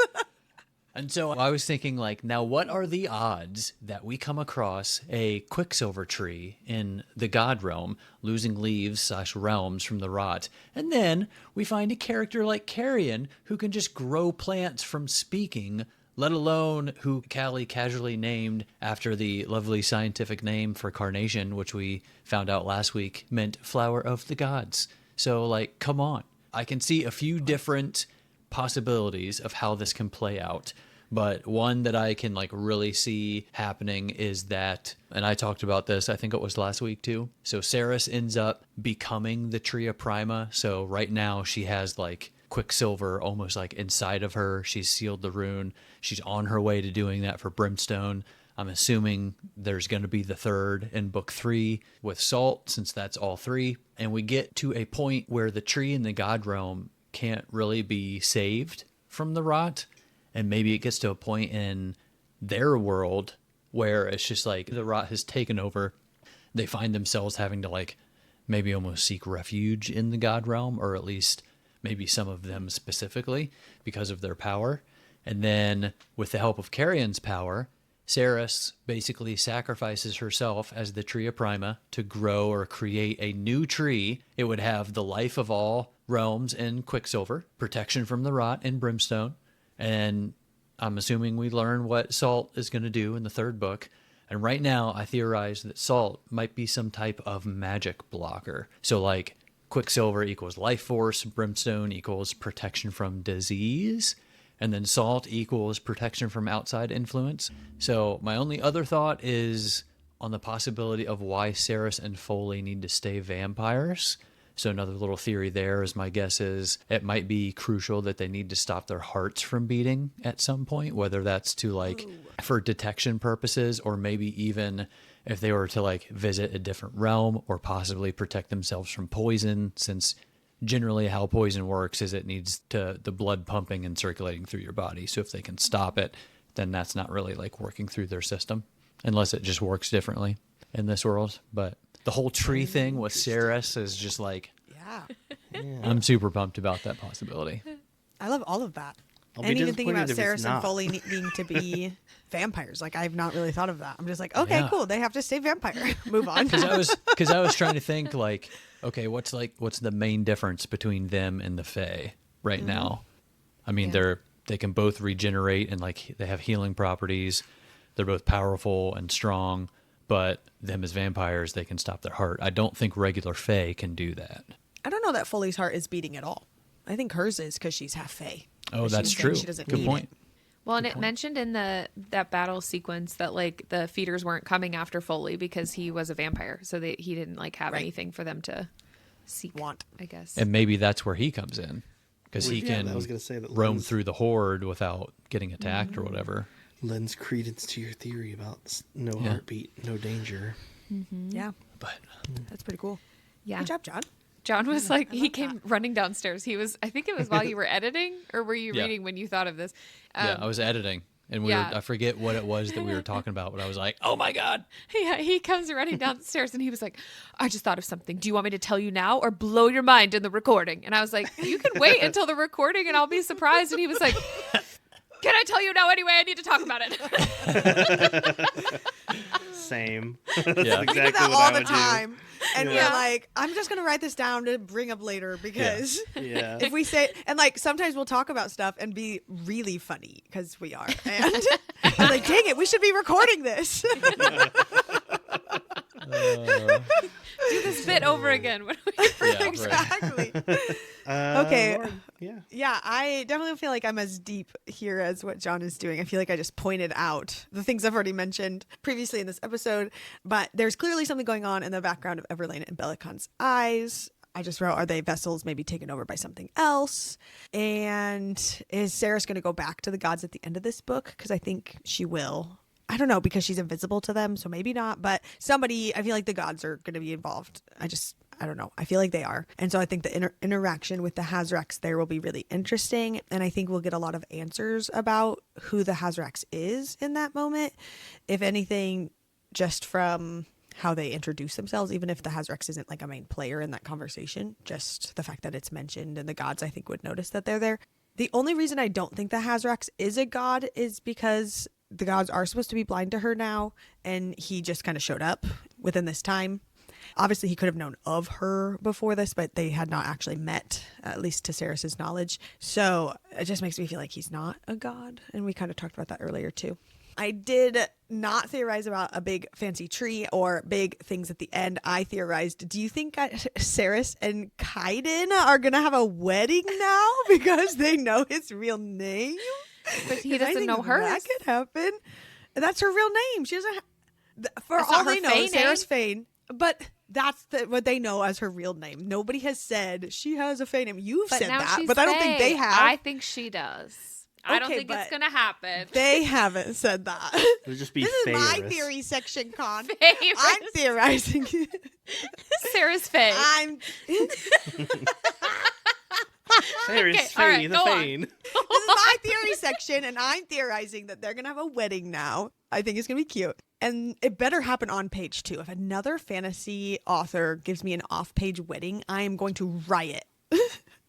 And so I was thinking, like, now what are the odds that we come across a Quicksilver tree in the god realm, losing leaves / realms from the rot, and then we find a character like Carrion who can just grow plants from speaking, let alone who Callie casually named after the lovely scientific name for carnation, which we found out last week meant flower of the gods. So, like, come on. I can see a few different possibilities of how this can play out. But one that I can like really see happening is that, and I talked about this, I think it was last week too. So Ceres ends up becoming the Tria Prima. So right now she has like Quicksilver almost like inside of her. She's sealed the rune. She's on her way to doing that for Brimstone. I'm assuming there's going to be the third in book 3 with Salt, since that's all 3. And we get to a point where the tree in the god realm can't really be saved from the rot. And maybe it gets to a point in their world where it's just like the rot has taken over. They find themselves having to like maybe almost seek refuge in the god realm, or at least maybe some of them specifically because of their power. And then with the help of Carrion's power, Ceres basically sacrifices herself as the Tria Prima to grow or create a new tree. It would have the life of all realms in Quicksilver, protection from the rot in Brimstone, and I'm assuming we learn what Salt is going to do in the third book. And right now, I theorize that Salt might be some type of magic blocker. So like Quicksilver equals life force, Brimstone equals protection from disease, and then Salt equals protection from outside influence. So my only other thought is on the possibility of why Ceres and Foley need to stay vampires. So another little theory there is, my guess is it might be crucial that they need to stop their hearts from beating at some point, whether that's to like for detection purposes, or maybe even if they were to like visit a different realm, or possibly protect themselves from poison, since generally how poison works is it needs to the blood pumping and circulating through your body. So if they can stop it, then that's not really like working through their system. unless it just works differently in this world. But the whole tree thing with Ceres is just like, Yeah. I'm super pumped about that possibility. I love all of that. I'll And be even thinking about disappointed if it's Ceres and not. Foley needing to be vampires. Like, I've not really thought of that. I'm just like, okay, Yeah. cool. They have to stay vampire. Move on. Because I was trying to think like, okay, what's the main difference between them and the Fae right now? I mean, Yeah. they can both regenerate and like they have healing properties. They're both powerful and strong, but them as vampires, they can stop their heart. I don't think regular Fae can do that. I don't know that Foley's heart is beating at all. I think hers is because she's half Fae. Oh, But that's she's saying true. She doesn't Good need point. it. Well, and it mentioned in that battle sequence that like the feeders weren't coming after Foley because he was a vampire, so he didn't like have Right. anything for them to seek. Want. I guess. And maybe that's where he comes in, because he Yeah, can I was gonna say that roam lends- through the horde without getting attacked or whatever. Lends credence to your theory about no Yeah. heartbeat, no danger. Yeah. But That's pretty cool. Yeah. Good job, John. John was like, he came running downstairs. I think it was while you were editing, or were you Yeah. reading when you thought of this? yeah, I was editing, and yeah. I forget what it was that we were talking about, but I was like, oh my God. Yeah, he comes running downstairs and he was like, I just thought of something. Do you want me to tell you now or blow your mind in the recording? And I was like, you can wait until the recording and I'll be surprised. And he was like, can I tell you now anyway? I need to talk about it. Same. Yeah. We do Exactly that what all I the would do. time. And Yeah. we're like, I'm just going to write this down to bring up later because Yeah. if we say, and like sometimes we'll talk about stuff and be really funny because we are. And I'm like, dang it, we should be recording this. Do this bit over again. Yeah, right. Exactly. Okay. Lauren, yeah. Yeah, I definitely feel like I'm as deep here as what John is doing. I feel like I just pointed out the things I've already mentioned previously in this episode, but there's clearly something going on in the background of Everlane and Belicon's eyes. I just wrote, are they vessels maybe taken over by something else? And is Ceres going to go back to the gods at the end of this book? Because I think she will. I don't know, because she's invisible to them, so maybe not. But somebody, I feel like the gods are going to be involved. I don't know. I feel like they are. And so I think the interaction with the Hazrax there will be really interesting. And I think we'll get a lot of answers about who the Hazrax is in that moment. If anything, just from how they introduce themselves, even if the Hazrax isn't like a main player in that conversation, just the fact that it's mentioned and the gods, I think, would notice that they're there. The only reason I don't think the Hazrax is a god is because the gods are supposed to be blind to her now, and he just kind of showed up within this time. Obviously, he could have known of her before this, but they had not actually met, at least to Ceres's knowledge. So it just makes me feel like he's not a god, and we kind of talked about that earlier too. I did not theorize about a big fancy tree or big things at the end. I theorized, do you think Ceres and Kaiden are going to have a wedding now because they know his real name? But he 'Cause I doesn't think know hers. That could happen. That's her real name. She doesn't. For That's all not her they know, Fae Sarah's name? Fain. But that's what they know as her real name. Nobody has said she has a Fae name. You've But said now that, she's but I don't think they Fae. have. I think she does. I don't Okay, think it's but going to happen. They haven't said that. It'll just be This is my Faerus. theory section, Con. Faerus. I'm theorizing. Sarah's Faye. I'm. Faerus, Okay, Fae, all right, the go on. Fane. This is my theory section, and I'm theorizing that they're gonna have a wedding now. I think it's gonna be cute, and it better happen on page 2. If another fantasy author gives me an off-page wedding, I am going to riot.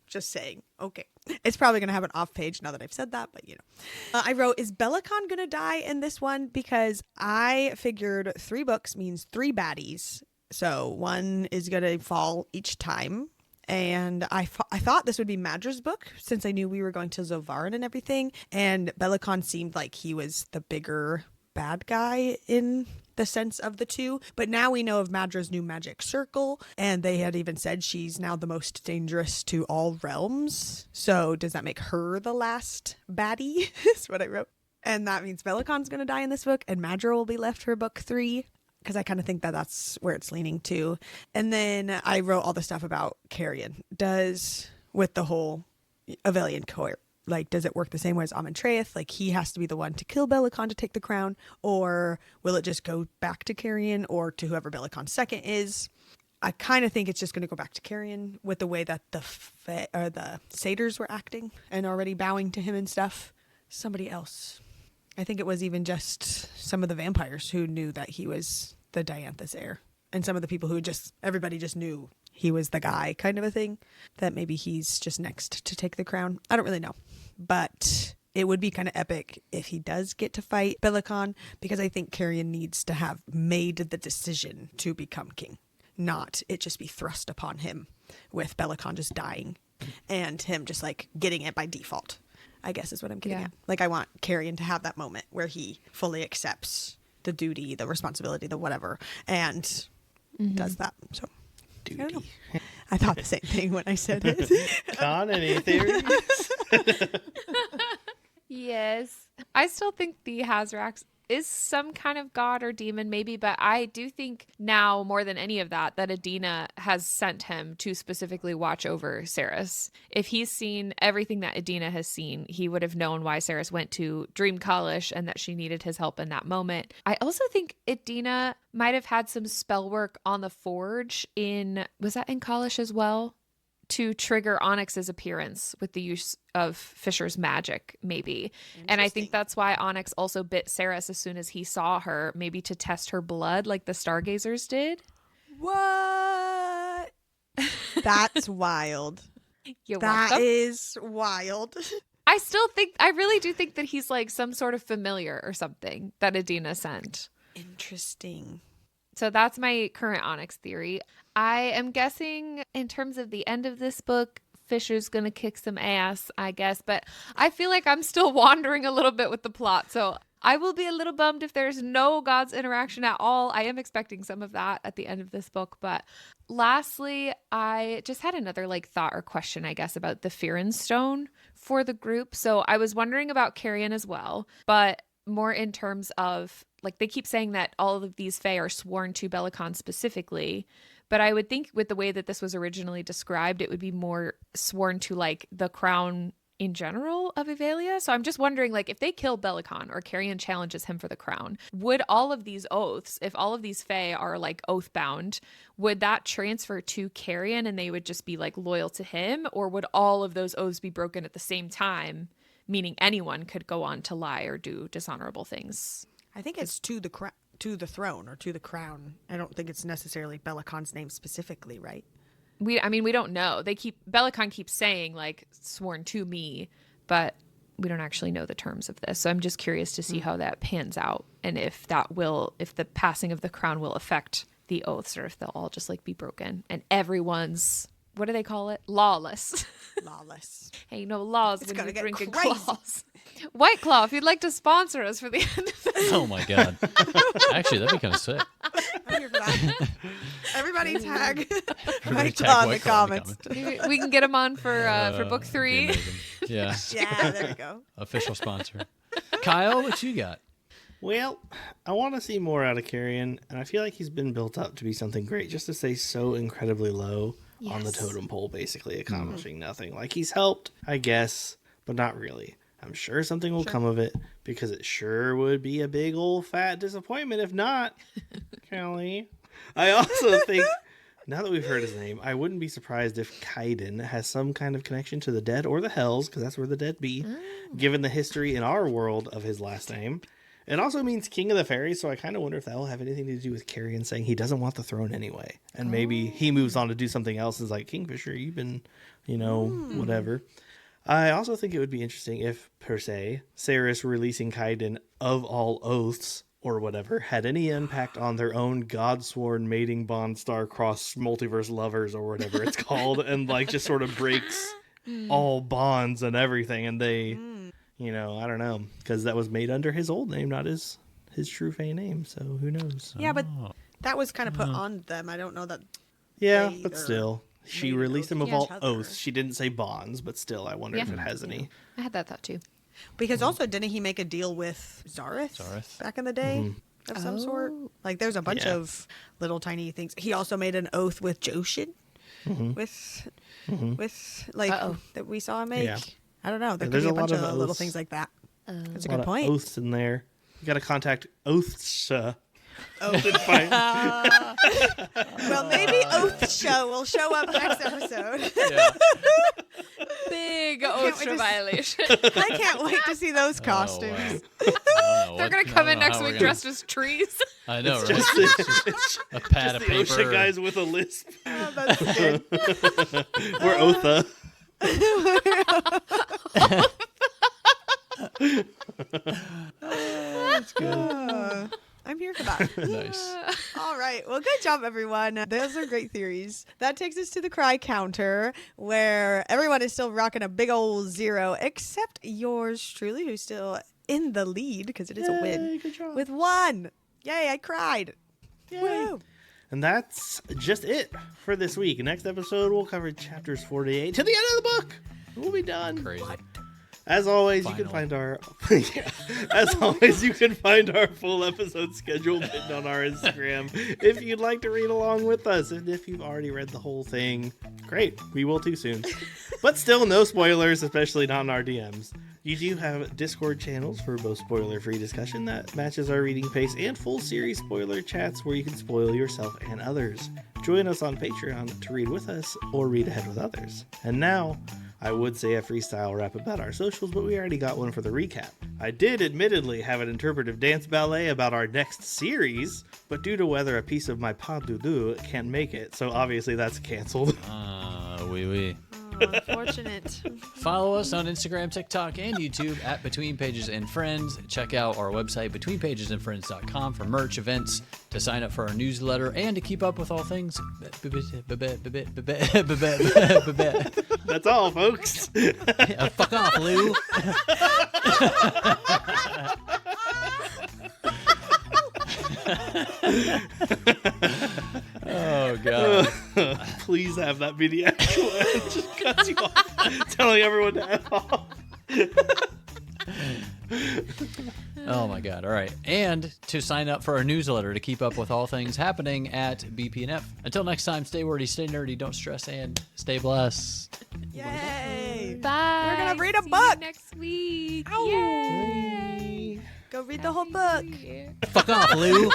Just saying. Okay, it's probably gonna have an off-page now that I've said that, but you know. I wrote, is Belicon gonna die in this one? Because I figured 3 books means 3 baddies, so one is gonna fall each time. And I thought this would be Madra's book since I knew we were going to Zovarin and everything. And Belicon seemed like he was the bigger bad guy in the sense of the two. But now we know of Madra's new magic circle. And they had even said she's now the most dangerous to all realms. So does that make her the last baddie? Is what I wrote. And that means Belicon's going to die in this book. And Madra will be left for book 3. Because I kind of think that that's where it's leaning to. And then I wrote all the stuff about Carrion. With the whole Avelian court, like, does it work the same way as Amentraeth? Like, he has to be the one to kill Belicon to take the crown? Or will it just go back to Carrion or to whoever Belicon's second is? I kind of think it's just going to go back to Carrion with the way that the satyrs were acting and already bowing to him and stuff. Somebody else. I think it was even just some of the vampires who knew that he was the Dianthus heir. And some of the people who everybody just knew he was the guy kind of a thing. That maybe he's just next to take the crown. I don't really know. But it would be kind of epic if he does get to fight Belicon, because I think Carrion needs to have made the decision to become king. Not it just be thrust upon him with Belicon just dying and him just like getting it by default, I guess is what I'm getting at. Like I want Carrion to have that moment where he fully accepts the duty, the responsibility, the whatever, and does that. So Duty. I don't know. I thought the same thing when I said it. Con, any theories? Yes. I still think the Hazrax is some kind of god or demon maybe, but I do think now more than any of that Adina has sent him to specifically watch over Ceres. If he's seen everything that Adina has seen, he would have known why Ceres went to Dream Kalish and that she needed his help in that moment. I also think Adina might have had some spell work on the forge was that in Kalish as well? To trigger Onyx's appearance with the use of Fisher's magic, maybe. And I think that's why Onyx also bit Ceres as soon as he saw her, maybe to test her blood like the Stargazers did. What? That's wild. You're That welcome. is wild. I really do think that he's like some sort of familiar or something that Adina sent. Interesting. So that's my current Onyx theory. I am guessing in terms of the end of this book, Fisher's going to kick some ass, I guess. But I feel like I'm still wandering a little bit with the plot. So I will be a little bummed if there's no gods interaction at all. I am expecting some of that at the end of this book. But lastly, I just had another thought or question, I guess, about the Fearin Stone for the group. So I was wondering about Carrion as well, but more in terms of they keep saying that all of these Fae are sworn to Belicon specifically, but I would think with the way that this was originally described, it would be more sworn to the crown in general of Evalia. So I'm just wondering, if they kill Belicon or Carrion challenges him for the crown, would all of these oaths, if all of these Fae are oath bound, would that transfer to Carrion and they would just be loyal to him, or would all of those oaths be broken at the same time, meaning anyone could go on to lie or do dishonorable things? I think it's to the throne or to the crown. I don't think it's necessarily Belicon's name specifically, right? We don't know. Belicon keeps saying sworn to me, but we don't actually know the terms of this. So I'm just curious to see how that pans out, and if the passing of the crown will affect the oaths, or if they'll all just be broken and everyone's, what do they call it? Lawless. Lawless. Ain't no laws It's when gonna you're get drinking crazy. claws. White Claw, if you'd like to sponsor us for the end of this. Oh my god. Actually, that'd be kind of sick. I'm here for that. Everybody tag Everybody White tag Claw in the White Claw in the comments. We can get him on for book That'd be 3. amazing. Yeah. Yeah, there we go. Official sponsor. Kyle, what you got? Well, I want to see more out of Carrion, and I feel like he's been built up to be something great, just to stay so incredibly low on the totem pole, basically accomplishing nothing. He's helped, I guess, but not really. I'm sure something will come of it, because it sure would be a big old fat disappointment if not. Callie. I also think, now that we've heard his name, I wouldn't be surprised if Kaiden has some kind of connection to the dead or the hells, because that's where the dead be, given the history in our world of his last name. It also means King of the Fairies, so I kind of wonder if that will have anything to do with Carrion saying he doesn't want the throne anyway. And maybe he moves on to do something else and is like, Kingfisher, you've been, whatever. I also think it would be interesting if, per se, Ceres releasing Kaiden of all oaths, or whatever, had any impact on their own God-sworn mating bond star-crossed multiverse lovers, or whatever it's called, and just sort of breaks all bonds and everything, and they... I don't know, because that was made under his old name, not his true Fae name, so who knows? Yeah, but that was kind of put on them. I don't know that. Yeah, They but are still, she made an released oath them of to all each other. oaths. She didn't say bonds, but still, I wonder if it has any. I had that thought too. Because also, didn't he make a deal with Zareth back in the day of some sort? There's a bunch of little tiny things. He also made an oath with Joshin, with that we saw him make. Yeah. I don't know. There could there's be a a lot bunch of of little oaths. things like that. That's a A lot good of point. oaths in there. You got to contact Oaths Then fine. Well, maybe Oath Show will show up next episode. Yeah. Big can't wait OSHA to violation. I can't wait to see those costumes. They're going to come in next week dressed as trees. I know, right? It's A pad of the paper. OSHA guys with a lisp. Oh, that's good. We're Otha. That's good. I'm here for that. Nice. All right. Well, good job, everyone. Those are great theories. That takes us to the cry counter, where everyone is still rocking a big old 0, except yours truly, who's still in the lead because it is a win Good job. with 1. Yay! I cried. Yay. Woo. And that's just it for this week. Next episode, we'll cover chapters 48 to the end of the book. We'll be done. Crazy. As always, you can find our As always, you can find our full episode schedule pinned on our Instagram if you'd like to read along with us. And if you've already read the whole thing, great. We will too soon. But still, no spoilers, especially not in our DMs. You do have Discord channels for both spoiler-free discussion that matches our reading pace and full series spoiler chats where you can spoil yourself and others. Join us on Patreon to read with us or read ahead with others. And now, I would say a freestyle rap about our socials, but we already got one for the recap. I did admittedly have an interpretive dance ballet about our next series, but due to weather, a piece of my pas de deux can't make it, so obviously that's canceled. Oui. Unfortunate. Follow us on Instagram, TikTok, and YouTube at Between Pages and Friends. Check out our website, betweenpagesandfriends.com, for merch, events, to sign up for our newsletter, and to keep up with all things. That's all, folks. Fuck off, Lou. Oh, God. Please have that be the actual end. Just cuts you off, telling everyone to F off. Oh, my God. All right. And to sign up for our newsletter to keep up with all things happening at BPNF. Until next time, stay wordy, stay nerdy, don't stress, and stay blessed. Yay. Bye. We're gonna read a See book. you next week. Ow. Yay. Go read the whole book. Fuck off, Lou.